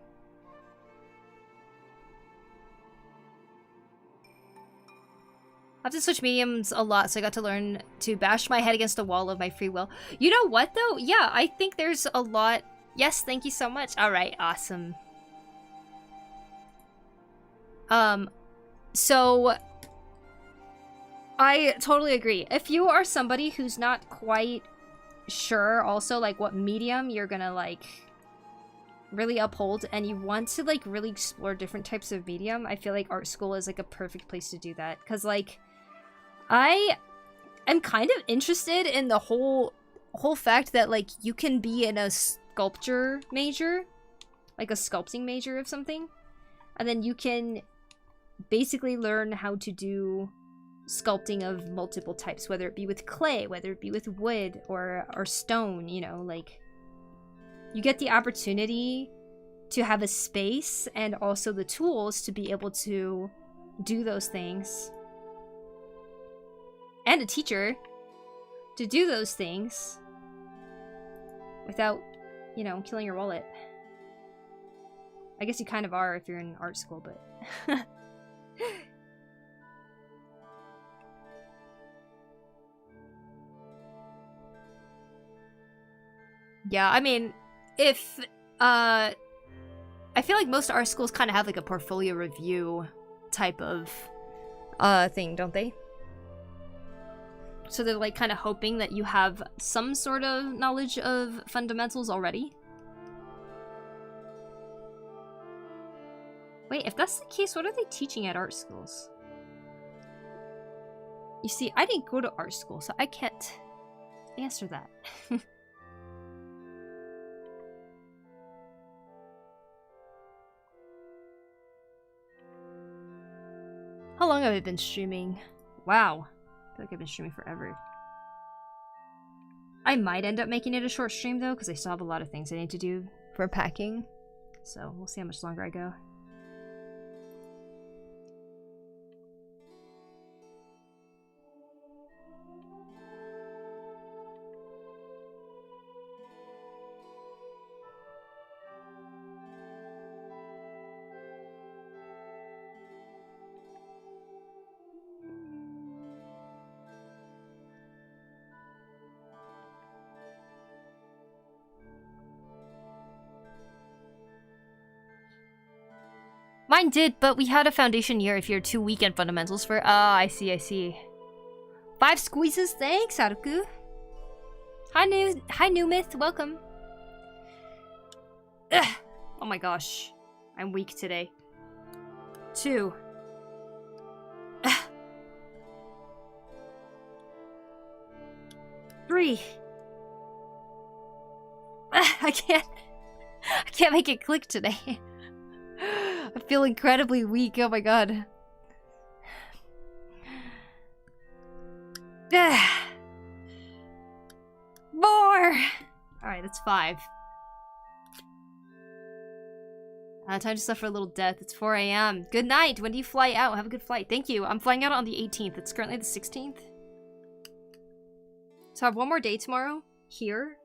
I have to switch mediums a lot, so I got to learn to bash my head against the wall of my free will. You know what, though? Yeah, I think there's a lot... Yes, thank you so much. Alright, awesome. So... I totally agree. If you are somebody who's not quite sure also, like, what medium you're gonna, like, really uphold and you want to like really explore different types of medium, I feel like art school is like a perfect place to do that. Because like I am kind of interested in the whole fact that like you can be in a sculpture major, like a sculpting major of something, and then you can basically learn how to do sculpting of multiple types, whether it be with clay, whether it be with wood or stone, you know, like you get the opportunity to have a space and also the tools to be able to do those things. And a teacher to do those things without, you know, killing your wallet. I guess you kind of are if you're in art school, but... Yeah, I mean, if, I feel like most art schools kind of have like a portfolio review type of, thing, don't they? So they're like kind of hoping that you have some sort of knowledge of fundamentals already. Wait, if that's the case, what are they teaching at art schools? You see, I didn't go to art school, so I can't answer that. How long have I been streaming? Wow. I feel like I've been streaming forever. I might end up making it a short stream though, because I still have a lot of things I need to do for packing. So we'll see how much longer I go. Mine did, but we had a foundation year if you're 2 weekend fundamentals for... Ah, I see, I see. 5 squeezes, thanks, Haruku. Hi, New Myth, welcome. Ugh. Oh my gosh. I'm weak today. 2. Ugh. 3. Ugh, I can't make it click today. I feel incredibly weak. Oh my god. More! Alright, that's 5. Time to suffer a little death. It's 4 a.m. Good night. When do you fly out? Have a good flight. Thank you. I'm flying out on the 18th. It's currently the 16th. So I have one more day tomorrow. Here.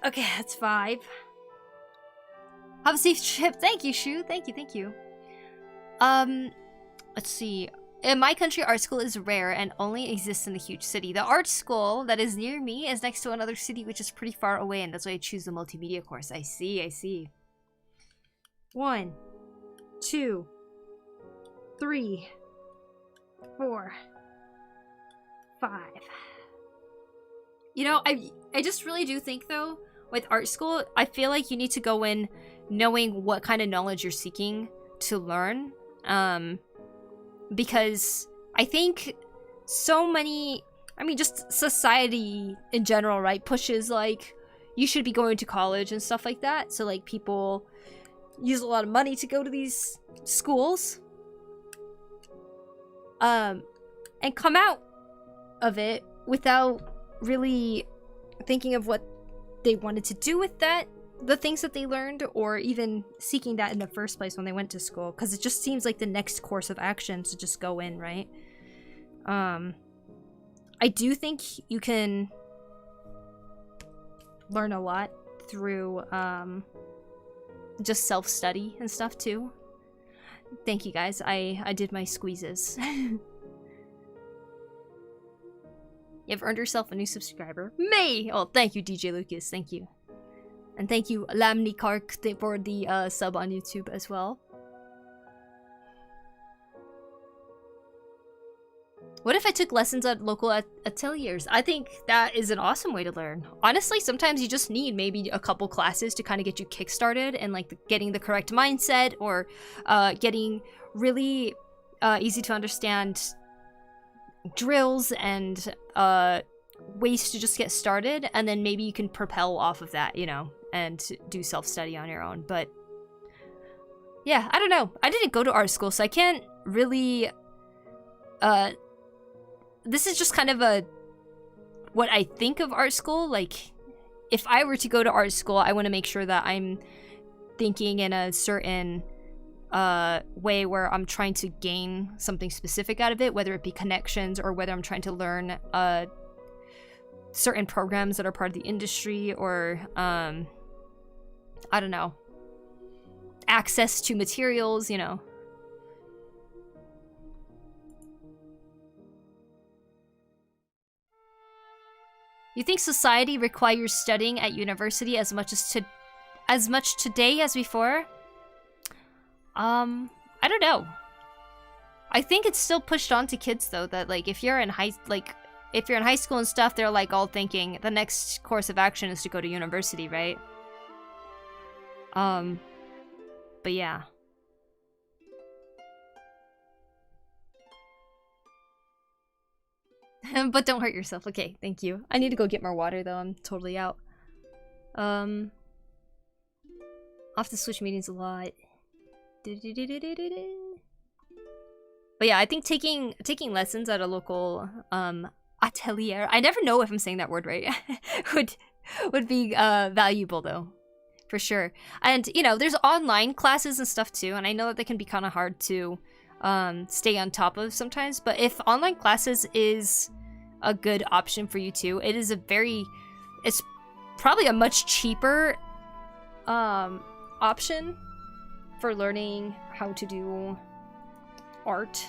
Okay, that's 5. Have a safe trip. Thank you, Shu. Thank you. Let's see. In my country, art school is rare and only exists in a huge city. The art school that is near me is next to another city which is pretty far away, and that's why I choose the multimedia course. I see. 1, 2, 3, 4, 5. You know, I just really do think, though, with art school, I feel like you need to go in knowing what kind of knowledge you're seeking to learn. Because I think so many, I mean, just society in general, right, pushes, like, you should be going to college and stuff like that. So, like, people use a lot of money to go to these schools. And come out of it without really thinking of what they wanted to do with that, the things that they learned, or even seeking that in the first place when they went to school, because it just seems like the next course of action to just go in, right? I do think you can learn a lot through just self-study and stuff too. Thank you guys. I did my squeezes. You've earned yourself a new subscriber. May! Oh, thank you, DJ Lucas. Thank you. And thank you, Lamni Kark, for the sub on YouTube as well. What if I took lessons at local ateliers? I think that is an awesome way to learn. Honestly, sometimes you just need maybe a couple classes to kind of get you kickstarted and like getting the correct mindset, or getting really easy to understand drills and ways to just get started, and then maybe you can propel off of that, you know, and do self-study on your own. But yeah, I don't know. I didn't go to art school, so I can't really this is just kind of what I think of art school. Like, if I were to go to art school, I want to make sure that I'm thinking in a certain way where I'm trying to gain something specific out of it, whether it be connections or whether I'm trying to learn certain programs that are part of the industry, or I don't know, access to materials, you know. You think society requires studying at university as much today as before? I don't know. I think it's still pushed on to kids though, that like if you're in high school and stuff, they're like all thinking the next course of action is to go to university, right? But yeah. But don't hurt yourself. Okay, thank you. I need to go get more water though. I'm totally out. Off to switch meetings a lot. But yeah, I think taking lessons at a local atelier, I never know if I'm saying that word right, would be valuable though, for sure. And you know, there's online classes and stuff too, and I know that they can be kind of hard to stay on top of sometimes, but if online classes is a good option for you too, it's probably a much cheaper option for learning how to do art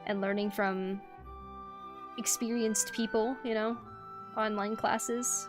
and learning from experienced people, you know, online classes.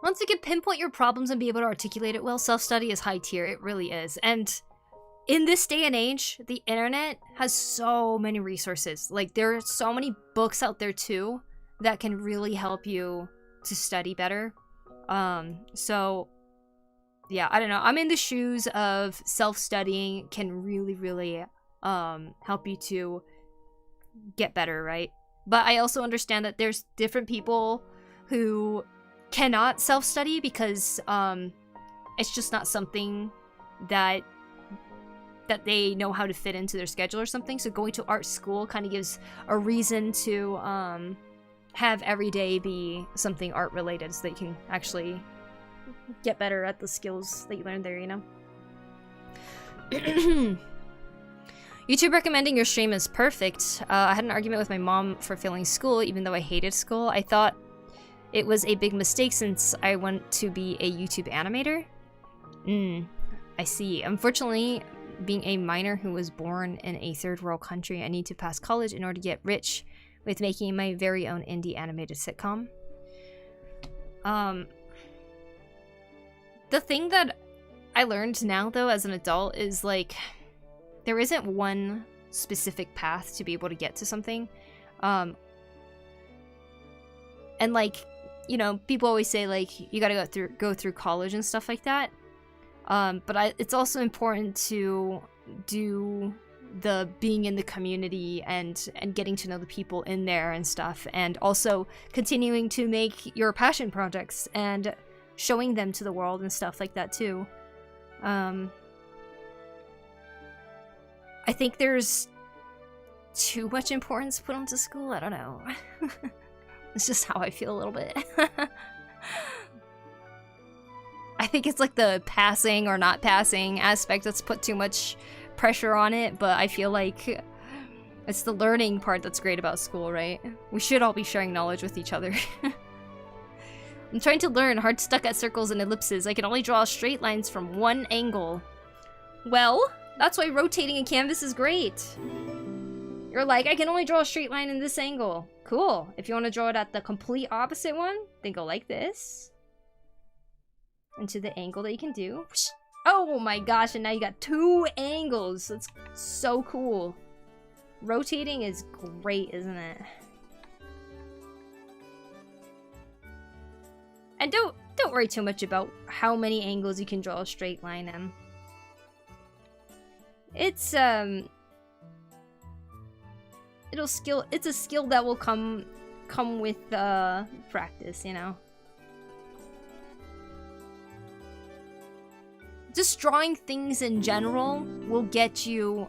Once you can pinpoint your problems and be able to articulate it well, self-study is high tier. It really is. And in this day and age, the internet has so many resources. Like, there are so many books out there too that can really help you to study better. So yeah, I don't know. I'm in the shoes of self-studying can really, really help you to get better, right? But I also understand that there's different people who cannot self-study because it's just not something that they know how to fit into their schedule or something. So going to art school kind of gives a reason to have every day be something art related, so that you can actually get better at the skills that you learned there, you know? YouTube recommending your stream is perfect. I had an argument with my mom for failing school, even though I hated school. I thought it was a big mistake since I want to be a YouTube animator. I see. Unfortunately, being a minor who was born in a third world country, I need to pass college in order to get rich with making my very own indie animated sitcom. The thing that I learned now, though, as an adult is, like, there isn't one specific path to be able to get to something. And, like, you know, people always say, like, you gotta go through college and stuff like that. But it's also important to do the being in the community and getting to know the people in there and stuff, and also continuing to make your passion projects and showing them to the world and stuff like that too. I think there's too much importance put onto school. I don't know. It's just how I feel a little bit. I think it's like the passing or not passing aspect that's put too much pressure on it, but I feel like it's the learning part that's great about school, right? We should all be sharing knowledge with each other. I'm trying to learn, hard stuck at circles and ellipses. I can only draw straight lines from one angle. Well, that's why rotating a canvas is great. You're like, I can only draw a straight line in this angle. Cool. If you want to draw it at the complete opposite one, then go like this. Into the angle that you can do. Oh my gosh, and now you got 2 angles. That's so cool. Rotating is great, isn't it? And don't worry too much about how many angles you can draw a straight line in. It's it's a skill that will come with practice, you know. Just drawing things in general will get you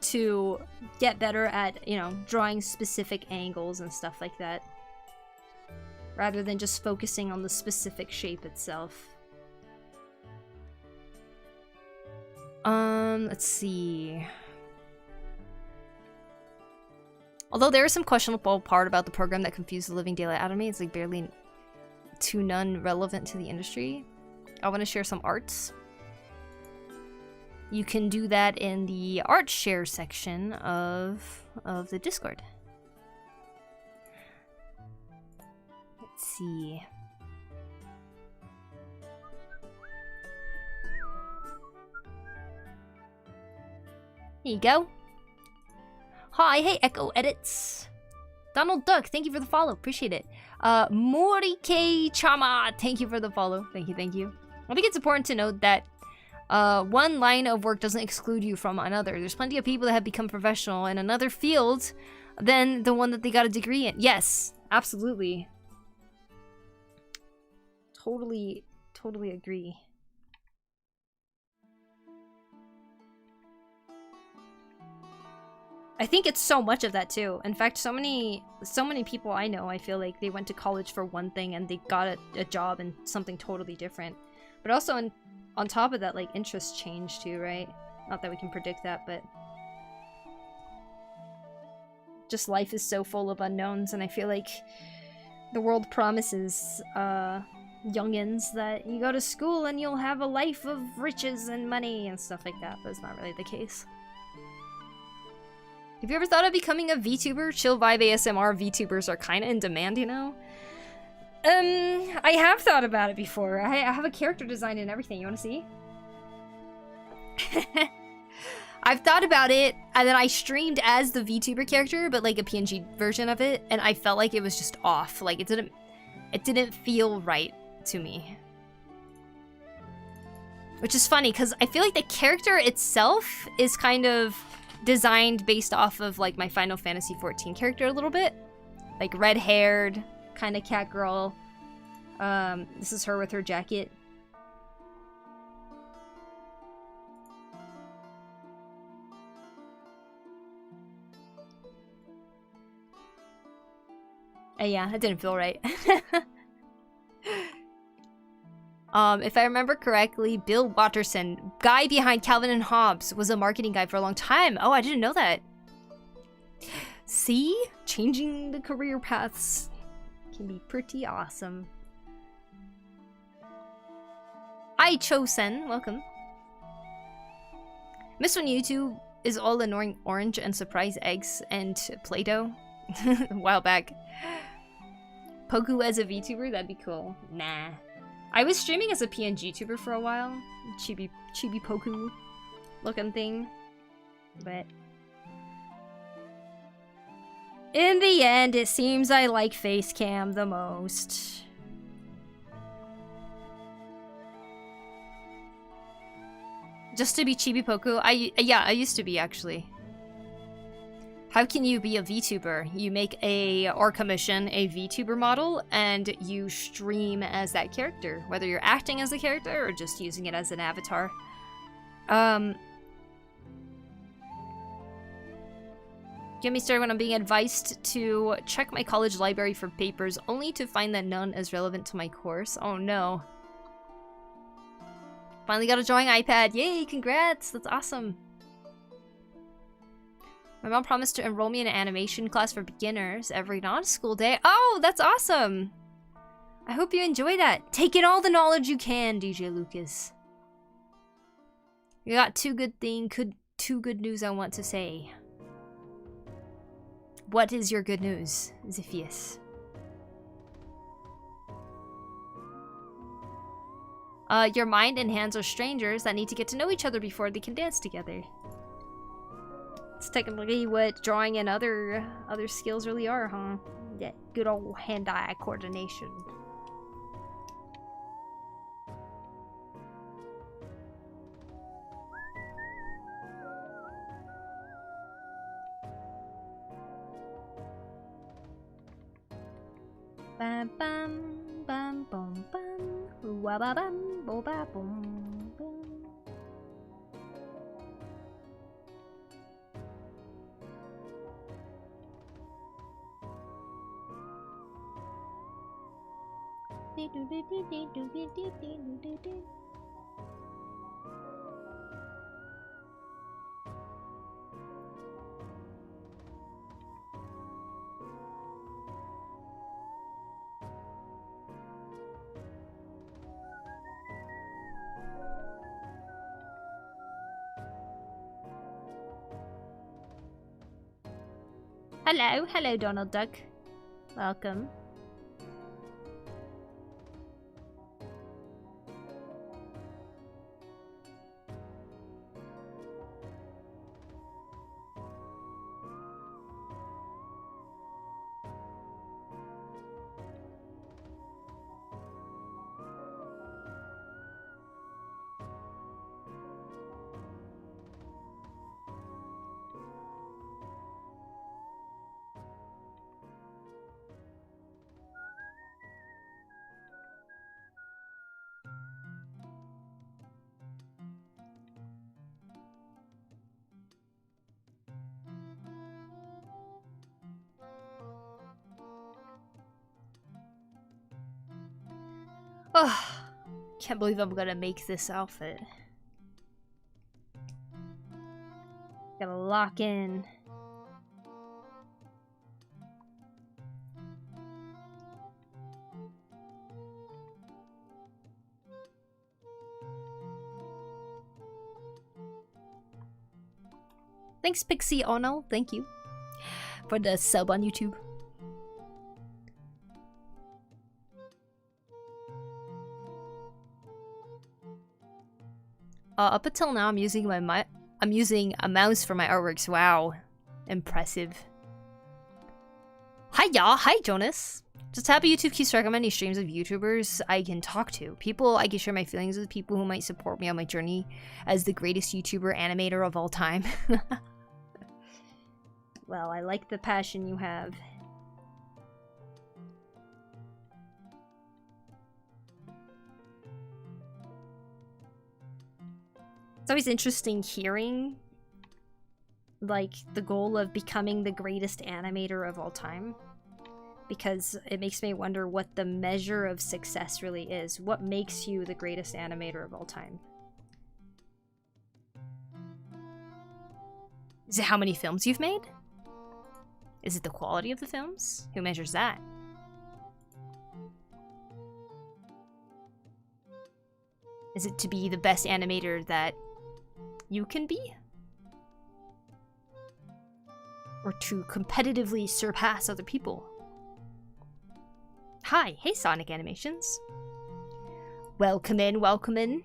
to get better at, you know, drawing specific angles and stuff like that, rather than just focusing on the specific shape itself. Let's see. Although there is some questionable part about the program that confused the living daylight out of me, it's like barely to none relevant to the industry. I want to share some arts. You can do that in the art share section of the Discord. Let's see. Here you go. Hi, hey, Echo Edits. Donald Duck, thank you for the follow. Appreciate it. Morike Chama, thank you for the follow. Thank you, thank you. I think it's important to note that one line of work doesn't exclude you from another. There's plenty of people that have become professional in another field than the one that they got a degree in. Yes, absolutely. Totally agree. I think it's so much of that too. In fact, so many people I know, I feel like they went to college for one thing and they got a job in something totally different. But also on top of that, like, interests change too, right? Not that we can predict that, but just life is so full of unknowns, and I feel like the world promises youngins that you go to school and you'll have a life of riches and money and stuff like that, but it's not really the case. Have you ever thought of becoming a VTuber? Chill vibe ASMR VTubers are kind of in demand, you know? I have thought about it before. I have a character design and everything. You want to see? I've thought about it, and then I streamed as the VTuber character, but like a PNG version of it, and I felt like it was just off. Like it didn't feel right to me. Which is funny, because I feel like the character itself is kind of designed based off of like my Final Fantasy XIV character a little bit. Like red-haired, kind of cat girl. This is her with her jacket. Yeah, that didn't feel right. If I remember correctly, Bill Watterson, guy behind Calvin and Hobbes, was a marketing guy for a long time. Oh, I didn't know that. See? Changing the career paths can be pretty awesome. Hi, Chosen. Welcome. Miss when YouTube is all annoying orange and surprise eggs and Play-Doh a while back. Poku as a VTuber? That'd be cool. Nah. I was streaming as a PNG tuber for a while. Chibi Poku looking thing. But in the end, it seems I like Facecam the most. Just to be chibi Poku? Yeah, I used to be actually. How can you be a VTuber? You make or commission a VTuber model and you stream as that character, whether you're acting as the character or just using it as an avatar. Get me started when I'm being advised to check my college library for papers, only to find that none is relevant to my course. Oh no. Finally got a drawing iPad. Yay, congrats. That's awesome. My mom promised to enroll me in an animation class for beginners every non-school day. Oh, that's awesome. I hope you enjoy that. Take in all the knowledge you can, DJ Lucas. You got two good news I want to say. What is your good news, Ziphius? Your mind and hands are strangers that need to get to know each other before they can dance together. It's technically what drawing and other skills really are, huh? That good old hand-eye coordination. Bam bam bam bam bam wa ba bam bo ba boom boom. Hello, Donald Duck. Welcome. Oh, can't believe I'm gonna make this outfit. Gotta lock in. Thanks, Pixie Ono. Thank you for the sub on YouTube. Up until now, I'm using a mouse for my artworks. Wow, impressive. Hi y'all, hi Jonas. Just happy YouTube keeps recommending streams of YouTubers I can talk to. People I can share my feelings with, people who might support me on my journey as the greatest YouTuber animator of all time. Well, I like the passion you have. It's always interesting hearing, like, the goal of becoming the greatest animator of all time. Because it makes me wonder what the measure of success really is. What makes you the greatest animator of all time? Is it how many films you've made? Is it the quality of the films? Who measures that? Is it to be the best animator that you can be? Or to competitively surpass other people? Hi, hey Sonic Animations. Welcome in, welcome in.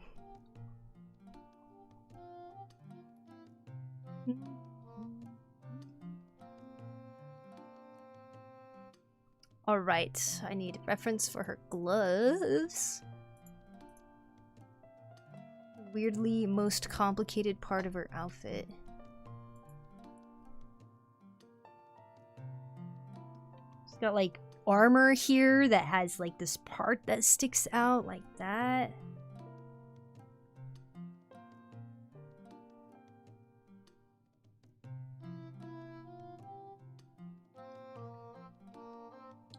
Alright, I need reference for her gloves. Weirdly, most complicated part of her outfit. She's got like armor here that has like this part that sticks out like that.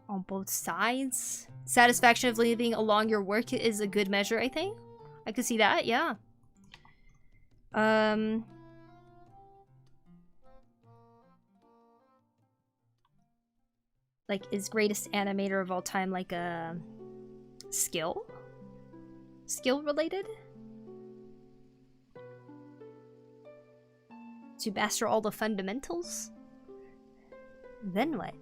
On both sides. Satisfaction of living along your work is a good measure, I think. I could see that, yeah. Like, is greatest animator of all time like a skill? Skill related? To master all the fundamentals? Then what?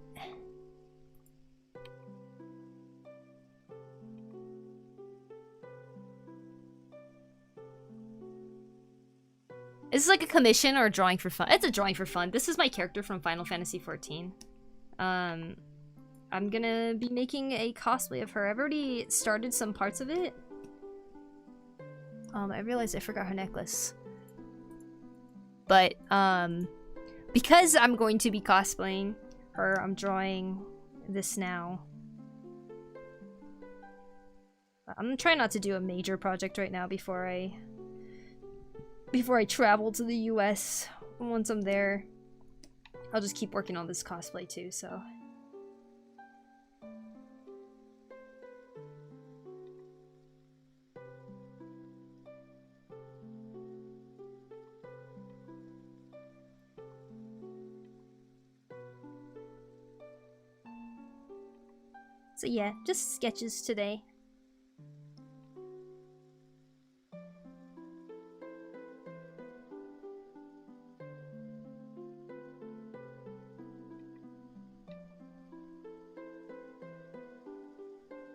Is this like a commission or a drawing for fun? It's a drawing for fun. This is my character from Final Fantasy XIV. I'm gonna be making a cosplay of her. I've already started some parts of it. I realized I forgot her necklace. But, because I'm going to be cosplaying her, I'm drawing this now. I'm trying not to do a major project right now before I travel to the US. Once I'm there, I'll just keep working on this cosplay too, so. So yeah, just sketches today.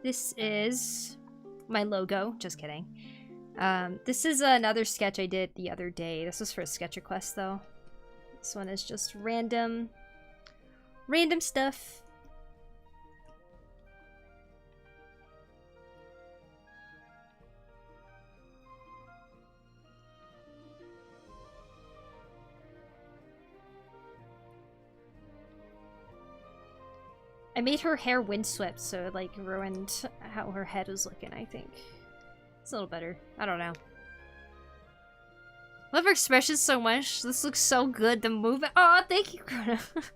This is my logo. Just kidding. This is another sketch I did the other day. This was for a sketch request, though. This one is just random stuff. I made her hair windswept, so it like ruined how her head was looking, I think. It's a little better. I don't know. Love her expressions so much. This looks so good. The movement. Oh, thank you, Chrono. I've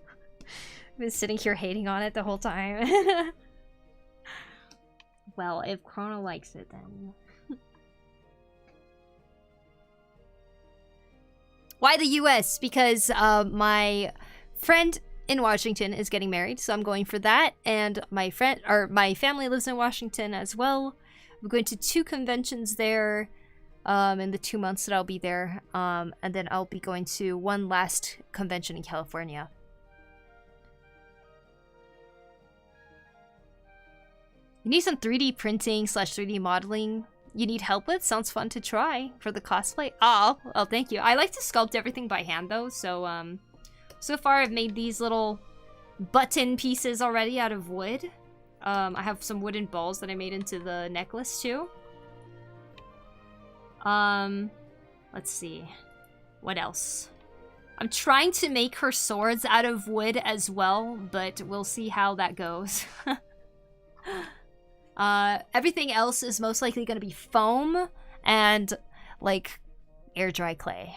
been sitting here hating on it the whole time. Well, if Chrono likes it, then. Why the US? Because my friend in Washington is getting married, so I'm going for that, and my family lives in Washington as well. I'm going to 2 conventions there in the 2 months that I'll be there, and then I'll be going to one last convention in California. You need some 3D printing / 3D modeling you need help with? Sounds fun to try for the cosplay. Oh, thank you. I like to sculpt everything by hand though, so so far I've made these little button pieces already out of wood. I have some wooden balls that I made into the necklace too. Let's see. What else? I'm trying to make her swords out of wood as well, but we'll see how that goes. Everything else is most likely going to be foam and like air dry clay.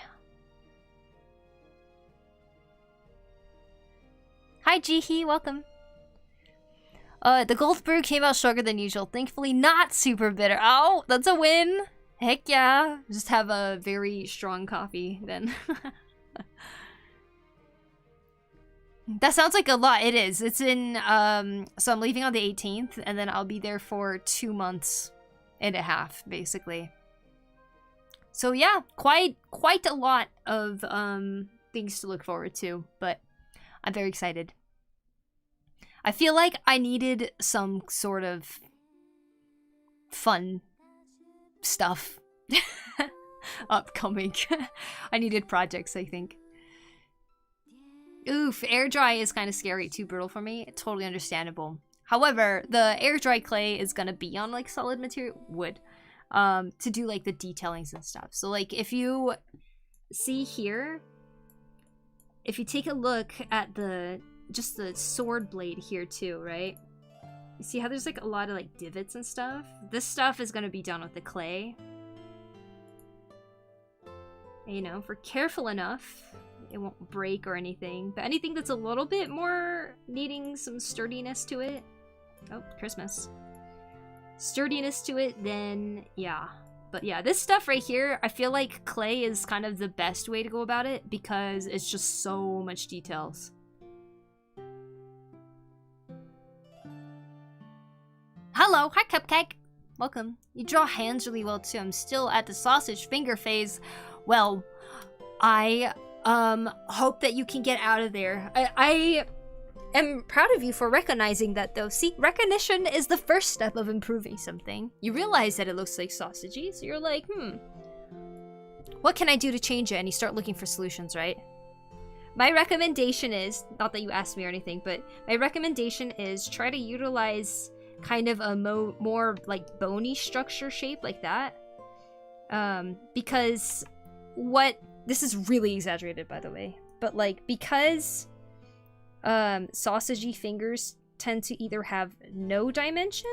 Hi Jihi, welcome. The gold brew came out stronger than usual. Thankfully not super bitter. Oh, that's a win. Heck yeah. Just have a very strong coffee then. That sounds like a lot. It is. It's in, so I'm leaving on the 18th, and then I'll be there for 2 months and a half, basically. So yeah, quite a lot of, things to look forward to, but I'm very excited. I feel like I needed some sort of fun stuff upcoming. I needed projects, I think. Oof, air dry is kind of scary, too brutal for me. Totally understandable. However, the air dry clay is gonna be on like solid material wood. to do like the detailings and stuff. So like if you see here, if you take a look at just the sword blade here too, right? You see how there's like a lot of like divots and stuff? This stuff is gonna be done with the clay. And, you know, if we're careful enough, it won't break or anything. But anything that's a little bit more needing some sturdiness to it. Oh, Christmas. Sturdiness to it, then yeah. But yeah, this stuff right here, I feel like clay is kind of the best way to go about it because it's just so much details. Hello, hi Cupcake. Welcome. You draw hands really well too. I'm still at the sausage finger phase. Well, I hope that you can get out of there. I am proud of you for recognizing that though. See, recognition is the first step of improving something. You realize that it looks like sausagey, so you're like, what can I do to change it? And you start looking for solutions, right? My recommendation is, not that you asked me or anything, but my recommendation is try to utilize kind of a more like bony structure shape like that. Because this is really exaggerated by the way, but like because sausagey fingers tend to either have no dimension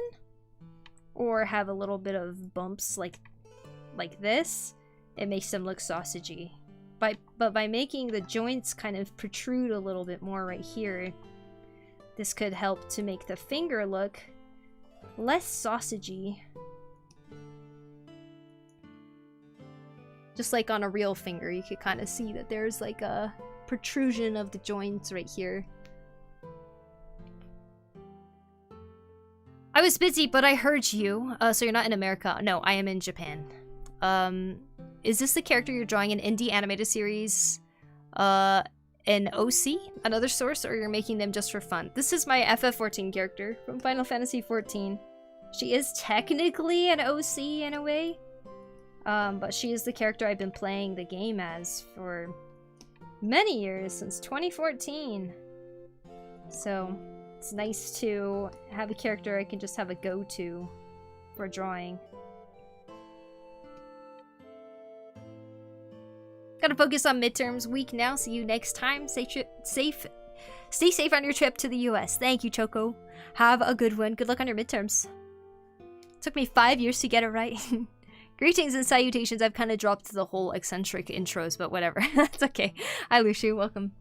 or have a little bit of bumps like this, it makes them look sausagey. But by making the joints kind of protrude a little bit more right here, this could help to make the finger look less sausagey. Just like on a real finger, you could kind of see that there's like a protrusion of the joints right here. I was busy, but I heard you. So you're not in America. No, I am in Japan. Is this the character you're drawing in indie animated series? An OC? Another source? Or you're making them just for fun? This is my FF14 character from Final Fantasy XIV. She is technically an OC in a way. But she is the character I've been playing the game as for many years, since 2014. So it's nice to have a character I can just have a go-to for drawing. Gotta focus on midterms week now. See you next time. Stay safe on your trip to the US. Thank you, Choco. Have a good one. Good luck on your midterms. Took me 5 years to get it right. Greetings and salutations. I've kind of dropped the whole eccentric intros, but whatever. That's okay. Hi, Lucy. Welcome.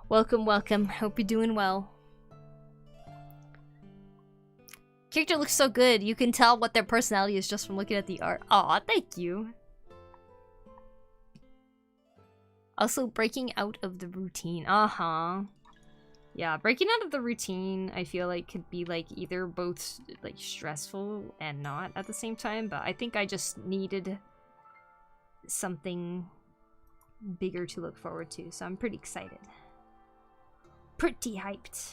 Welcome, welcome. Hope you're doing well. Character looks so good. You can tell what their personality is just from looking at the art. Aw, thank you. Also, breaking out of the routine. Yeah, breaking out of the routine, I feel like could be like either both like stressful and not at the same time, but I think I just needed something bigger to look forward to, so I'm pretty excited. Pretty hyped.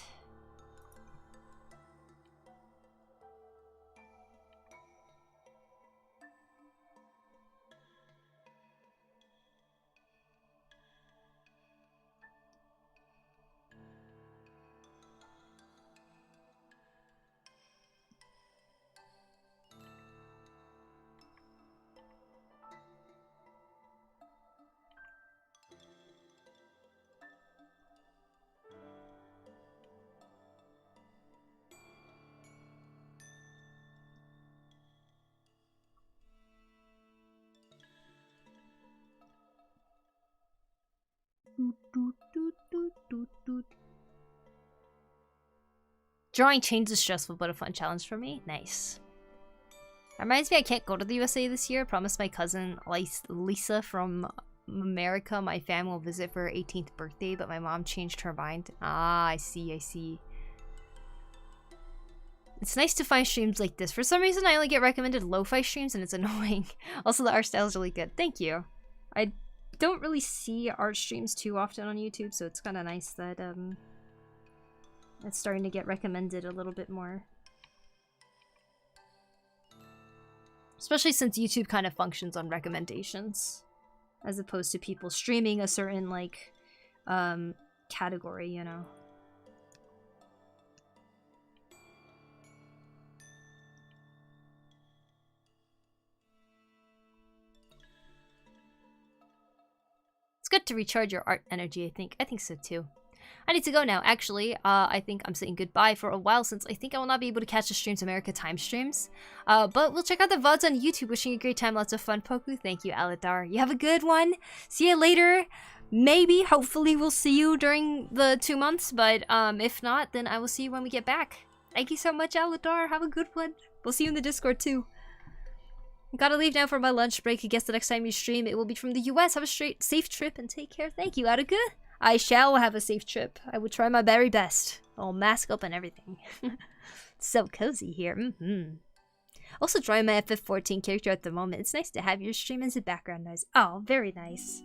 Drawing chains is stressful but a fun challenge for me. Nice. Reminds me I can't go to the USA this year. I promised my cousin Lisa from America my family will visit for her 18th birthday, but my mom changed her mind. Ah, I see, I see. It's nice to find streams like this. For some reason I only get recommended lo-fi streams and it's annoying. Also the art style is really good. Thank you. I don't really see art streams too often on YouTube, so it's kind of nice that it's starting to get recommended a little bit more. Especially since YouTube kind of functions on recommendations, as opposed to people streaming a certain, like, category, you know. good to recharge your art energy, I think. I think so too. I need to go now, actually. I think I'm saying goodbye for a while since I think I will not be able to catch the Streams America time streams. But we'll check out the VODs on YouTube. Wishing you a great time, lots of fun, Poku. Thank you, Aladar. You have a good one. See you later. Maybe, hopefully we'll see you during the 2 months, but if not, then I will see you when we get back. Thank you so much, Aladar. Have a good one. We'll see you in the Discord too. Gotta leave now for my lunch break. I guess the next time you stream, it will be from the US. Have a safe trip and take care. Thank you, Attica. I shall have a safe trip. I will try my very best. I'll mask up and everything. So cozy here. Also drawing my FF14 character at the moment. It's nice to have your stream as a background noise. Oh, very nice.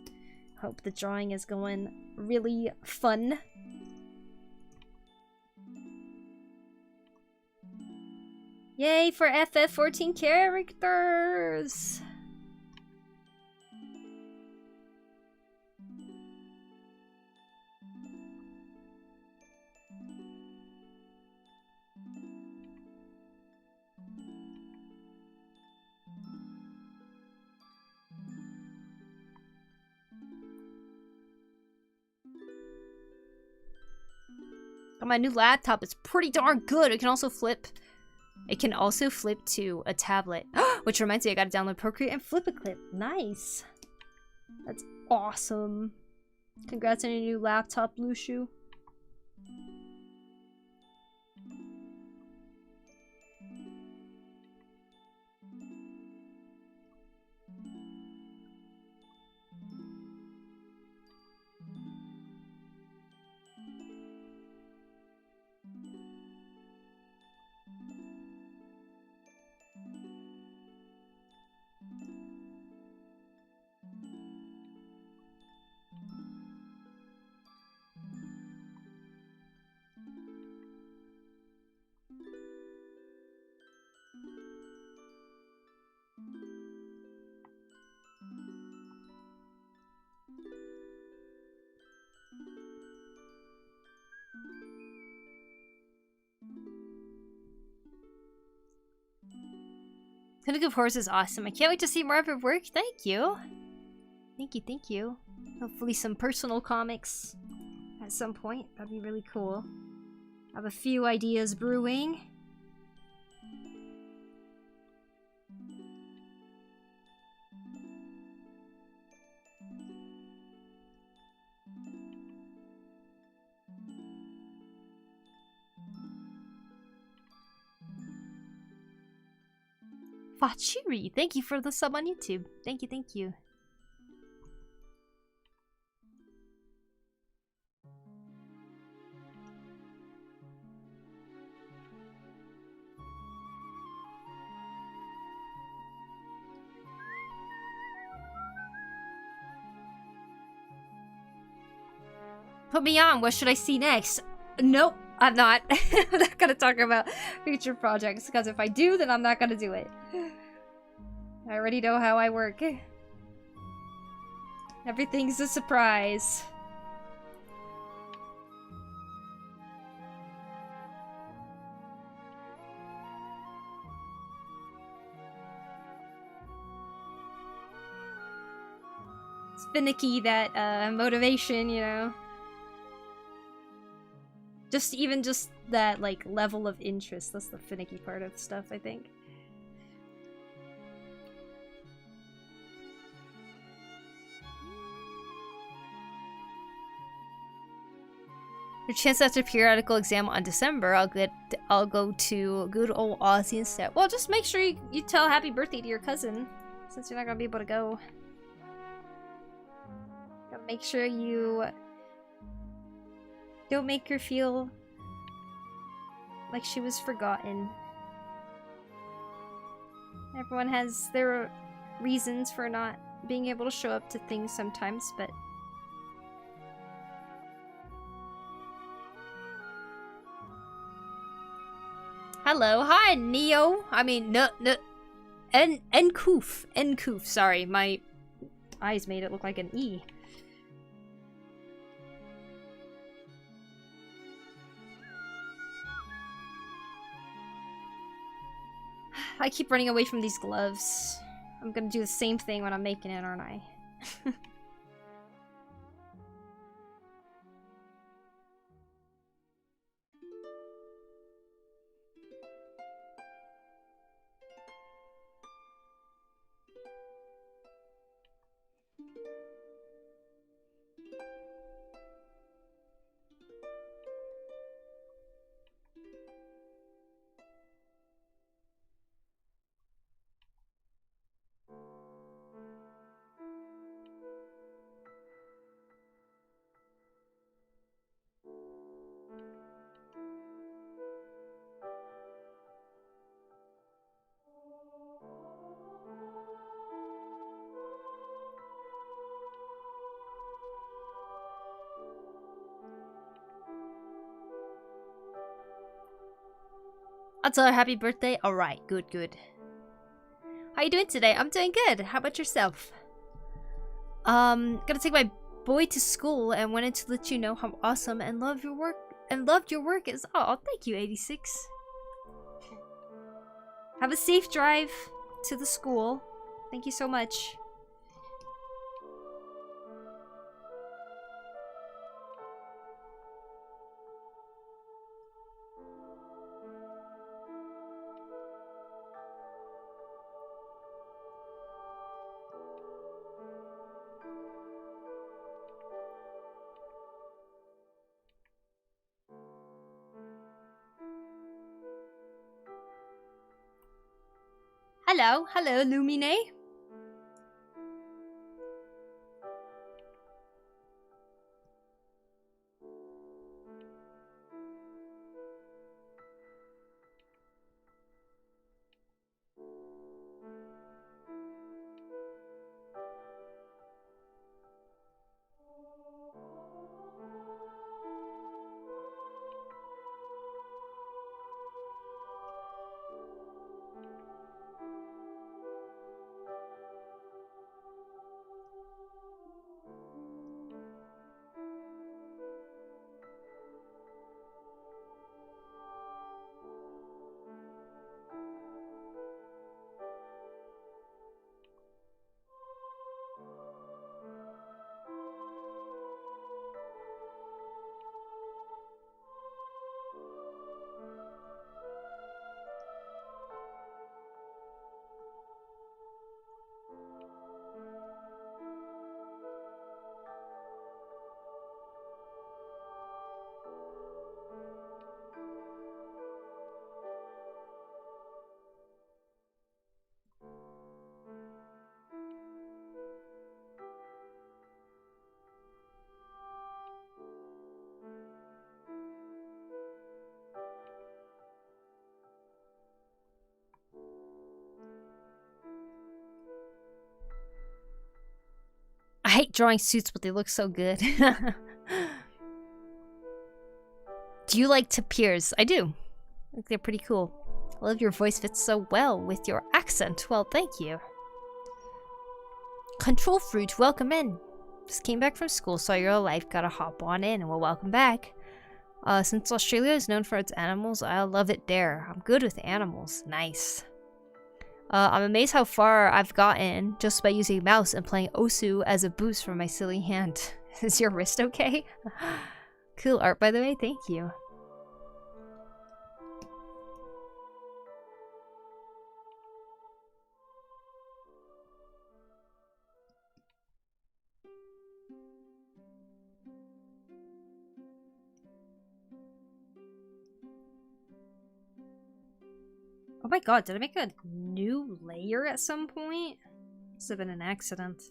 Hope the drawing is going really fun. Yay for FF14 characters! My new laptop is pretty darn good. It can also flip to a tablet. Which reminds me, I gotta download Procreate and flip a clip. Nice. That's awesome. Congrats on your new laptop, Lushu. Cintiq of Horse is awesome. I can't wait to see more of your work. Thank you. Thank you. Hopefully some personal comics at some point. That'd be really cool. I have a few ideas brewing. Fachiri, thank you for the sub on YouTube. Thank you. Put me on, what should I see next? Nope, I'm not. I'm not gonna talk about future projects, because if I do, then I'm not gonna do it. I already know how I work. Everything's a surprise. It's finicky, that motivation, you know. Even just that, like, level of interest. That's the finicky part of stuff, I think. Your chance after periodical exam on December, I'll go to good old Aussie instead. Well, just make sure you tell happy birthday to your cousin, since you're not gonna be able to go. Gotta make sure you don't make her feel like she was forgotten. Everyone has their reasons for not being able to show up to things sometimes, but... Hello, hi, Neo. I mean, Nkoof. Sorry, my eyes made it look like an E. I keep running away from these gloves. I'm gonna do the same thing when I'm making it, aren't I? I'll tell her happy birthday. Alright, good, good. How you doing today? I'm doing good. How about yourself? Gonna take my boy to school and wanted to let you know how awesome and loved your work is. Oh, thank you, 86. Have a safe drive to the school. Thank you so much. Hello, hello, Lumine. I hate drawing suits, but they look so good. Do you like tapirs? I do. I think they're pretty cool. I love your voice fits so well with your accent. Well, thank you. Control Fruit, welcome in. Just came back from school, saw you're alive, gotta hop on in. Well, welcome back. Since Australia is known for its animals, I love it there. I'm good with animals. Nice. I'm amazed how far I've gotten just by using a mouse and playing Osu as a boost for my silly hand. Is your wrist okay? Cool art, by the way. Thank you. Oh my god, did I make a new layer at some point? Must have been an accident.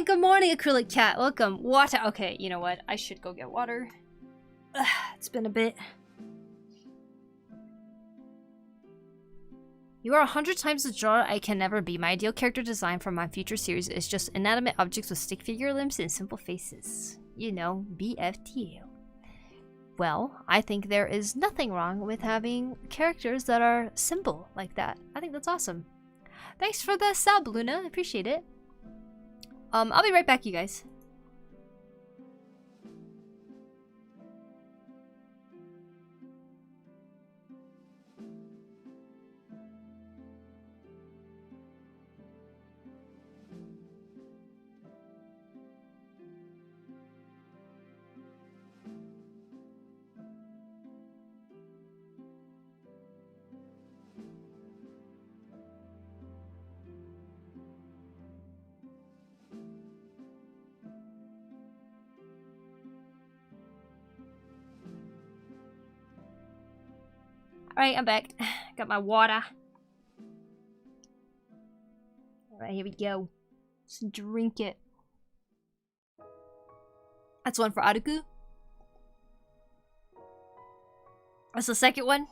Good morning, Acrylic Cat. Welcome. Water. Okay, you know what? I should go get water. Ugh, it's been a bit. You are 100 times the drawer I can never be. My ideal character design for my future series is just inanimate objects with stick figure limbs and simple faces. You know, BFTU. Well, I think there is nothing wrong with having characters that are simple like that. I think that's awesome. Thanks for the sub, Luna. Appreciate it. I'll be right back, you guys. Alright, I'm back. Got my water. Alright, here we go. Let's drink it. That's one for Aruku. That's the second one.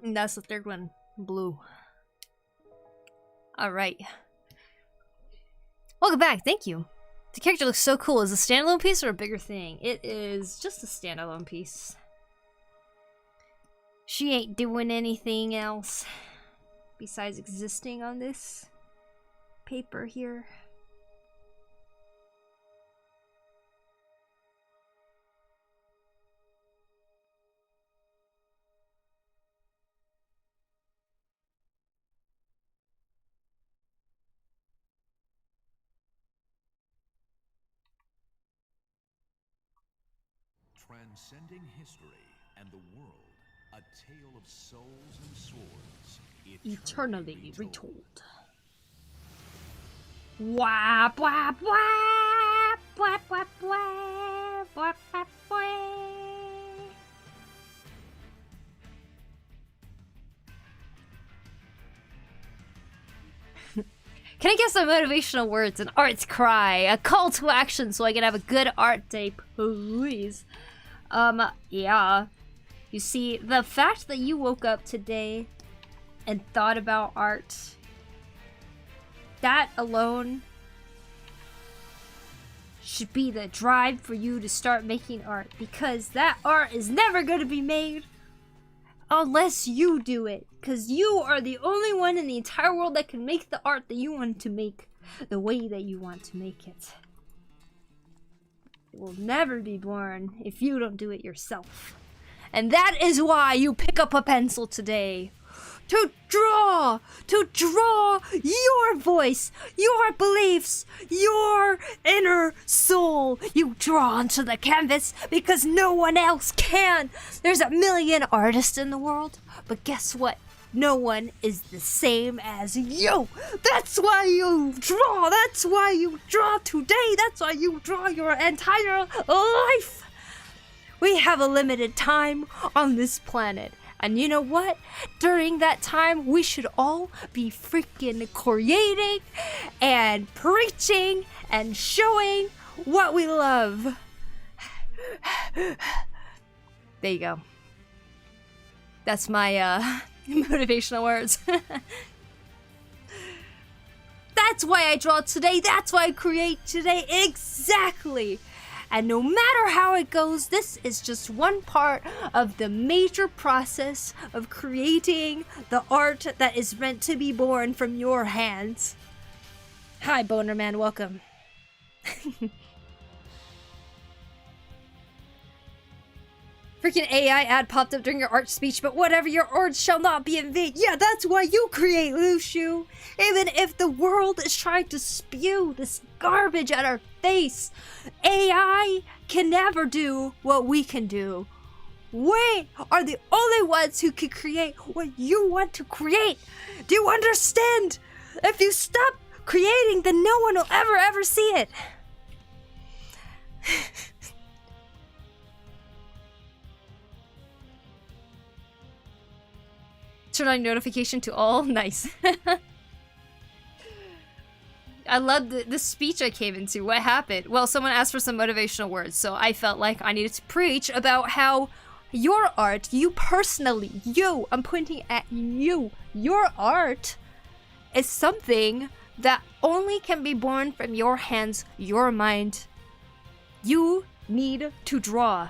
And that's the third one. Blue. Alright. Welcome back, thank you. The character looks so cool. Is it a standalone piece or a bigger thing? It is just a standalone piece. She ain't doing anything else besides existing on this paper here. Transcending history and the world, a tale of souls and swords, eternally retold. Wap wap wap wap wap wap wap wap wap. Can I get some motivational words? An art's cry, a call to action so I can have a good art day, please. Yeah. You see, the fact that you woke up today and thought about art, that alone should be the drive for you to start making art, because that art is never going to be made unless you do it, because you are the only one in the entire world that can make the art that you want to make the way that you want to make it. It will never be born if you don't do it yourself. And that is why you pick up a pencil today. To draw your voice, your beliefs, your inner soul. You draw onto the canvas because no one else can. There's a million artists in the world, but guess what? No one is the same as you. That's why you draw. That's why you draw today. That's why you draw your entire life. We have a limited time on this planet. And you know what? During that time, we should all be freaking creating and preaching and showing what we love. There you go. That's my motivational words. That's why I draw today. That's why I create today. Exactly. And no matter how it goes, this is just one part of the major process of creating the art that is meant to be born from your hands. Hi, Boner Man, welcome. Freaking AI ad popped up during your art speech, but whatever, your art shall not be in vain. Yeah, that's why you create, Lushu. Even if the world is trying to spew this garbage at our face, AI can never do what we can do. We are the only ones who can create what you want to create. Do you understand? If you stop creating, then no one will ever see it. Turn on notification to all. Nice. I love the speech I came into. What happened? Well, someone asked for some motivational words, so I felt like I needed to preach about how your art, you personally, you, I'm pointing at you, your art is something that only can be born from your hands, your mind. You need to draw.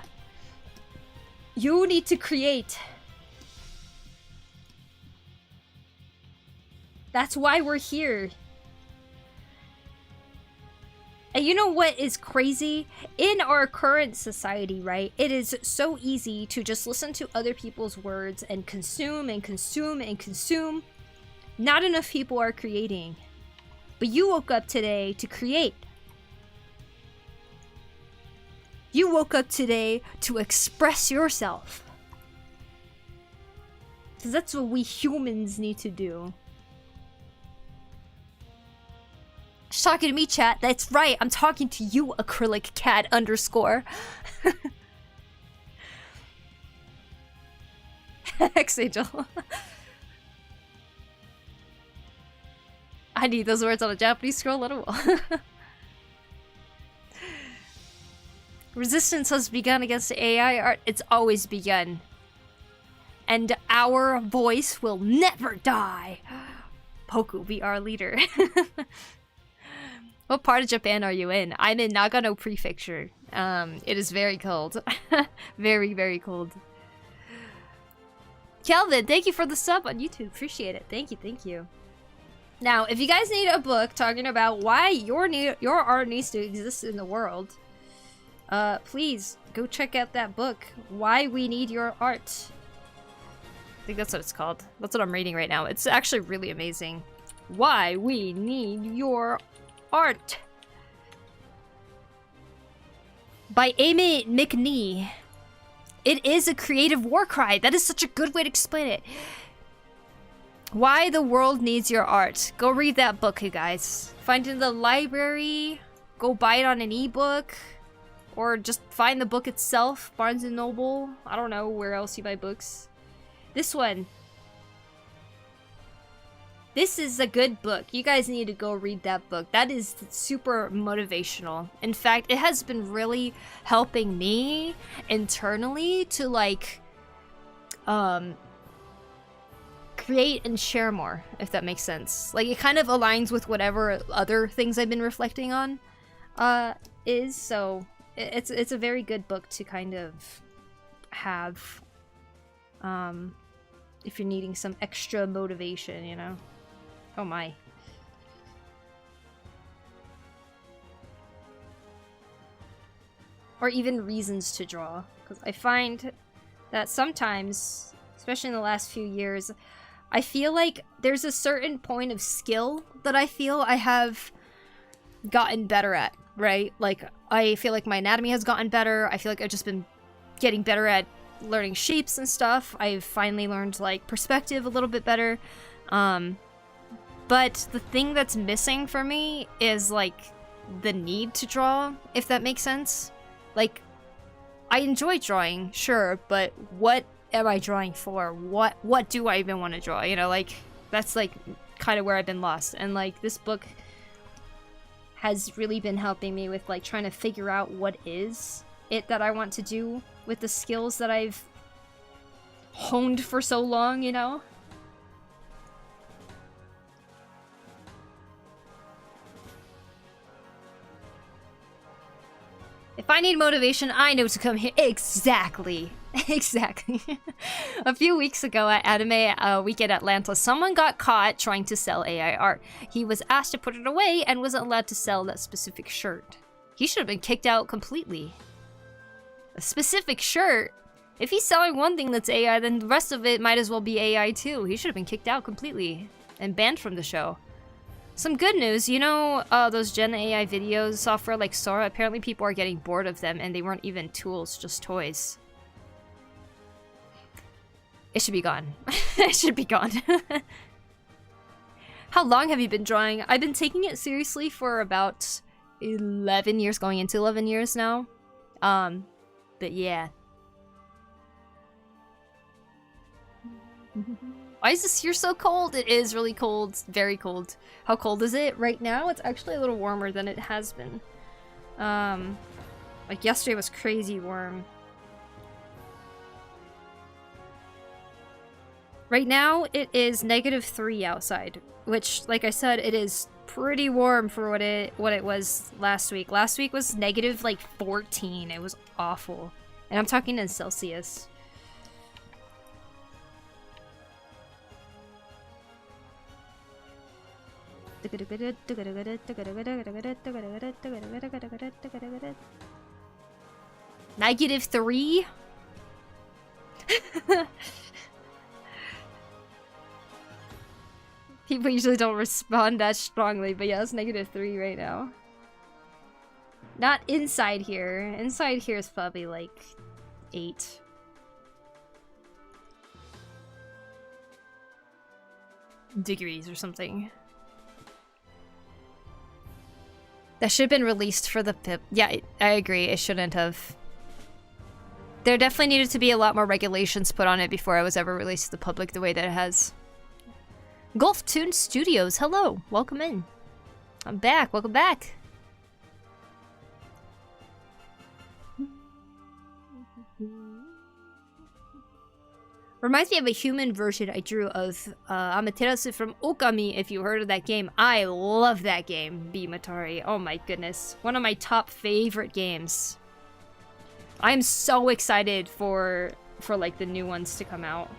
You need to create. That's why we're here. And you know what is crazy? In our current society, right? It is so easy to just listen to other people's words and consume and consume and consume. Not enough people are creating. But you woke up today to create. You woke up today to express yourself. Because that's what we humans need to do. She's talking to me, chat. That's right. I'm talking to you, acrylic cat underscore. Hex Angel. I need those words on a Japanese scroll on a wall. Resistance has begun against AI art. It's always begun. And our voice will never die. Poku, be our leader. What part of Japan are you in? I'm in Nagano Prefecture. It is very cold. Very, very cold. Kelvin, thank you for the sub on YouTube. Appreciate it. Thank you, thank you. Now, if you guys need a book talking about why your art needs to exist in the world, please go check out that book, Why We Need Your Art. I think that's what it's called. That's what I'm reading right now. It's actually really amazing. Why We Need Your Art. By Amy McNee. It is a creative war cry. That is such a good way to explain it. Why the World Needs Your Art. Go read that book, you guys. Find it in the library. Go buy it on an ebook. Or just find the book itself. Barnes & Noble. I don't know where else you buy books. This one. This is a good book. You guys need to go read that book. That is super motivational. In fact, it has been really helping me internally to like create and share more, if that makes sense. Like it kind of aligns with whatever other things I've been reflecting on is. So it's a very good book to kind of have if you're needing some extra motivation, you know. Oh my. Or even reasons to draw. Because I find that sometimes, especially in the last few years, I feel like there's a certain point of skill that I feel I have gotten better at, right? Like, I feel like my anatomy has gotten better. I feel like I've just been getting better at learning shapes and stuff. I've finally learned, like, perspective a little bit better. But the thing that's missing for me is, like, the need to draw, if that makes sense. Like, I enjoy drawing, sure, but what am I drawing for? What do I even want to draw? You know, like, that's, like, kind of where I've been lost. And, like, this book has really been helping me with, like, trying to figure out what is it that I want to do with the skills that I've honed for so long, you know? If I need motivation, I know to come here. Exactly. Exactly. A few weeks ago at Anime Weekend Atlanta, someone got caught trying to sell AI art. He was asked to put it away and wasn't allowed to sell that specific shirt. He should have been kicked out completely. A specific shirt? If he's selling one thing that's AI, then the rest of it might as well be AI too. He should have been kicked out completely and banned from the show. Some good news, you know those Gen AI videos software like Sora? Apparently people are getting bored of them and they weren't even tools, just toys. It should be gone. It should be gone. How long have you been drawing? I've been taking it seriously for about 11 years, going into 11 years now. But yeah. Why is this here so cold? It is really cold. Very cold. How cold is it right now? It's actually a little warmer than it has been. Like yesterday was crazy warm. Right now, it is -3 outside, which, like I said, it is pretty warm for what it was last week. Last week was negative like 14. It was awful. And I'm talking in Celsius. -3? People usually don't respond that strongly, but yeah, it's -3 right now. Not inside here. Inside here is probably like 8. Degrees or something. That should have been released for the PIP. Yeah, I agree. It shouldn't have. There definitely needed to be a lot more regulations put on it before it was ever released to the public the way that it has. Golf Tune Studios, hello. Welcome in. I'm back. Welcome back. Reminds me of a human version I drew of Amaterasu from Okami, if you heard of that game. I love that game, Bimatari. Oh my goodness. One of my top favorite games. I'm so excited for like the new ones to come out.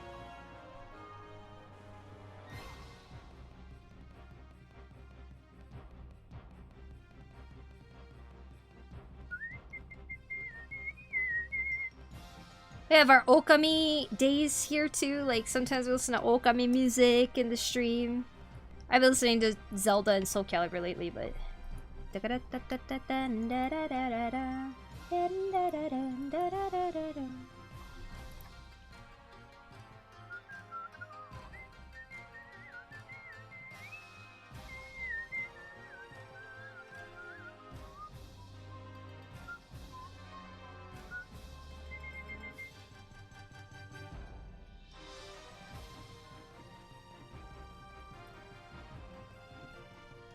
We have our Okami days here too. Like sometimes we listen to Okami music in the stream. I've been listening to Zelda and Soul Calibur lately, but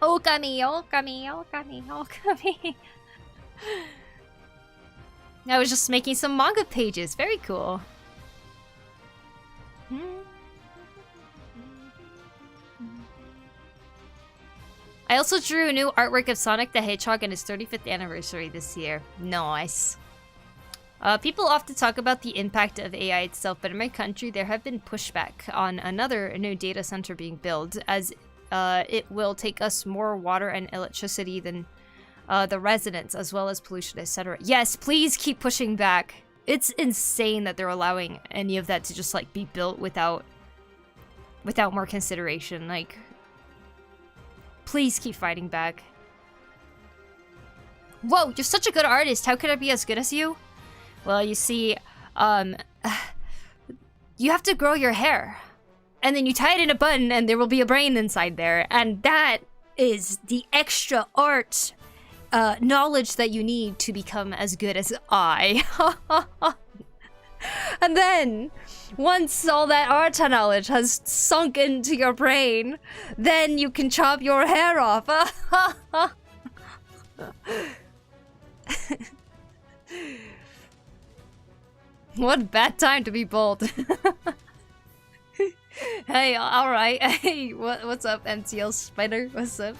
Okami, Okami, Okami, Okami. I was just making some manga pages. Very cool. I also drew a new artwork of Sonic the Hedgehog and his 35th anniversary this year. Nice. People often talk about the impact of AI itself, but in my country there have been pushback on another new data center being built, as it will take us more water and electricity than the residents, as well as pollution, etc. Yes, please keep pushing back. It's insane that they're allowing any of that to just like be built without more consideration. Like, please keep fighting back. Whoa, you're such a good artist. How could I be as good as you? Well, you see, you have to grow your hair. And then you tie it in a button and there will be a brain inside there. And that is the extra art knowledge that you need to become as good as I. And then, once all that art knowledge has sunk into your brain, then you can chop your hair off. What bad time to be bald. Hey, alright. Hey, what's up, MTL Spider? What's up?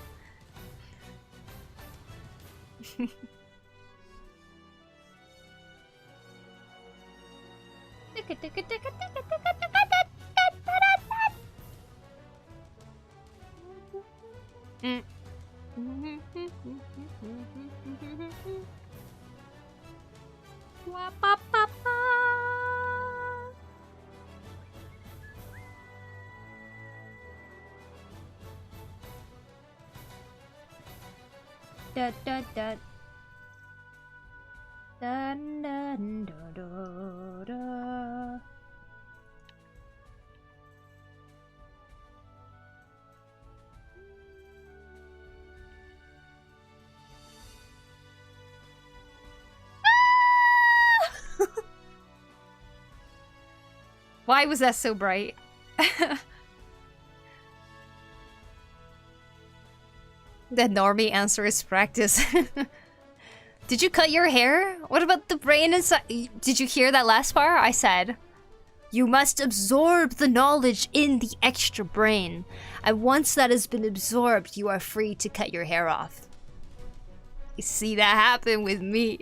Da da da. Dun, dun, da, da, da. Why was that so bright? The normie answer is practice. Did you cut your hair? What about the brain inside? Did you hear that last part? I said, you must absorb the knowledge in the extra brain. And once that has been absorbed, you are free to cut your hair off. You see that happen with me.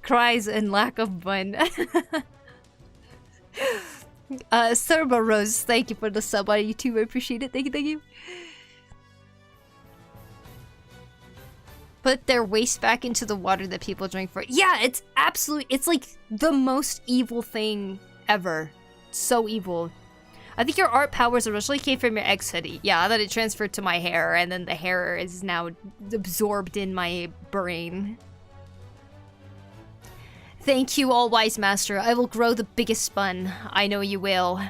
Cries and lack of fun. Serba Rose, thank you for the sub on YouTube. I appreciate it. Thank you, thank you. put their waste back into the water that people drink for. Yeah, it's it's like the most evil thing ever. So evil. I think your art powers originally came from your ex hoodie. Yeah, that it transferred to my hair, and then the hair is now absorbed in my brain. Thank you, all-wise master. I will grow the biggest spun. I know you will.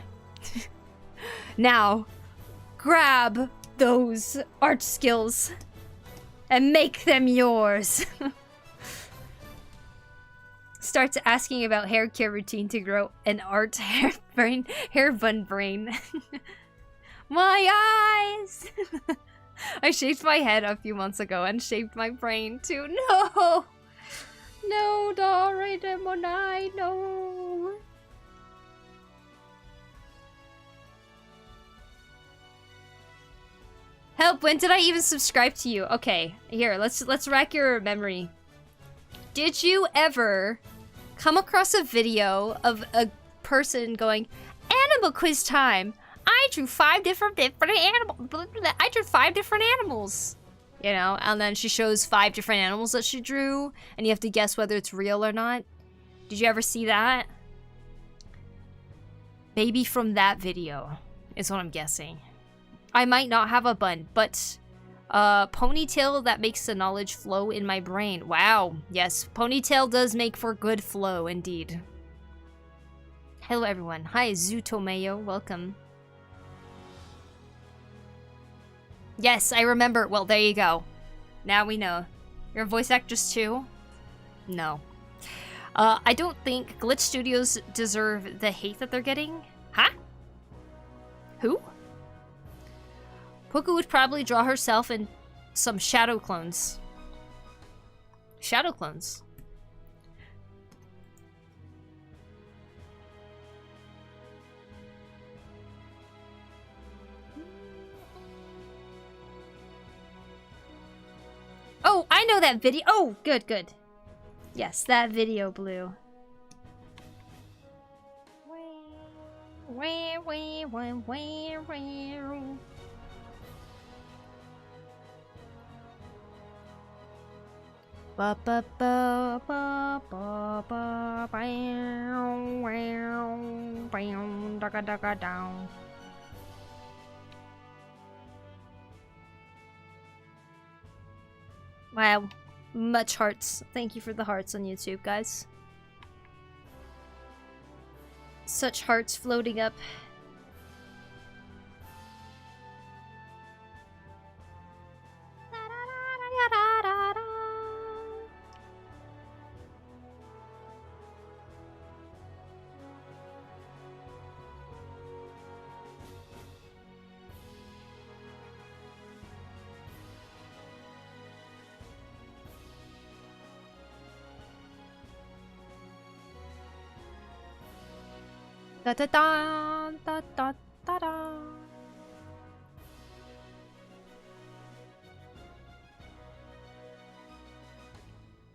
Now, grab those art skills and make them yours. Starts asking about hair care routine to grow an art hair bun brain. My eyes! I shaved my head a few months ago and shaved my brain too. No! No, Doraemon, no! Help, when did I even subscribe to you? Okay, here, let's rack your memory. Did you ever come across a video of a person going, "Animal quiz time. I drew 5 different animals. I drew 5 different animals." You know, and then she shows 5 different animals that she drew, and you have to guess whether it's real or not. Did you ever see that? Maybe from that video is what I'm guessing. I might not have a bun, but ponytail that makes the knowledge flow in my brain. Wow, yes, ponytail does make for good flow indeed. Hello everyone. Hi, Zutomeyo, welcome. Yes, I remember. Well, there you go. Now we know. You're a voice actress too? No. I don't think Glitch Studios deserve the hate that they're getting. Huh? Who? Poku would probably draw herself in some shadow clones. Shadow clones. Oh, I know that video. Oh, good, good. Yes, that video, Blue. Ba ba ba ba ba ba bam bam bam daga daga down. Wow, much hearts. Thank you for the hearts on YouTube, guys. Such hearts floating up. Da da da da da da da.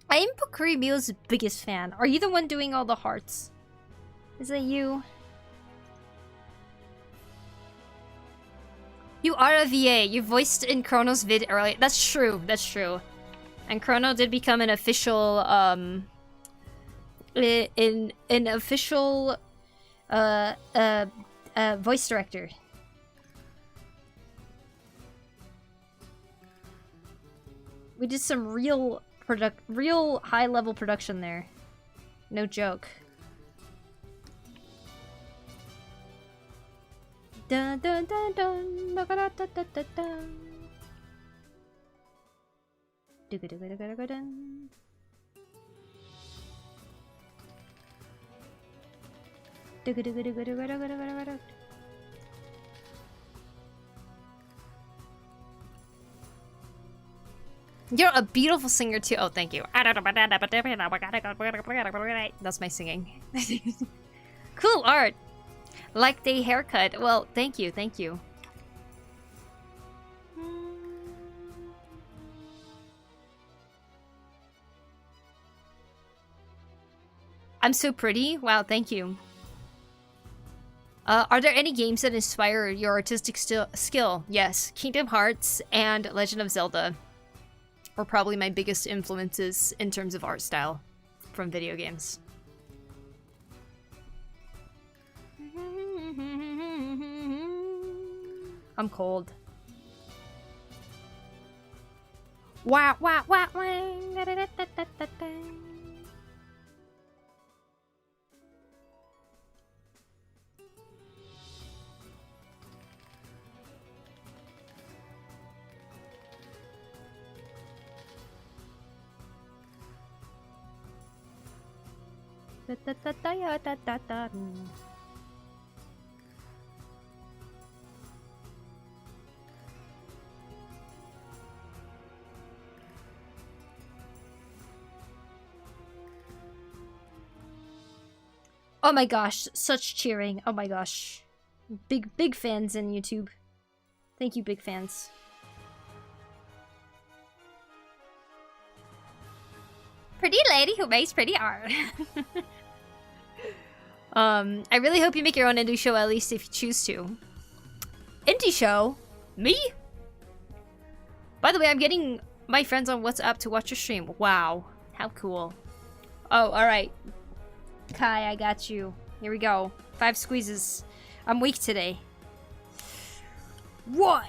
I am PokuriMio's biggest fan. Are you the one doing all the hearts? Is that you? You are a VA. You voiced in Chrono's vid earlier. That's true. That's true. And Chrono did become an official an official voice director. We did some real high level production there. No joke. Dun dun dun dun da da da da da dun. Dun. You're a beautiful singer too. Oh, thank you. That's my singing. Cool art. Like the haircut. Well, thank you, thank you. I'm so pretty. Wow, thank you. Are there any games that inspire your artistic skill? Yes, Kingdom Hearts and Legend of Zelda. were probably my biggest influences in terms of art style from video games. I'm cold. Wah, wah, wah, wah. Da, da, da, da, da, da, da. Da, da, da, da, ya, da, da, da. Oh my gosh, such cheering. Oh my gosh. Big fans in YouTube. Thank you, big fans. Pretty lady who makes pretty art. I really hope you make your own indie show, at least if you choose to. Indie show? Me? By the way, I'm getting my friends on WhatsApp to watch your stream. Wow, how cool. Oh, alright. Kai, I got you. Here we go. 5 squeezes. I'm weak today. 1,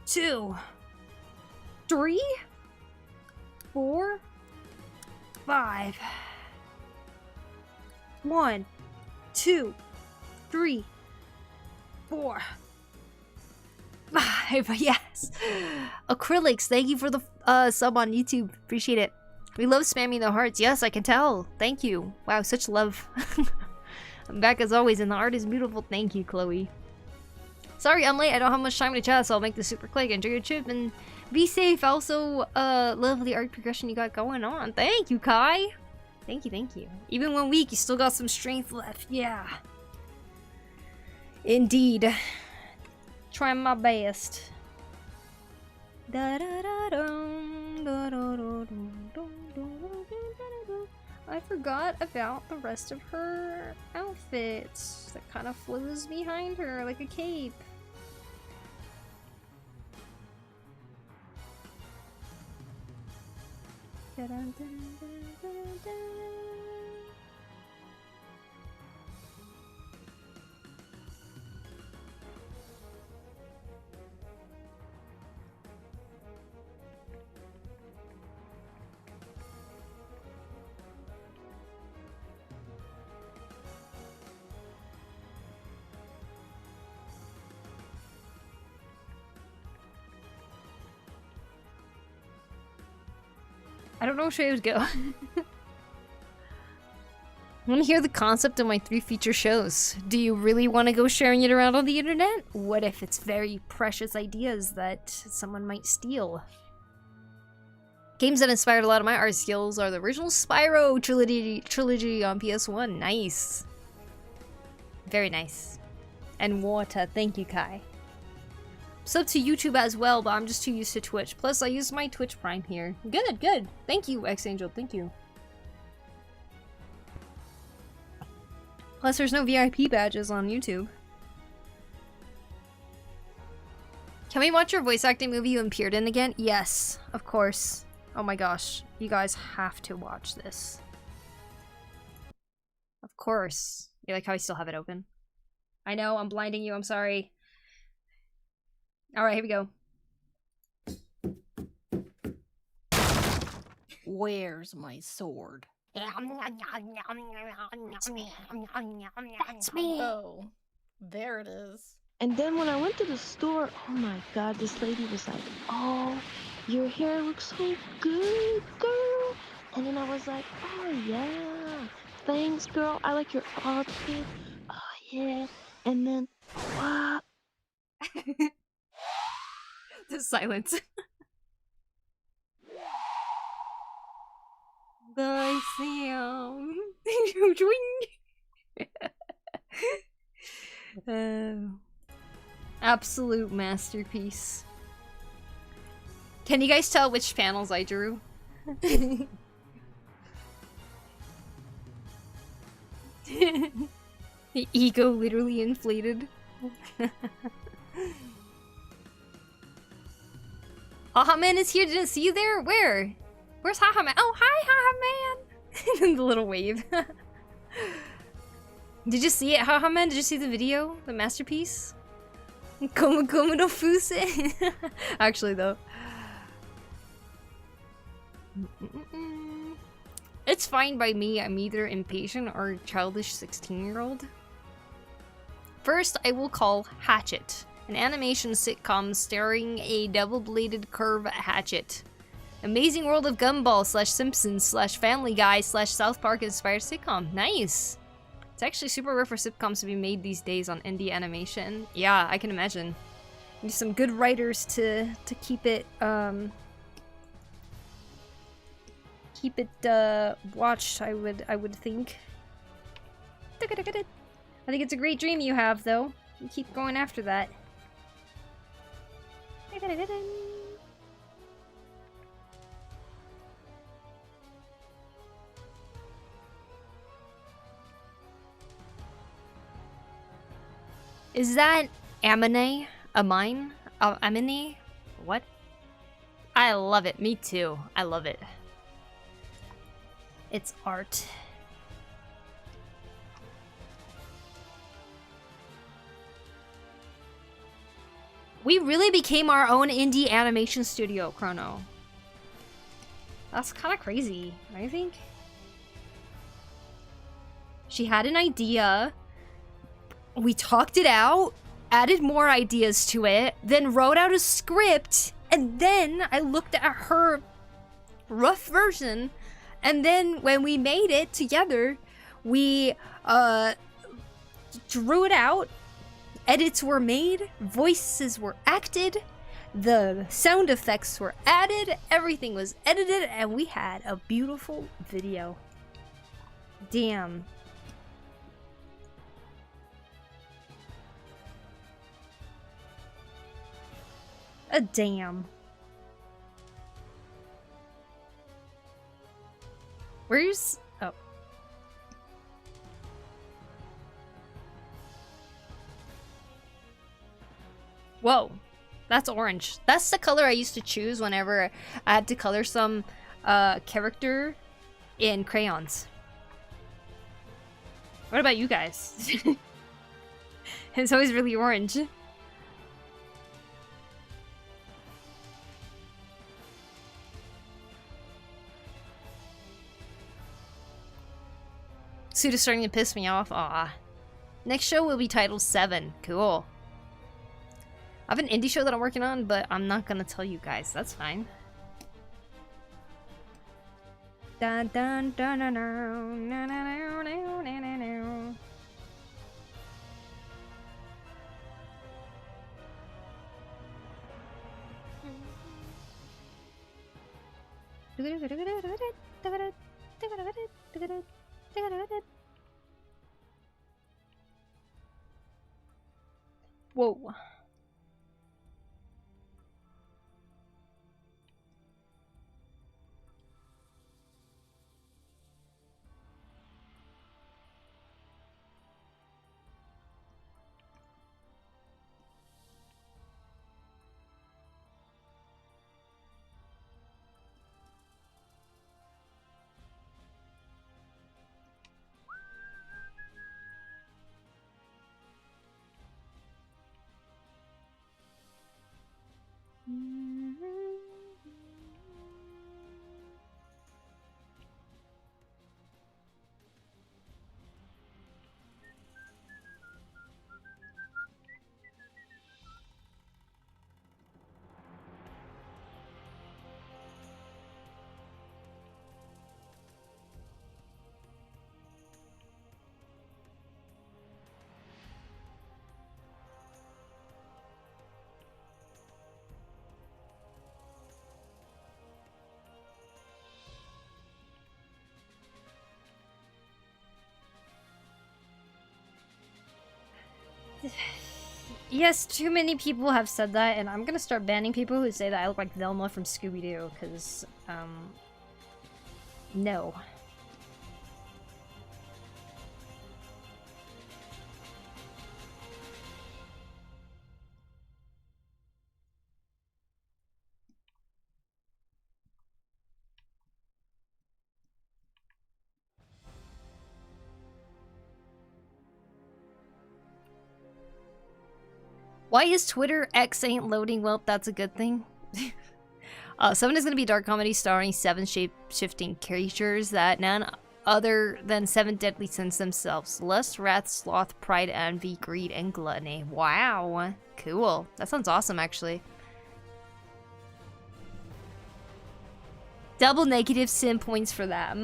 2, 3, 4, 5. 1, 2, 3, 4, 5. Yes. Acrylics, thank you for the sub on YouTube. Appreciate it. We love spamming the hearts. Yes, I can tell. Thank you. Wow, such love. I'm back as always, and the art is beautiful. Thank you, Chloe. Sorry, I'm late. I don't have much time to chat, so I'll make this super quick. Enjoy your trip and be safe. I also love the art progression you got going on. Thank you, Kai. Thank you, thank you. Even when weak, you still got some strength left. Yeah. Indeed. Trying my best. Da da da dum, da da da dum, dum, dum, dum, dum. I forgot about the rest of her outfit that kind of flows behind her like a cape. Da -dun -dun -dun -dun -dun. I don't know which way it would go. I want to hear the concept of my 3 feature shows. Do you really want to go sharing it around on the internet? What if it's very precious ideas that someone might steal? Games that inspired a lot of my art skills are the original Spyro trilogy on PS1. Nice. Very nice. And water. Thank you, Kai. Sub to YouTube as well, but I'm just too used to Twitch. Plus, I use my Twitch Prime here. Good, good. Thank you, X-Angel. Thank you. Plus, there's no VIP badges on YouTube. Can we watch your voice acting movie you appeared in again? Yes, of course. Oh my gosh. You guys have to watch this. Of course. You like how I still have it open? I know, I'm blinding you. I'm sorry. Alright, here we go. Where's my sword? That's me. That's me. Oh, there it is. And then when I went to the store, oh my god, this lady was like, "Oh, your hair looks so good, girl." And then I was like, "Oh yeah, thanks, girl. I like your outfit. Oh yeah." And then, what? The silence. The sound. Absolute masterpiece. Can you guys tell which panels I drew? The ego literally inflated. Haha Man is here. Didn't see you there. Where? Where's Haha Man? Oh, hi, Haha Man. The little wave. Did you see it, Haha Man? Did you see the video? The masterpiece? Komu Komu no Fuse. Actually, though. It's fine by me. I'm either impatient or childish 16-year-old. First, I will call Hatchet, an animation sitcom starring a double-bladed curve hatchet. Amazing World of Gumball / Simpsons / Family Guy / South Park inspired sitcom. Nice. It's actually super rare for sitcoms to be made these days on indie animation. Yeah, I can imagine. Need some good writers to keep it watched. I would think. I think it's a great dream you have, though. You keep going after that. Is that Amine? Amine? Amine? What? I love it. Me too. I love it. It's art. We really became our own indie animation studio, Chrono. That's kind of crazy, I think. She had an idea. We talked it out, added more ideas to it, then wrote out a script, and then I looked at her rough version, and then when we made it together, we drew it out, edits were made, voices were acted, the sound effects were added, everything was edited, and we had a beautiful video. Damn. Damn. Where's... Oh. Whoa. That's orange. That's the color I used to choose whenever I had to color some character in crayons. What about you guys? It's always really orange. Suit is starting to piss me off. Aw. Next show will be titled 7. Cool. I have an indie show that I'm working on, but I'm not gonna tell you guys. That's fine. Dun dun dun dun dun dun dun dun dun dun. Whoa. Yes, too many people have said that, and I'm gonna start banning people who say that I look like Velma from Scooby-Doo, because, no. Why is Twitter X ain't loading? Well, that's a good thing. 7 is going to be a dark comedy starring 7 shape-shifting creatures that none other than 7 deadly sins themselves. Lust, wrath, sloth, pride, envy, greed, and gluttony. Wow. Cool. That sounds awesome, actually. Double negative sim points for that.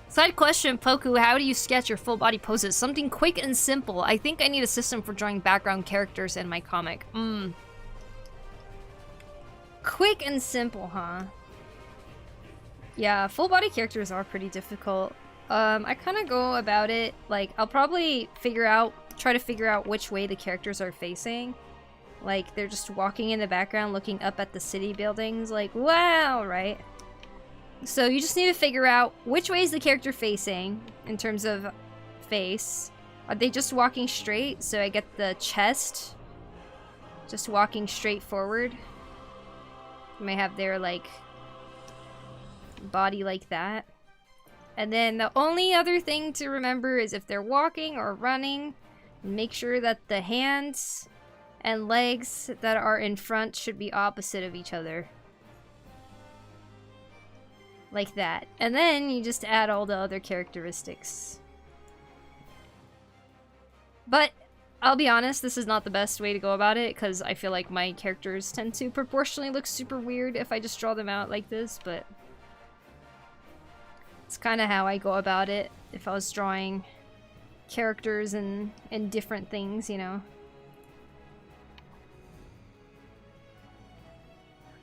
Side question, Poku, how do you sketch your full body poses? Something quick and simple. I think I need a system for drawing background characters in my comic. Quick and simple, huh? Yeah, full body characters are pretty difficult. I kind of go about it, like, I'll probably try to figure out which way the characters are facing. Like, they're just walking in the background looking up at the city buildings, like, wow, right? So you just need to figure out which way is the character facing in terms of face. Are they just walking straight? So I get the chest just walking straight forward. You may have their, like, body like that. And then the only other thing to remember is if they're walking or running, make sure that the hands and legs that are in front should be opposite of each other. Like that. And then you just add all the other characteristics. But I'll be honest, this is not the best way to go about it, because I feel like my characters tend to proportionally look super weird if I just draw them out like this, but it's kind of how I go about it if I was drawing characters and different things, you know.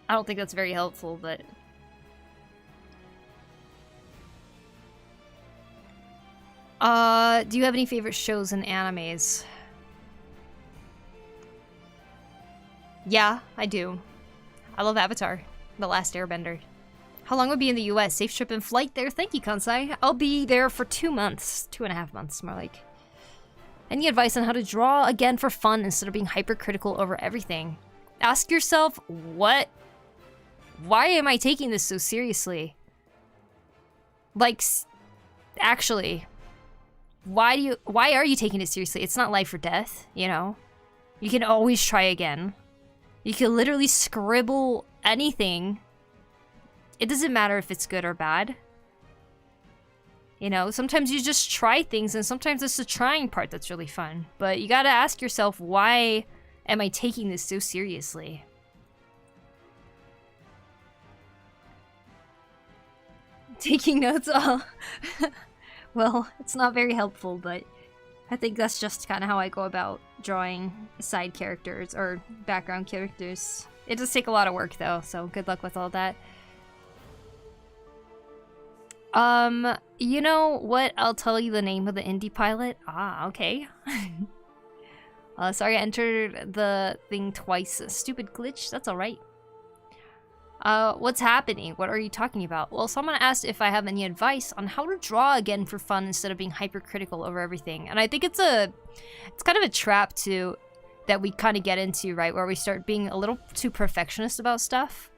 I don't think that's very helpful, but do you have any favorite shows and animes? Yeah, I do. I love Avatar, The Last Airbender. How long will be in the US? Safe trip and flight there. Thank you, Kansai. I'll be there for 2 months. 2.5 months, more like. Any advice on how to draw again for fun instead of being hypercritical over everything? Ask yourself, why am I taking this so seriously? Like, actually, why are you taking it seriously? It's not life or death, you know? You can always try again. You can literally scribble anything. It doesn't matter if it's good or bad. You know, sometimes you just try things, and sometimes it's the trying part that's really fun. But you gotta ask yourself, why am I taking this so seriously? Taking notes all. Well, it's not very helpful, but I think that's just kind of how I go about drawing side characters or background characters. It does take a lot of work though, so good luck with all that. You know what? I'll tell you the name of the indie pilot. Ah, okay. Sorry, I entered the thing twice. Stupid glitch. That's alright. What's happening? What are you talking about? Well, someone asked if I have any advice on how to draw again for fun instead of being hypercritical over everything. And I think it's kind of a trap too that we kind of get into, right? Where we start being a little too perfectionist about stuff.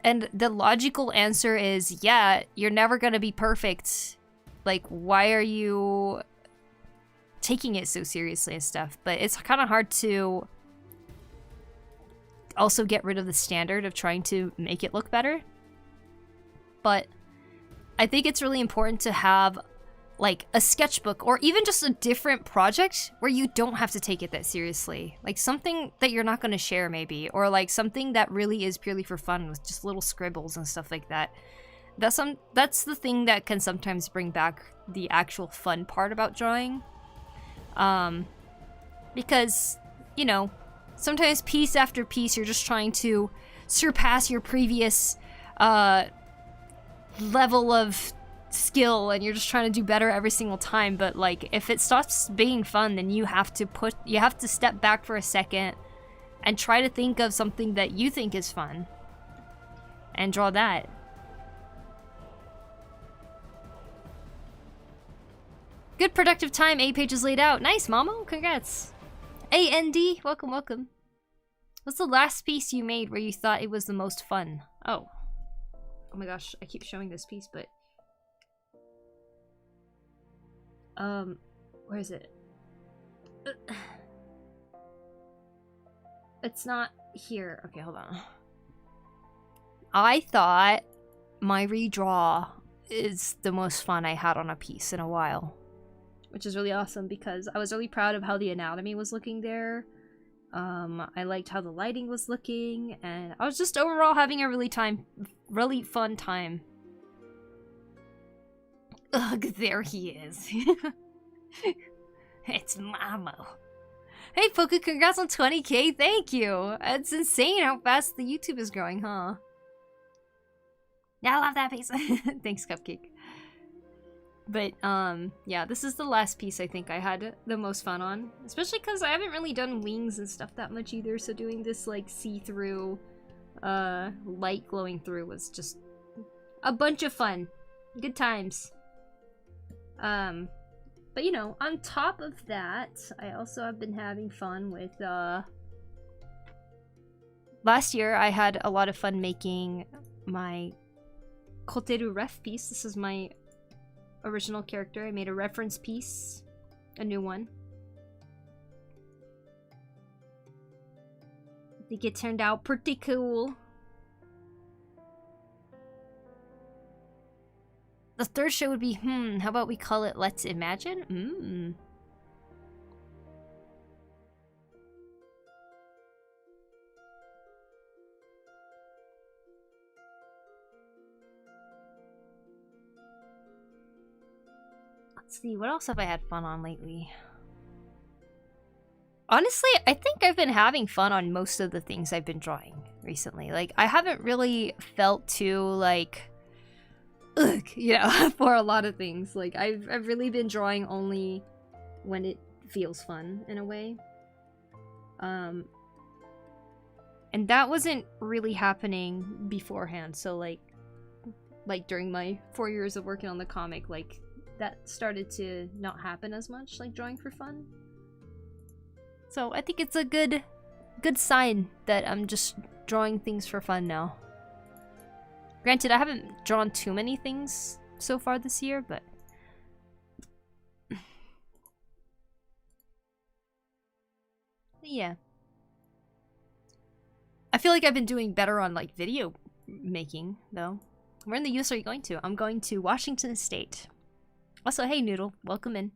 And the logical answer is, yeah, you're never gonna be perfect. Like, why are you taking it so seriously and stuff? But it's kind of hard to also get rid of the standard of trying to make it look better. But I think it's really important to have like a sketchbook or even just a different project where you don't have to take it that seriously. Like something that you're not going to share maybe, or like something that really is purely for fun with just little scribbles and stuff like that. That's the thing that can sometimes bring back the actual fun part about drawing. Because, you know, sometimes piece after piece you're just trying to surpass your previous level of skill, and you're just trying to do better every single time. But like, if it stops being fun, then you have to step back for a second and try to think of something that you think is fun and draw that. Good productive time. 8 pages laid out. Nice, Mamo. Congrats. AND, welcome, welcome. What's the last piece you made where you thought it was the most fun? Oh my gosh, I keep showing this piece, but Where is it? It's not here. Okay, hold on. I thought my redraw is the most fun I had on a piece in a while, which is really awesome because I was really proud of how the anatomy was looking there. I liked how the lighting was looking, and I was just overall having a really fun time. Ugh, there he is. It's Mamo. Hey Poku, congrats on 20k, thank you! It's insane how fast the YouTube is growing, huh? Yeah, I love that piece. Thanks, Cupcake. But, yeah, this is the last piece I think I had the most fun on. Especially because I haven't really done wings and stuff that much either, so doing this, like, see-through, light glowing through was just a bunch of fun. Good times. But, you know, on top of that, I also have been having fun with, last year, I had a lot of fun making my Koteru ref piece. This is my original character. I made a reference piece, a new one. I think it turned out pretty cool. The third show would be, how about we call it Let's Imagine? Let's see, what else have I had fun on lately? Honestly, I think I've been having fun on most of the things I've been drawing recently. Like, I haven't really felt too, like, ugh, you know, for a lot of things. Like, I've really been drawing only when it feels fun, in a way. And that wasn't really happening beforehand, so, like during my 4 years of working on the comic, like, that started to not happen as much, like drawing for fun. So I think it's a good sign that I'm just drawing things for fun now. Granted, I haven't drawn too many things so far this year, but yeah. I feel like I've been doing better on like video making though. Where in the US are you going to? I'm going to Washington State. Also, hey Noodle, welcome in.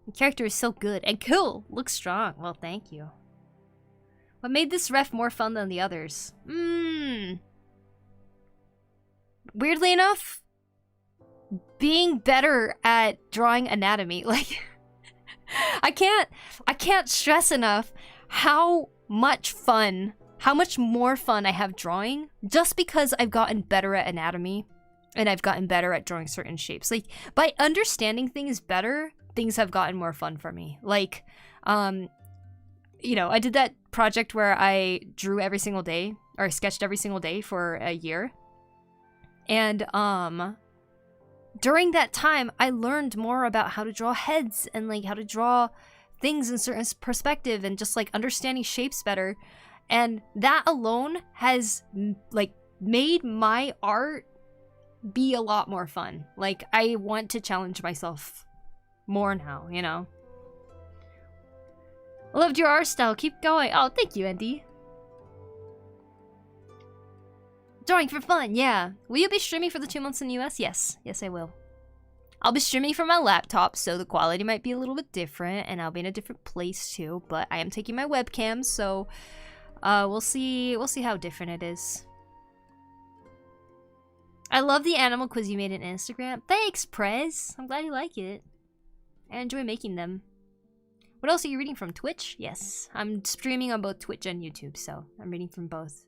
The character is so good and cool. Looks strong. Well, thank you. What made this ref more fun than the others? Weirdly enough, being better at drawing anatomy. Like, I can't stress enough how much more fun I have drawing just because I've gotten better at anatomy. And I've gotten better at drawing certain shapes. Like, by understanding things better, things have gotten more fun for me. Like, you know, I did that project where I drew every single day, or sketched every single day for a year. And, during that time, I learned more about how to draw heads and, like, how to draw things in certain perspective and just, like, understanding shapes better. And that alone has, like, made my art be a lot more fun. Like, I want to challenge myself more now, you know? I loved your art style. Keep going. Oh, thank you, Andy. Drawing for fun, yeah. Will you be streaming for the 2 months in the US? Yes. Yes, I will. I'll be streaming from my laptop, so the quality might be a little bit different, and I'll be in a different place too, but I am taking my webcam, so we'll see how different it is. I love the animal quiz you made on Instagram. Thanks, Prez. I'm glad you like it. I enjoy making them. What else are you reading from? Twitch? Yes. I'm streaming on both Twitch and YouTube, so I'm reading from both.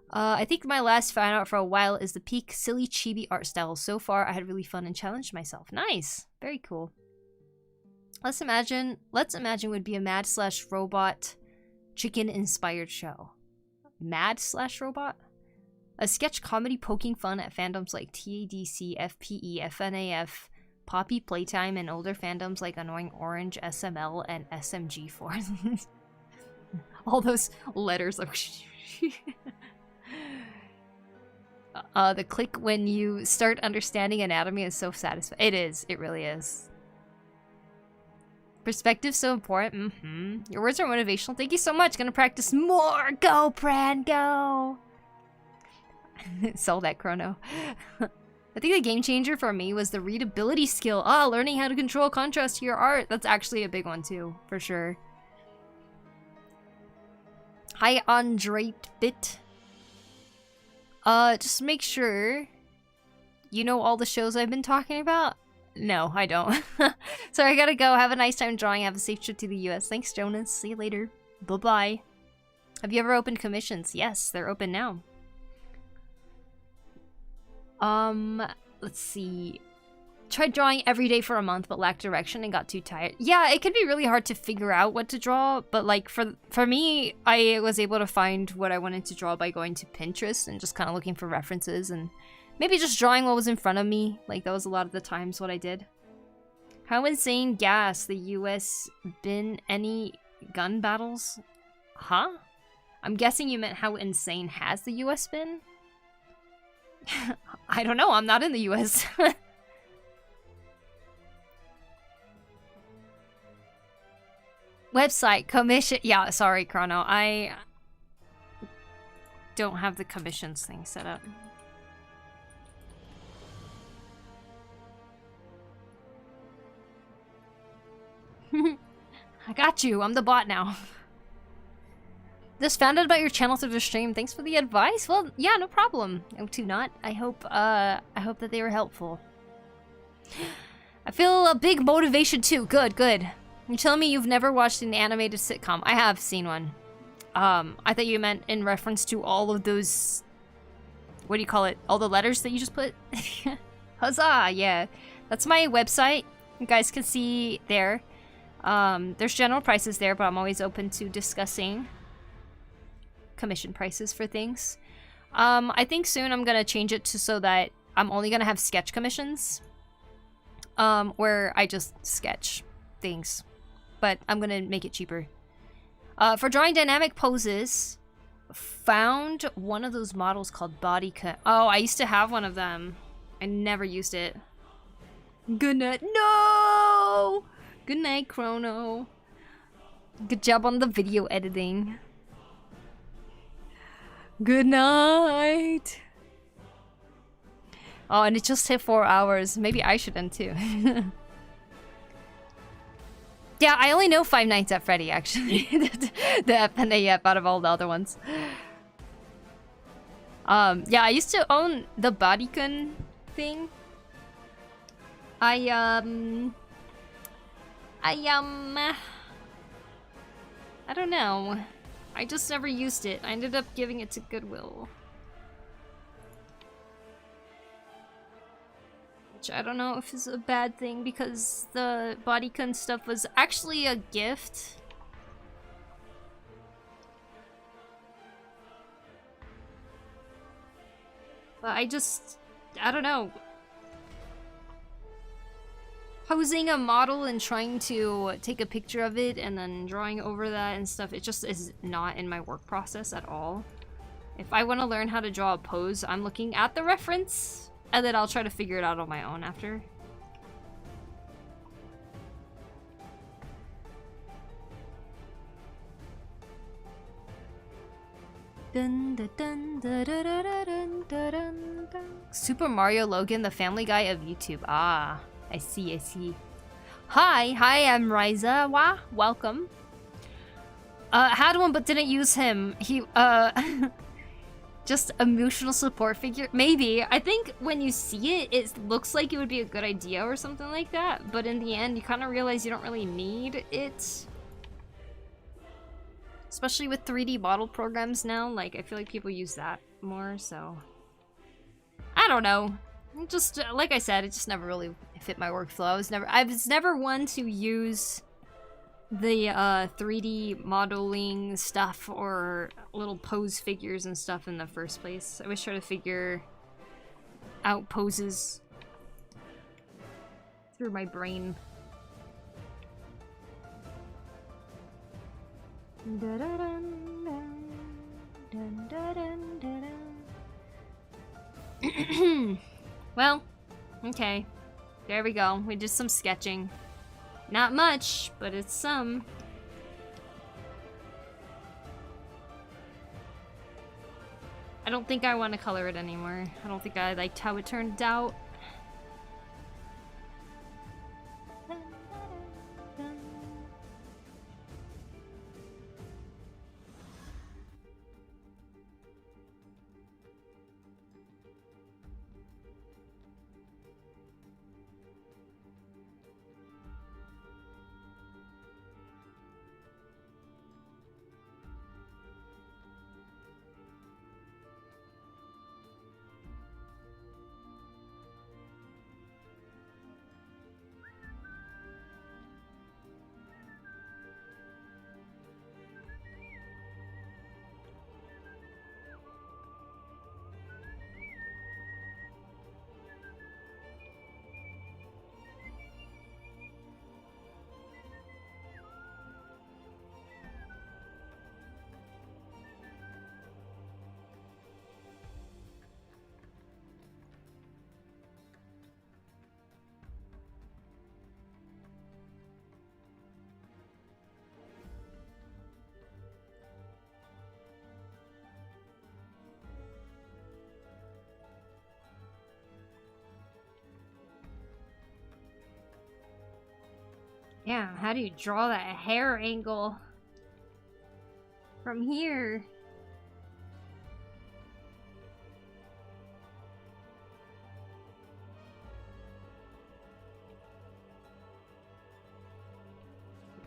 I think my last fan art for a while is the peak silly chibi art style. So far, I had really fun and challenged myself. Nice. Very cool. Let's Imagine would be a mad/robot chicken-inspired show. Mad/robot? A sketch comedy poking fun at fandoms like TADC, FPE, FNAF, Poppy Playtime, and older fandoms like Annoying Orange, SML, and SMG Force. All those letters. The click when you start understanding anatomy is so satisfying. It is. It really is. Perspective's so important. Your words are motivational. Thank you so much. Gonna practice more. Go, Pran, go. Sold that chrono. I think the game changer for me was the readability skill. Learning how to control contrast to your art. That's actually a big one too, for sure. Hi, Andre Bit. Just make sure you know all the shows I've been talking about. No, I don't. Sorry, I gotta go. Have a nice time drawing. Have a safe trip to the US. Thanks, Jonas. See you later. Bye-bye. Have you ever opened commissions? Yes, they're open now. Let's see. Tried drawing every day for a month, but lacked direction and got too tired. Yeah, it could be really hard to figure out what to draw, but like for me, I was able to find what I wanted to draw by going to Pinterest and just kind of looking for references and maybe just drawing what was in front of me. Like that was a lot of the times what I did. How insane gas the US been any gun battles? Huh? I'm guessing you meant how insane has the US been? I don't know, I'm not in the US. Website, commission. Yeah, sorry, Chrono. I don't have the commissions thing set up. I got you. I'm the bot now. Just found out about your channel through the stream. Thanks for the advice. Well, yeah, no problem. O2 not. I hope that they were helpful. I feel a big motivation too. Good, good. You're telling me you've never watched an animated sitcom? I have seen one. I thought you meant in reference to all of those... What do you call it? All the letters that you just put? Huzzah! Yeah. That's my website. You guys can see there. There's general prices there, but I'm always open to discussing commission prices for things. I think soon I'm gonna change it to so that I'm only gonna have sketch commissions. Where I just sketch things. But I'm gonna make it cheaper. For drawing dynamic poses, found one of those models called Body Cut. Oh, I used to have one of them. I never used it. Good night. No! Good night, Chrono. Good job on the video editing. Good night. Oh, and it just hit 4 hours. Maybe I should end too. Yeah, I only know Five Nights at Freddy, actually. The FNAF out of all the other ones. Yeah, I used to own the bodycon thing. I don't know. I just never used it. I ended up giving it to Goodwill. Which I don't know if is a bad thing because the bodycon stuff was actually a gift. But I don't know. Posing a model and trying to take a picture of it and then drawing over that and stuff, it just is not in my work process at all. If I want to learn how to draw a pose, I'm looking at the reference. And then I'll try to figure it out on my own after. Dun, dun, dun, dun, dun, dun, dun, dun, dun, dun. Super Mario Logan, the Family Guy of YouTube. Ah, I see, I see. Hi, I'm Riza. Welcome. Had one but didn't use him. He, just emotional support figure? Maybe. I think when you see it, it looks like it would be a good idea or something like that. But in the end, you kind of realize you don't really need it. Especially with 3D model programs now. Like, I feel like people use that more, so... I don't know. Just, like I said, it just never really fit my workflow. I was never one to use the 3D modeling stuff or little pose figures and stuff in the first place. I always try to figure out poses through my brain. Well, okay. There we go. We did some sketching. Not much, but it's some. I don't think I want to color it anymore. I don't think I liked how it turned out. Yeah, how do you draw that hair angle from here?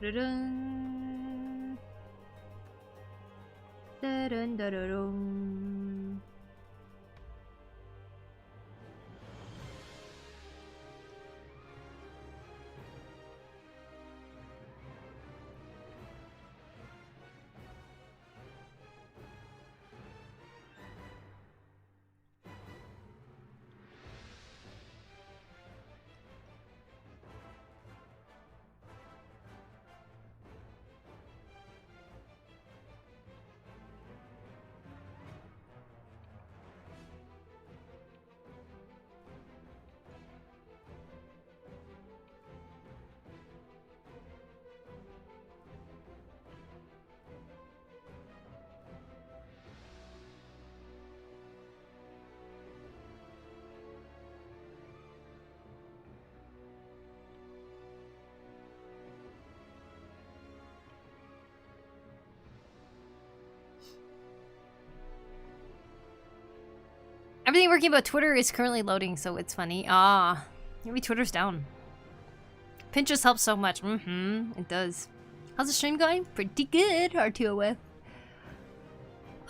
Da-dun. Da-dun, da-dun. Everything working about Twitter is currently loading, so it's funny. Ah, maybe Twitter's down. Pinterest helps so much. It does. How's the stream going? Pretty good, R2OF.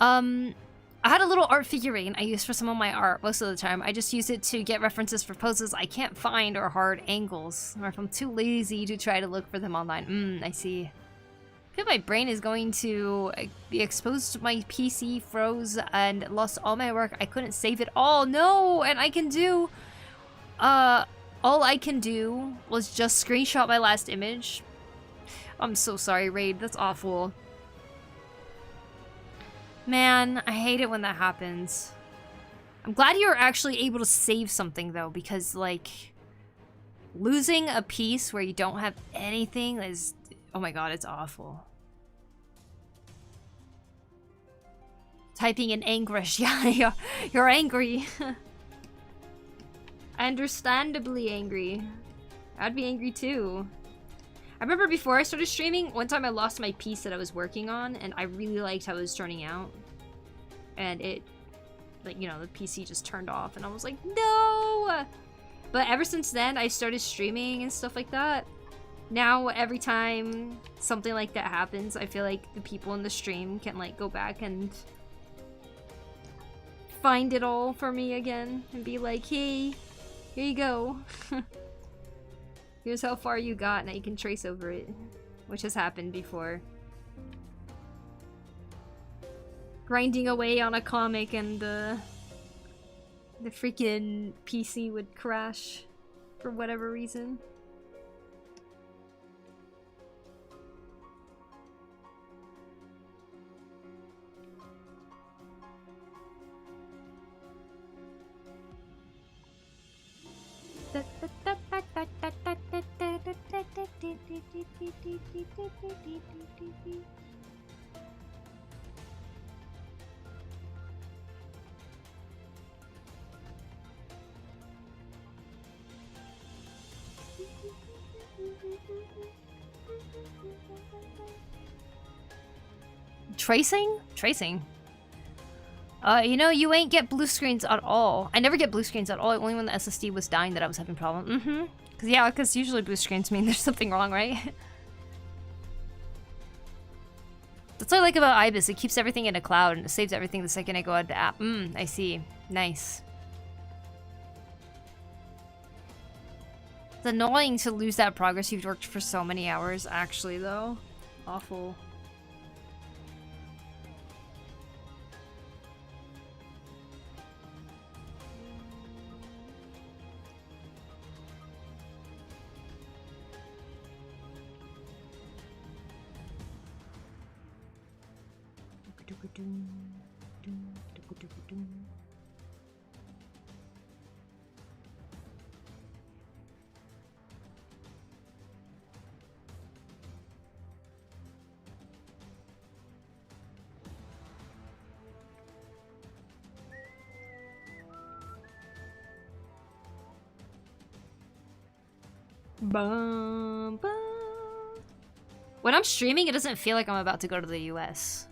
I had a little art figurine I used for some of my art most of the time. I just use it to get references for poses I can't find or hard angles, or if I'm too lazy to try to look for them online. I see. I feel my brain is going to be exposed to my PC froze and lost all my work. I couldn't save it all. No, and I can do... all I can do was just screenshot my last image. I'm so sorry, Raid. That's awful. Man, I hate it when that happens. I'm glad you were actually able to save something, though, because, like, losing a piece where you don't have anything is... Oh my god, it's awful. Typing in anguish. Yeah, you're angry. Understandably angry. I'd be angry too. I remember before I started streaming, one time I lost my piece that I was working on, and I really liked how it was turning out. And it, like, you know, the PC just turned off, and I was like, no! But ever since then, I started streaming and stuff like that. Now, every time something like that happens, I feel like the people in the stream can, like, go back and find it all for me again and be like, hey, here you go. Here's how far you got, now you can trace over it, which has happened before. Grinding away on a comic and the freaking PC would crash for whatever reason. Tracing? Tracing. You know, you ain't get blue screens at all. I never get blue screens at all. Only when the SSD was dying that I was having problem. Mm-hmm. Cause usually blue screens mean there's something wrong, right? That's what I like about IBIS. It keeps everything in a cloud and it saves everything the second I go out the app. I see. Nice. It's annoying to lose that progress you've worked for so many hours, actually, though. Awful. Bum, bum. When I'm streaming, it doesn't feel like I'm about to go to the US.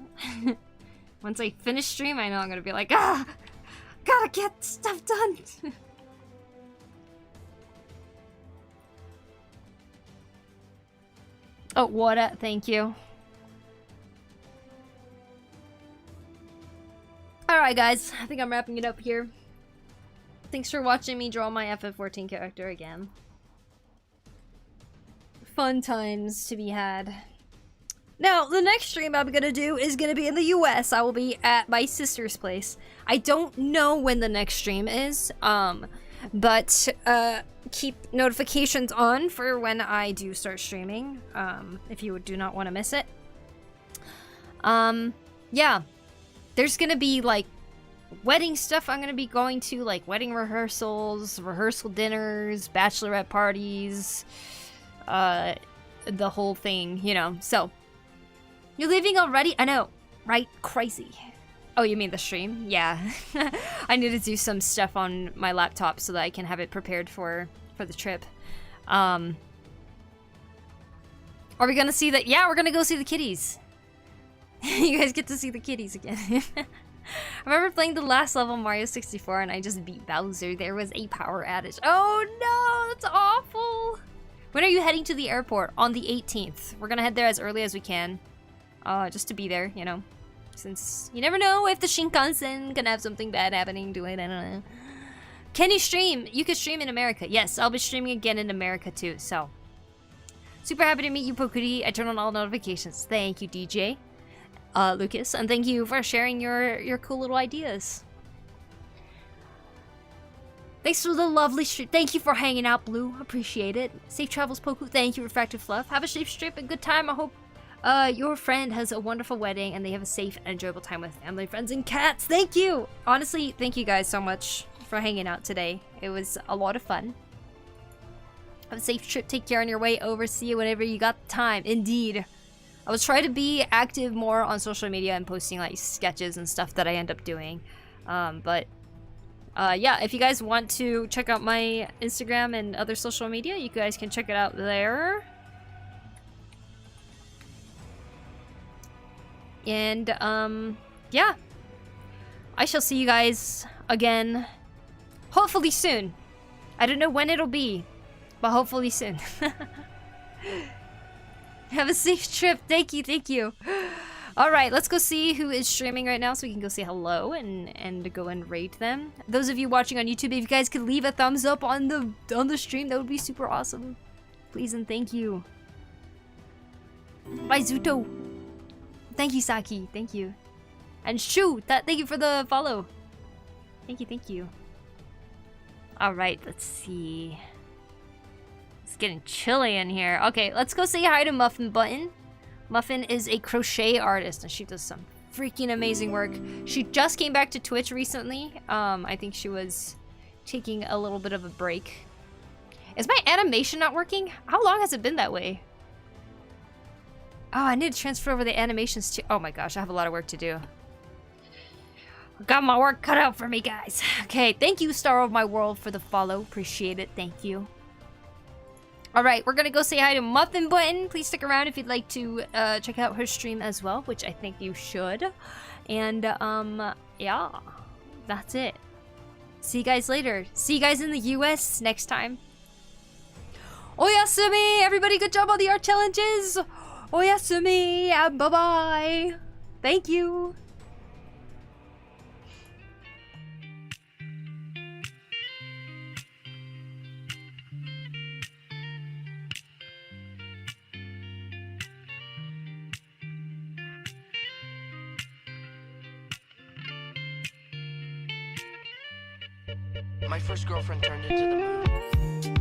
Once I finish stream, I know I'm gonna be like, ah, gotta get stuff done. Oh, what? Thank you. Alright, guys. I think I'm wrapping it up here. Thanks for watching me draw my FF14 character again. Fun times to be had. Now, the next stream I'm gonna do is gonna be in the US. I will be at my sister's place. I don't know when the next stream is, but keep notifications on for when I do start streaming, if you do not want to miss it. Yeah. There's gonna be, like, wedding stuff I'm gonna be going to, like wedding rehearsals, rehearsal dinners, bachelorette parties, the whole thing, you know, so. You're leaving already? I know, right? Crazy. Oh, you mean the stream? Yeah. I need to do some stuff on my laptop so that I can have it prepared for the trip. Are we gonna see that? Yeah, we're gonna go see the kitties. You guys get to see the kitties again. I remember playing the last level Mario 64 and I just beat Bowser. There was a power outage. Oh no, that's awful. When are you heading to the airport? On the 18th. We're gonna head there as early as we can. Just to be there, you know. Since you never know if the Shinkansen gonna have something bad happening to it, I don't know. Can you stream? You can stream in America. Yes, I'll be streaming again in America too, so. Super happy to meet you, Pokuri. I turn on all notifications. Thank you, DJ. Lucas, and thank you for sharing your cool little ideas. Thanks for the lovely stream. Thank you for hanging out, Blue. Appreciate it. Safe travels, Poku. Thank you, Refractive Fluff. Have a safe trip and good time. I hope your friend has a wonderful wedding and they have a safe and enjoyable time with family, friends, and cats. Thank you! Honestly, thank you guys so much for hanging out today. It was a lot of fun. Have a safe trip. Take care on your way over. See you whenever you got the time. Indeed. I was trying to be active more on social media and posting like sketches and stuff that I end up doing. Yeah, if you guys want to check out my Instagram and other social media, you guys can check it out there. And, yeah. I shall see you guys again, hopefully soon. I don't know when it'll be, but hopefully soon. Have a safe trip. Thank you, thank you. Alright, let's go see who is streaming right now so we can go say hello and go and rate them. Those of you watching on YouTube, if you guys could leave a thumbs up on the stream, that would be super awesome. Please and thank you. Bye, Zuto. Thank you, Saki. Thank you. And Shu, thank you for the follow. Thank you, thank you. Alright, let's see. It's getting chilly in here. Okay, let's go say hi to Muffin Button. Muffin is a crochet artist and she does some freaking amazing work. She just came back to Twitch recently. I think she was taking a little bit of a break. Is my animation not working? How long has it been that way? Oh, I need to transfer over the animations too. Oh my gosh, I have a lot of work to do. Got my work cut out for me, guys. Okay, thank you, Star of My World, for the follow. Appreciate it. Thank you. All right, we're gonna go say hi to Muffin Button. Please stick around if you'd like to check out her stream as well, which I think you should. And yeah, that's it. See you guys later. See you guys in the US next time. Oyasumi! Everybody, good job on the art challenges! Oyasumi! Bye-bye! Thank you! My first girlfriend turned into the moon.